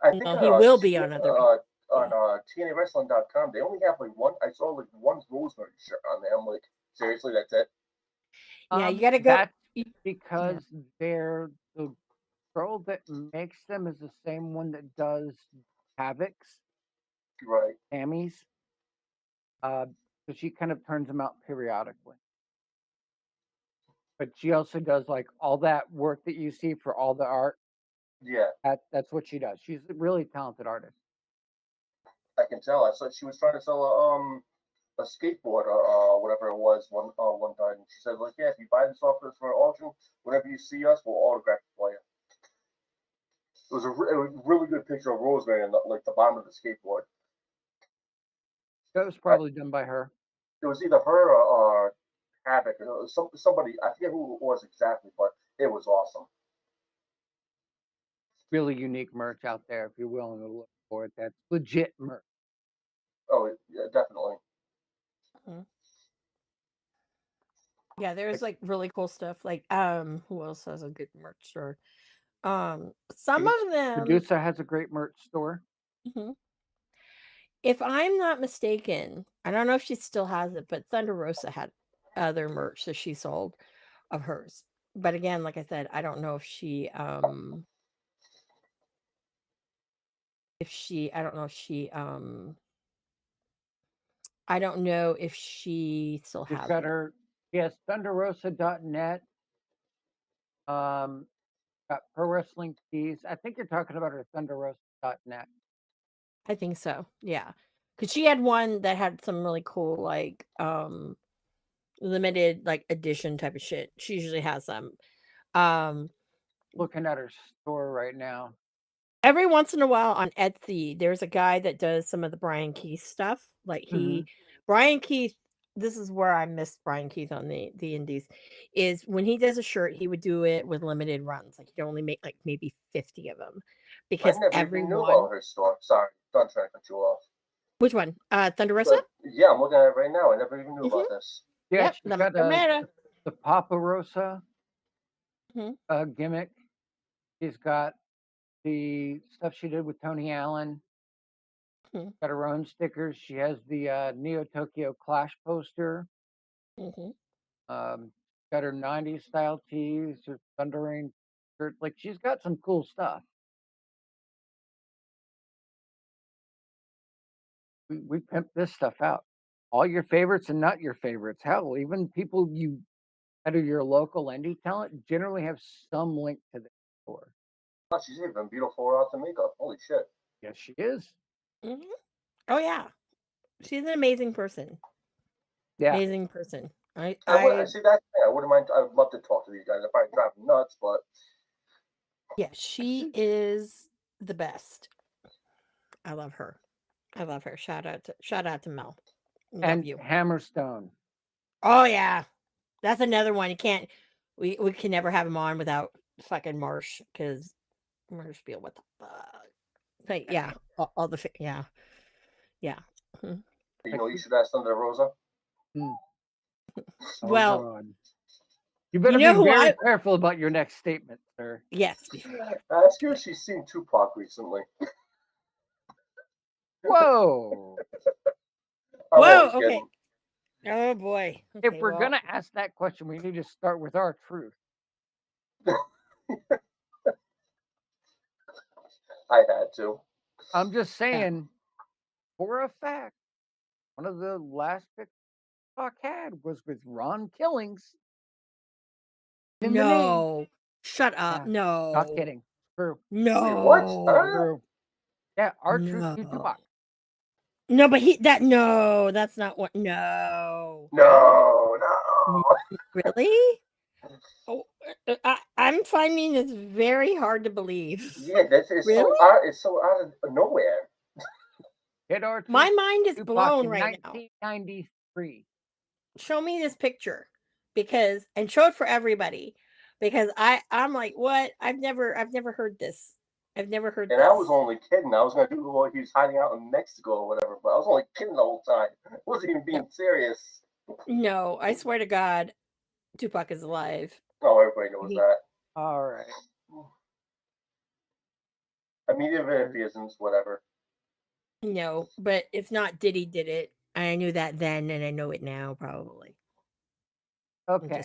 I think Well, he will be on other people. on TNAWrestling.com, they only have like one. I saw like one Rosemary shirt on there. I'm like, seriously, that's it? Yeah, you got to go. That's because they're the girl that makes them is the same one that does Havoc's, Right. Tammy's. So she kind of turns them out periodically. But she also does like all that work that you see for all the art. Yeah, That's what she does. She's a really talented artist. I can tell. I saw she was trying to sell a skateboard or whatever it was one time. She said like, yeah, if you buy this off us for an auction, whenever you see us, we'll autograph it for you. It was a really good picture of Rosemary in like the bottom of the skateboard. That was probably done by her. It was either her or Havoc. It was somebody. I forget who it was exactly, but it was awesome. Really unique merch out there if you're willing to look for it. That's legit merch. Oh, yeah, definitely. Yeah, there's like really cool stuff. Like, who else has a good merch store? Some of them. Medusa has a great merch store. Mm-hmm. If I'm not mistaken, I don't know if she still has it, but Thunder Rosa had other merch that she sold of hers. But again, like I said, I don't know if she I don't know if she I don't know if she still She's has got it. her, yes, thunderrosa.net. Got pro wrestling tees. I think you're talking about her thunderrosa.net. I think so. Yeah. Cuz she had one that had some really cool like limited like edition type of shit. She usually has them. Looking at her store right now. Every once in a while on Etsy, there's a guy that does some of the Brian Keith stuff. Like Brian Keith, this is where I missed Brian Keith on the indies, is when he does a shirt, he would do it with limited runs. Like he'd only make like maybe 50 of them. Because I never even knew about her store. Sorry, don't try to cut you off. Which one? Thunder Rosa? Yeah, I'm looking at it right now. I never even knew about this. Yeah, yep, she's got the Papa Rosa gimmick. She's got the stuff she did with Tony Allen. Got her own stickers. She has the Neo Tokyo Clash poster. Got her 90s style tees, her Thundering shirt. Like she's got some cool stuff. We pimp this stuff out. All your favorites and not your favorites. Hell, even people you that are your local indie talent generally have some link to the store. Oh, she's even beautiful without the makeup. Holy shit. Yes, she is. Oh yeah, she's an amazing person. Yeah, amazing person. I see that. I wouldn't mind. I would love to talk to these guys. I probably drive them nuts, but yeah, she is the best. I love her. I love her. Shout out to Mel. and Hammerstone. Oh yeah, that's another one. You can't. We can never have him on without fucking Marsh because Marsh be what the fuck. But yeah, all the yeah. You know, you should ask Thunder Rosa. Well, God. You better be very careful about your next statement, sir. Yes. Ask her if she's seen Tupac recently. Whoa. Whoa. Okay. Oh boy. Okay, If we're gonna ask that question, we need to start with our truth. I had to. I'm just saying, for a fact, one of the last picks Tupac had was with Ron Killings. No. Shut up. Yeah, no. Not kidding. True. No. Wait, what? True. Yeah, our truth to Tupac. No, but no, that's not what. No. No. Really? Oh, I'm finding this very hard to believe. Yeah, it's really? so out of nowhere. My mind is blown right 1993. Show me this picture and show it for everybody because I'm like, what? I've never heard this. I've never heard And this. I was only kidding. I was gonna do what he was hiding out in Mexico or whatever, but I was only kidding the whole time. I wasn't even being serious. No, I swear to God, Tupac is alive. Oh, everybody knows that. All right. I mean, even if he isn't, whatever. No, but if not, Diddy did it. I knew that then, and I know it now, probably. Okay.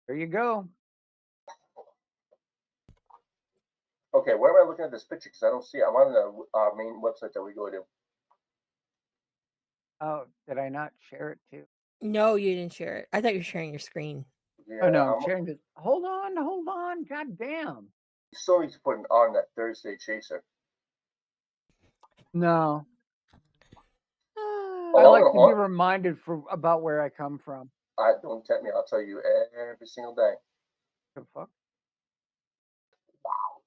There you go. Okay, where am I looking at this picture? Because I don't see it. I'm on the main website that we go to. Oh, did I not share it too? No, you didn't share it. I thought you were sharing your screen. Yeah, Oh no, I'm sharing this. Hold on. God damn. You still need to put on that Thursday chaser. No. Oh, I like to be reminded about where I come from. Don't tempt me. I'll tell you every single day. The fuck? Wow.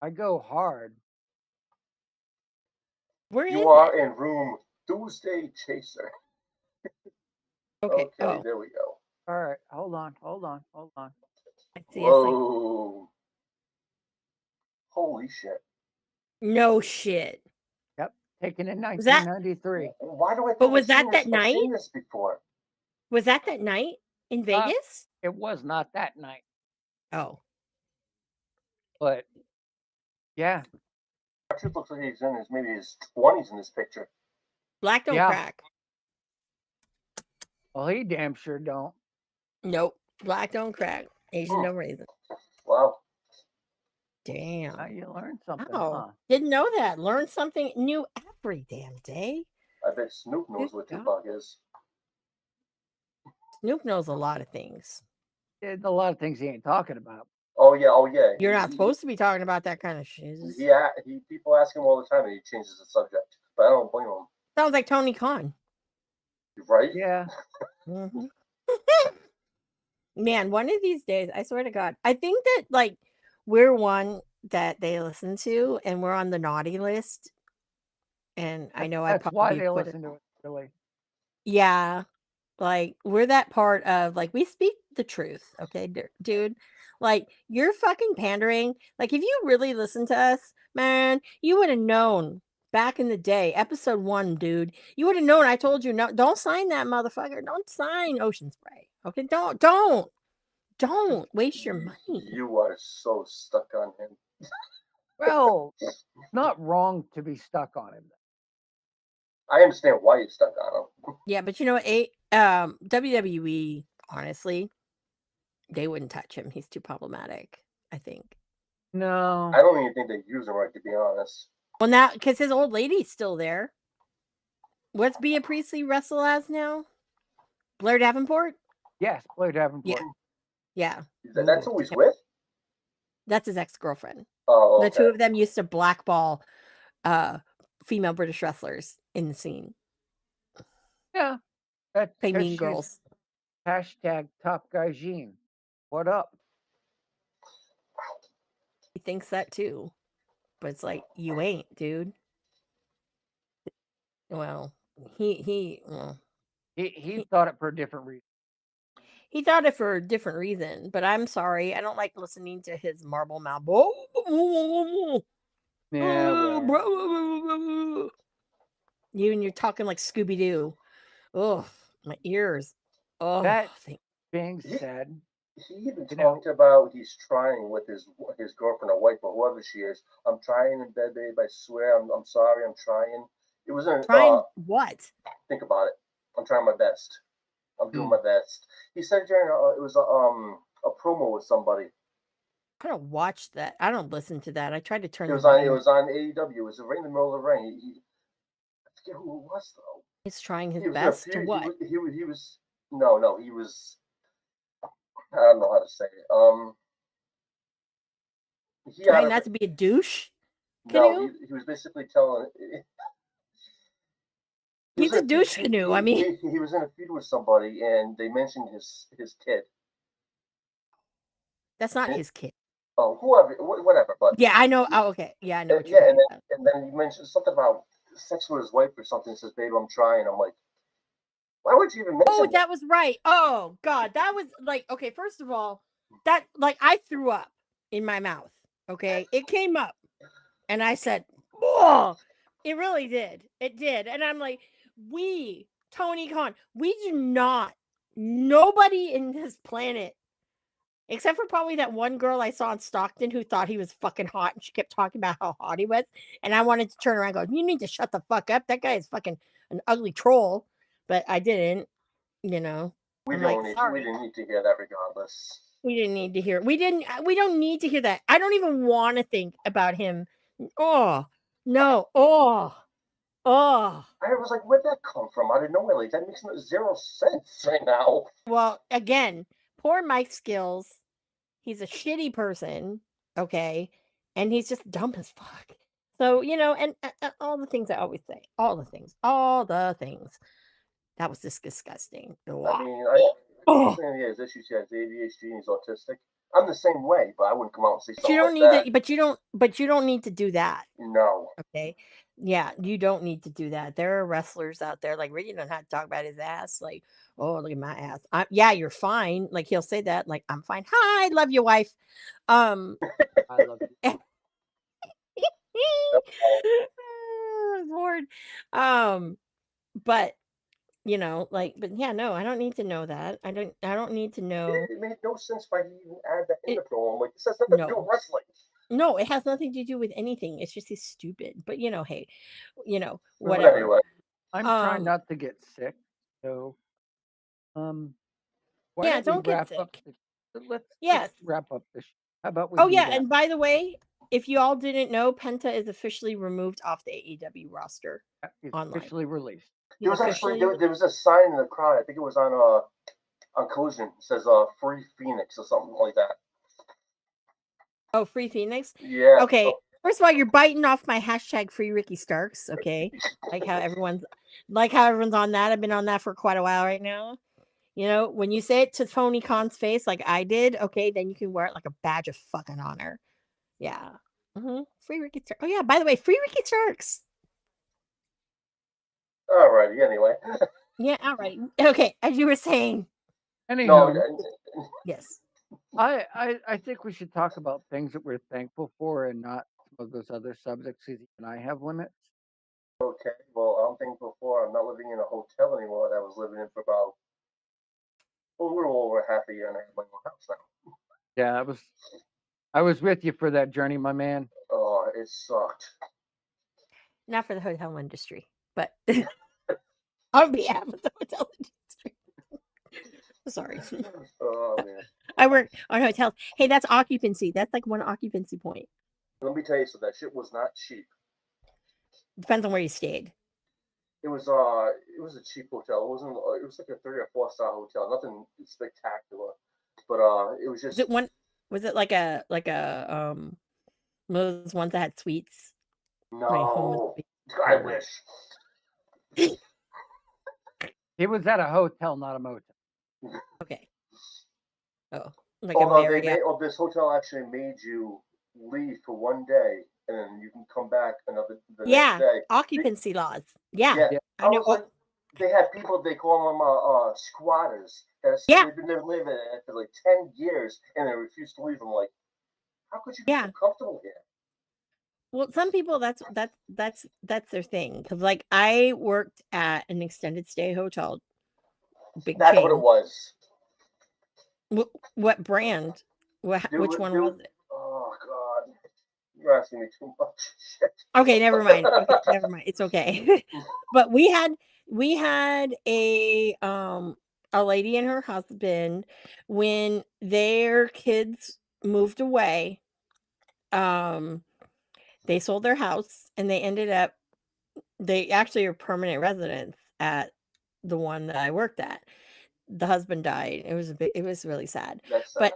I go hard. where You is are it? in room Tuesday chaser. Okay. Okay, Oh, there we go. All right. Hold on. I see. Whoa. Holy shit. No shit. Yep. Taken in Was that? 1993. Why do I think But was I've seen that this? that night? I've seen this before. Was that night in Vegas? It was not that night. Oh, But yeah. Actually, looks like he's in maybe his 20s in this picture. black don't crack. Well, he damn sure don't. Nope. Black don't crack. Asian no raisin. Wow. Damn. You learned something, Oh, huh? didn't know that. Learn something new every damn day. I bet Snoop knows what Tupac is. Snoop knows a lot of things. There's a lot of things he ain't talking about. Oh yeah. You're not supposed to be talking about that kind of shit. People ask him all the time, and he changes the subject. But I don't blame him. Sounds like Tony Khan. Right? Yeah. Mm-hmm. Man, one of these days, I swear to God, I think that like we're one that they listen to, and we're on the naughty list. And I know that's why they listen to it. Really. Yeah, like we're that part of like we speak the truth, okay, dude. Like you're fucking pandering. Like if you really listen to us, man, you would have known back in the day, episode 1, dude. You would have known. I told you, no, don't sign that motherfucker. Don't sign Ocean Spray. Okay, don't waste your money. You are so stuck on him. Well, it's not wrong to be stuck on him. I understand why you're stuck on him. Yeah, but you know what? WWE, honestly, they wouldn't touch him. He's too problematic, I think. No. I don't even think they use him right, to be honest. Well, now, because his old lady's still there. What's Bea Priestley wrestle as now? Blair Davenport? Yes, Blair Davenport. Yeah. That's who he's with? That's his ex-girlfriend. Oh, okay. The two of them used to blackball female British wrestlers in the scene. Yeah. Play Mean Girls. Hashtag Top Guy Jean. What up? He thinks that too. But it's like, you ain't, dude. Well, he thought it for a different reason. He thought it for a different reason, but I'm sorry. I don't like listening to his marble mouth. Yeah, you're talking like Scooby Doo. Oh, my ears. Oh, that being said, he even talked about he's trying with his girlfriend or wife or whoever she is. I'm trying in bed, babe. I swear. I'm sorry. I'm trying. It wasn't trying what? Think about it. I'm trying my best. I'm doing my best. He said during it was a promo with somebody. I don't watch that. I don't listen to that. I tried to turn it was on AEW. It was right in the middle of the ring. I forget who it was though. He's trying his best to what? He was no. He was. I don't know how to say it. Trying not to be a douche. No, he was basically telling. He's a douche canoe. I mean, he was in a feud with somebody, and they mentioned his kid. That's not his kid. Oh, whoever, whatever. But yeah, I know. Oh, okay. Yeah, I know. And then you mentioned something about sex with his wife or something. Says, "Babe, I'm trying." I'm like, why would you even mention Oh, that was right. Oh God, that was like, okay. First of all, that like I threw up in my mouth. Okay, it came up, and I said, "Oh, it really did. It did." And I'm like, Tony Khan, we do not. Nobody in this planet, except for probably that one girl I saw in Stockton who thought he was fucking hot, and she kept talking about how hot he was, and I wanted to turn around and go, "You need to shut the fuck up. That guy is fucking an ugly troll," but I didn't. You know, We I'm don't like, need. sorry. We didn't need to hear that, regardless. We didn't need to hear. We don't need to hear that. I don't even want to think about him. Oh no. Oh. I was like, where'd that come from? Out of nowhere, like that makes zero sense right now. Well, again, poor Mike Skills. He's a shitty person. Okay, and he's just dumb as fuck. So and all the things I always say, all the things. That was just disgusting. I Wow. mean, Oh. saying he has issues. He has ADHD and he's autistic. I'm the same way, but I wouldn't come out and say But something you don't like need that. to. But you don't need to do that. No. Okay. Yeah, you don't need to do that. There are wrestlers out there like Ricky doesn't have to talk about his ass. Like, oh, look at my ass. Yeah, you're fine. Like he'll say that. Like, I'm fine. Hi, love your wife. I love you. Lord. But but yeah, no, I don't need to know that. I don't need to know. It made no sense why he even added that in the It, film. Like, this has nothing to do no. with wrestling. No, it has nothing to do with anything. It's just he's stupid. But hey, But whatever. anyway, I'm trying not to get sick, so why yeah, don't we don't get wrap up sick. let's Yes. wrap up this. How about we Oh do yeah, that? and by the way, if you all didn't know, Penta is officially removed off the AEW roster It's online. officially released. there was actually there was a sign in the crowd. I think it was on Collision. It says "Free Phoenix" or something like that. Oh, Free Phoenix? Yeah. Okay. First of all, you're biting off my hashtag Free Ricky Starks. Okay, like how everyone's on that. I've been on that for quite a while right now. When you say it to Tony Khan's face, like I did, okay, then you can wear it like a badge of fucking honor. Yeah. Free Ricky Starks. Oh yeah. By the way, Free Ricky Starks. Alrighty. Anyway. Yeah. All right. Okay. As you were saying. Anyhow, yes. I think we should talk about things that we're thankful for and not some of those other subjects. Because and I have limits. Okay. Well, I'm thankful for I'm not living in a hotel anymore. That I was living in for about a little over half a year, and I have my own house now. Yeah, I was with you for that journey, my man. Oh, it sucked. Not for the hotel industry, but on behalf of the hotel industry. Sorry. Oh man. I work on hotels. Hey, that's occupancy. That's like one occupancy point. Let me tell you something. That shit was not cheap. Depends on where you stayed. It was a cheap hotel. It wasn't. It was like a 3 or 4 star hotel. Nothing spectacular, but it was just. Was it like a one of those ones that had suites? No, I wish. He was at a hotel, not a motel. Okay. Oh, like a Marriott. This hotel actually made you leave for one day, and then you can come back the next day. Occupancy laws. Yeah. I know. Like, they have people. They call them squatters. They've been there living for like 10 years, and they refuse to leave. I'm like, how could you be so comfortable here? Well, some people that's their thing, because like I worked at an extended stay hotel. That's what it was. What brand? Which one was it? Oh God, you're asking me too much. Okay, never mind. Okay, never mind. It's okay. But we had a lady and her husband, when their kids moved away. They sold their house, and they actually are permanent residents at the one that I worked at. The husband died. It was really sad. That's sad.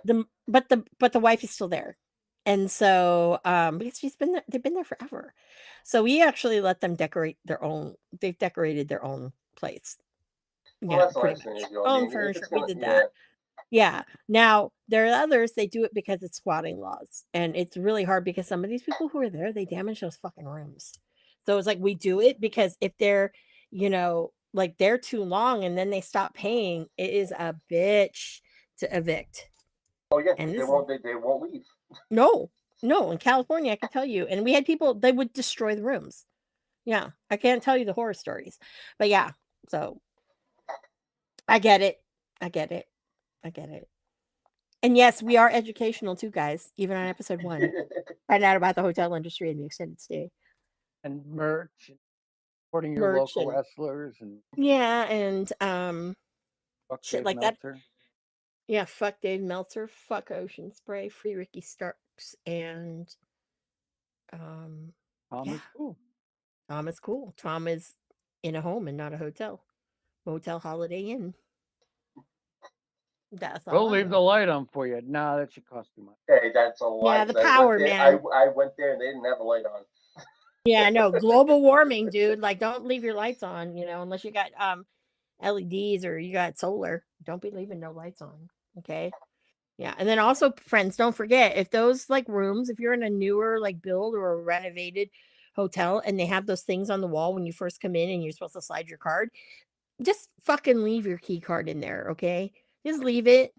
But the wife is still there. And so because they've been there forever. So we actually let them decorate they've decorated their own place. Well, that's pretty nice. much. Own furniture. We did that. Yeah. Now, there are others, they do it because it's squatting laws. And it's really hard because some of these people who are there, they damage those fucking rooms. So it's like we do it because if they're, you know, like they're too long and then they stop paying, it is a bitch to evict. Oh yeah, And they this won't. They won't leave. no, no, in California, I can tell you. And we had people, they would destroy the rooms. Yeah, I can't tell you the horror stories. But yeah, so I get it. I get it. I get it. And yes, we are educational too, guys. Even on episode 1, find out about the hotel industry and the extended stay. And merch, supporting your Merch local and wrestlers, and yeah, and fuck shit Dave like that. Meltzer. Yeah, fuck Dave Meltzer, fuck Ocean Spray, free Ricky Starks, and Tom yeah, is cool. Tom is cool. Tom is in a home and not a hotel. Motel Holiday Inn. That's all We'll I leave the know. light on for you. Nah, that should cost too much. Hey, that's a lie. Yeah, the 'Cause I went power, there. man. I went there and they didn't have a light on. Yeah, I know. Global warming, dude. Like, don't leave your lights on, you know, unless you got LEDs or you got solar. Don't be leaving no lights on. Okay. Yeah. And then also, friends, don't forget if those like rooms, if you're in a newer like build or a renovated hotel and they have those things on the wall when you first come in and you're supposed to slide your card, just fucking leave your key card in there. Okay. Just leave it,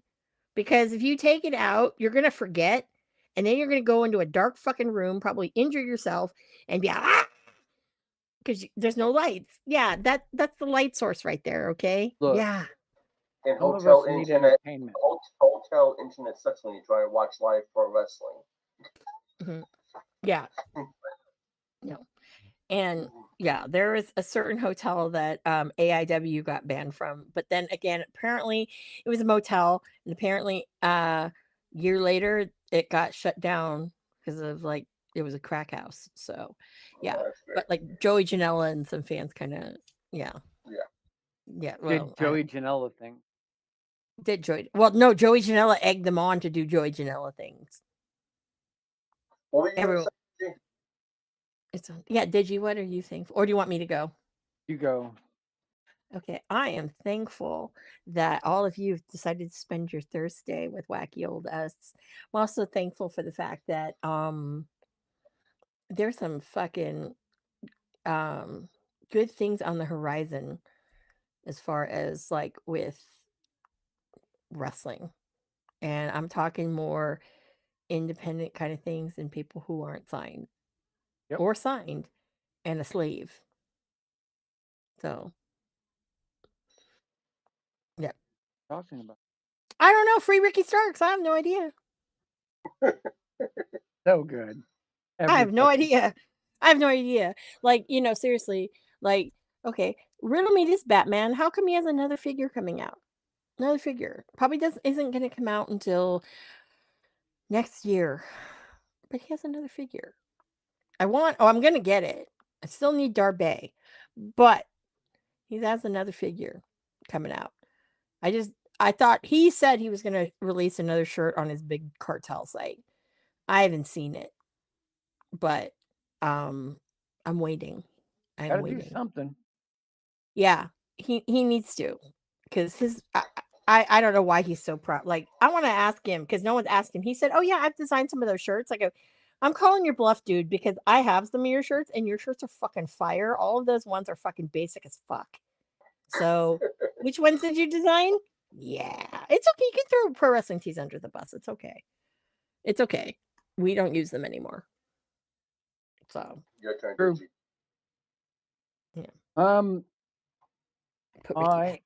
because if you take it out, you're gonna forget. And then you're gonna go into a dark fucking room, probably injure yourself, and be because there's no lights. Yeah, that's the light source right there. Okay. Look, Yeah. And some of hotel us need internet, entertainment. hotel internet sucks when you try to watch live pro wrestling. Mhm. Yeah. No. And yeah, there is a certain hotel that AIW got banned from. But then again, apparently it was a motel, and apparently year later it got shut down because of like it was a crack house. So yeah. Oh, that's great. But like Joey Janela and some fans kind of yeah. Yeah. Yeah. Did Well, Joey Janela thing. did Joey no, Joey Janela egged them on to do Joey Janela things. What were you Everyone saying? it's on yeah, Digi, what are you thankful? Or do you want me to go? You go. Okay, I am thankful that all of you have decided to spend your Thursday with wacky old us. I'm also thankful for the fact that there's some fucking good things on the horizon as far as like with wrestling. And I'm talking more independent kind of things and people who aren't signed Yep. or signed and a slave. So, yeah. Talking about I don't know. Free Ricky Starks. I have no idea. so good. I have no Everybody. idea. I have no idea. Like, you know, seriously, like, okay, riddle me this, Batman. How come he has another figure coming out? Another figure. Probably isn't gonna come out until next year. But he has another figure. I'm gonna get it. I still need Darby. But he has another figure coming out. I thought he said he was gonna release another shirt on his big cartel site. I haven't seen it. But I'm waiting. I'm Gotta do waiting. something. Yeah, he needs to, because I don't know why he's so proud. Like I want to ask him because no one's asked him. He said, "Oh yeah, I've designed some of those shirts." I go, "I'm calling your bluff, dude, because I have some of your shirts and your shirts are fucking fire. All of those ones are fucking basic as fuck." So, which ones did you design? Yeah, it's okay. You can throw pro wrestling tees under the bus. It's okay. It's okay. We don't use them anymore. So Your turn, True. Digi. put I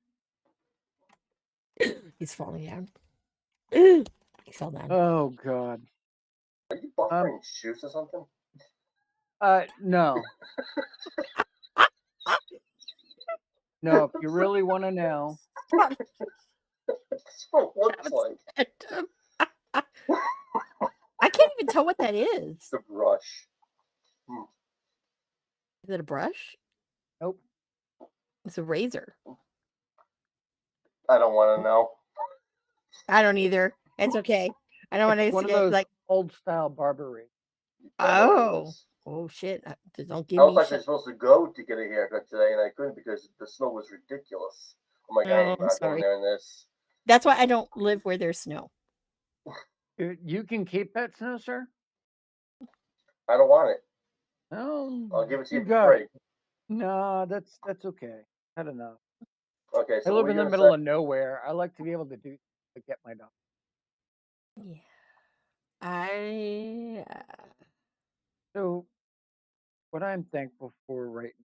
Ricky back. He's falling down. He fell down. oh god. Are you buffering shoes or something? No. No, if you really want to know, That's what it looks like. I can't even tell what that is. The brush. Is it a brush? nope. It's a razor. I don't want to know. I don't either. It's okay. I don't want It's to one of get those like. old style barber Oh shit! Don't give I was me actually shit. supposed to go to get a haircut today, and I couldn't because the snow was ridiculous. I'm like, I Oh, am I'm not going sorry. there in this. That's why I don't live where there's snow. You can keep that snow, sir? I don't want it. I'll give it to you you for got free. it. No, that's okay. Had enough. Okay, I so what live were in you the gonna middle say? of nowhere. I like to be able to get my dog. Yeah. I So, what I'm thankful for right now,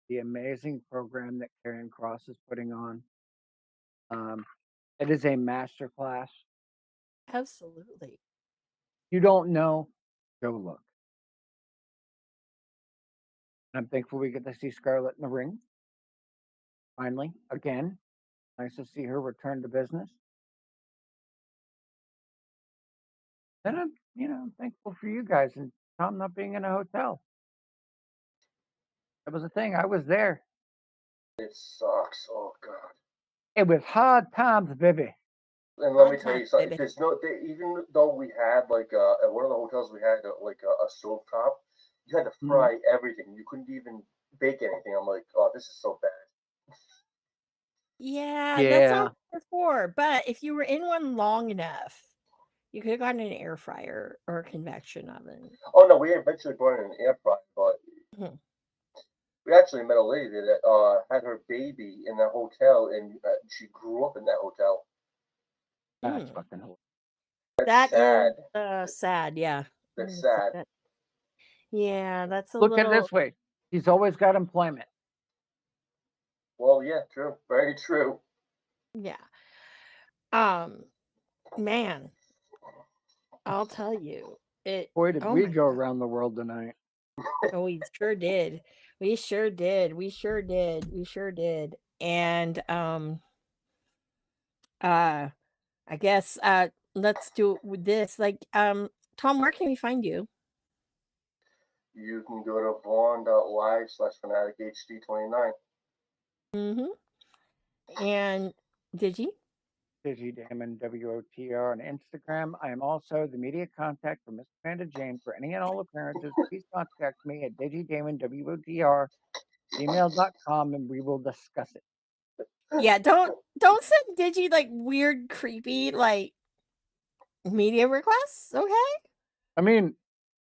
the amazing program that Karen Cross is putting on. It is a master class. absolutely. You don't know, go look. I'm thankful we get to see Scarlett in the ring. Finally, again, nice to see her return to business. And I'm thankful for you guys and Tom not being in a hotel. That was a thing. I was there. It sucks. Oh god. It was hard times, baby. And let me Hard tell time, you something. baby. There's no, even though we had like at one of the hotels we had like a stove top, you had to fry everything. You couldn't even bake anything. I'm like, oh, this is so bad. Yeah, that's not Yeah. what they're for. But if you were in one long enough, you could have gotten an air fryer or a convection oven. Oh no, we eventually brought in an air fryer, but Mhm. we actually met a lady that had her baby in that hotel, and she grew up in that hotel. That's Mm. fucking hilarious. That's That is sad. sad. Yeah. I'm That's gonna say sad. that. Yeah, that's a Look at it little. this way. He's always got employment. Well, yeah, true, very true. Yeah. Man, I'll tell you it. Boy, did Oh we my go god. around the world tonight. Oh, we sure did. We sure did. We sure did. We sure did. And uh I guess let's do it with this. Like Tom, where can we find you? You can go to vaughn.live/fanatichd29. Mhm. And Digi? Digi Damon WOTR on Instagram. I am also the media contact for Miss Amanda Jane. For any and all appearances, please contact me at digidamon.wotr gmail.com and we will discuss it. Yeah, don't send Digi like weird, creepy like media requests, okay? I mean,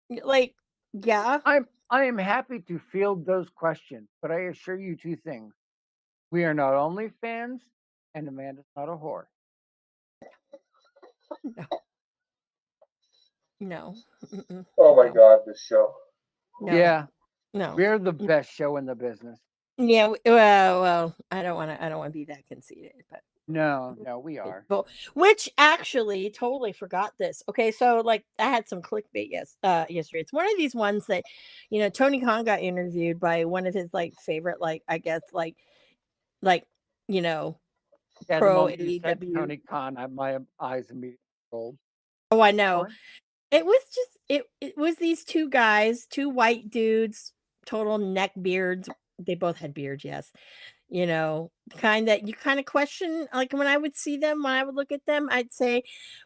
Like, yeah. I am happy to field those questions, but I assure you two things. We are not only fans, and Amanda's not a whore. No. No. Oh my No. god, this show. No. Yeah, No. we're the best show in the business. Yeah, well, I don't want to be that conceited, but No, we are. which actually totally forgot this. Okay, so like I had some clickbait yesterday. It's one of these ones that, Tony Khan got interviewed by one of his like favorite, like I guess like you know Yeah, the pro moment you said AEW. Tony Khan, my eyes immediately rolled. Oh, I know. It was just it was these two guys, two white dudes, total neck beards. They both had beards, yes. Kind that you kind of question. Like when I would see them, when I would look at them, I'd say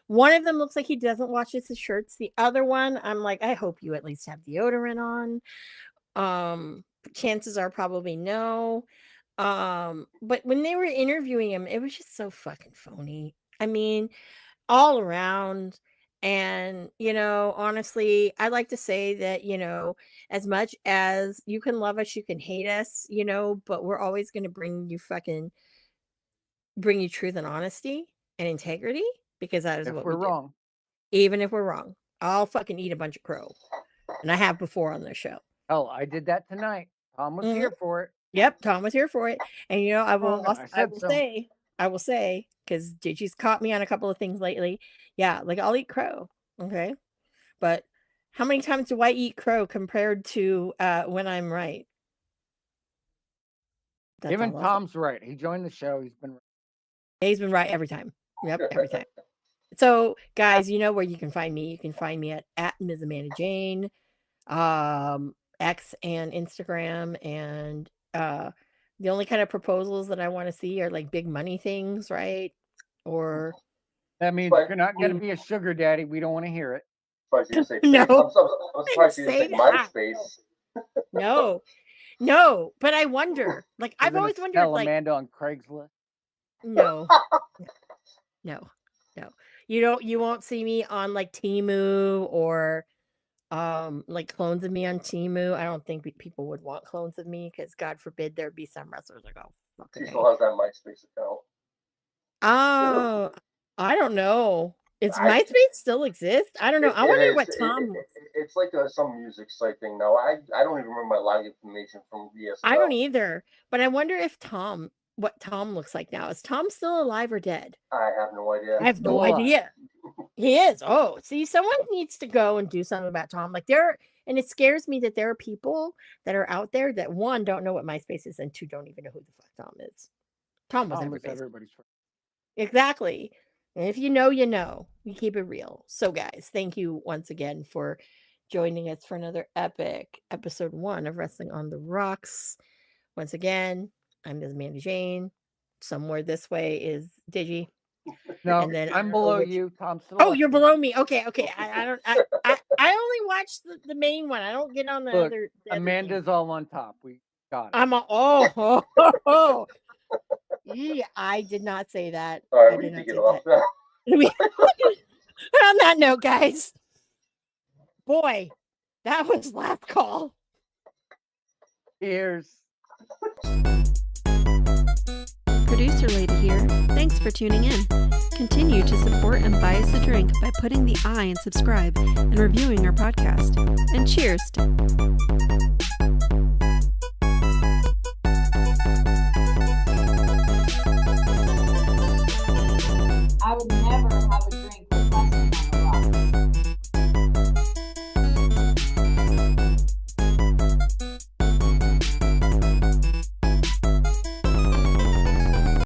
one of them looks like he doesn't wash his shirts. The other one, I'm like, I hope you at least have deodorant on. Chances are probably no. But when they were interviewing him, it was just so fucking phony. I mean, all around. And, honestly, I like to say that, as much as you can love us, you can hate us, but we're always going to bring you truth and honesty and integrity because that is If what we're we do. wrong. Even if we're wrong, I'll fucking eat a bunch of crow. And I have before on this show. Hell, I did that tonight. Tom was here for it. Yep, Tom was here for it. And I will I said so. I will say, because Gigi's caught me on a couple of things lately. Yeah, like I'll eat crow. Okay. But how many times do I eat crow compared to when I'm right? That's Even all I'll say. Tom's right. He joined the show. He's been right every time. Yep, every time. So, guys, you know where you can find me. You can find me at Ms. Amanda Jane, X and Instagram. And the only kind of proposals that I want to see are like big money things, right? Or That means if you're not going to be a sugar daddy, we don't want to hear it. Surprised you didn't say no, face. I'm surprised you didn't say that. MySpace. No, but I wonder. Like We're I've gonna always wondered. sell Like Amanda on Craigslist. no, no. You won't see me on like Temu or like clones of me on Temu. I don't think people would want clones of me because God forbid there'd be some wrestlers that go fucking She still has that MySpace account. Oh, I don't know. Is I MySpace still exist? I don't know. I it wonder is. what Tom. It's like some music site thing now. I don't even remember my login information from I don't VSL. either. But I wonder if what Tom looks like now. Is Tom still alive or dead? I have no idea. I have no idea. He is. Oh, see, someone needs to go and do something about Tom. Like and it scares me that there are people that are out there that one don't know what MySpace is and two don't even know who the fuck Tom is. Tom was everybody's friend. Exactly. And if you know, you know. We keep it real. So, guys, thank you once again for joining us for another epic episode 1 of Wrestling on the Rocks. Once again, I'm Ms. Mandy Jane. Somewhere this way is Digi. No, and then I'm below you, Tom. Oh, you're below me. Okay. I don't. I only watch the main one. I don't get on the other. Amanda's all on top. We got it. I'm Yeah, I did not say that. All right, I we did need not to say get off that. that. On that note, guys, boy, that was last call. Cheers. Producer Lady here. Thanks for tuning in. Continue to support and buy us a drink by putting the I in subscribe and reviewing our podcast. And cheers.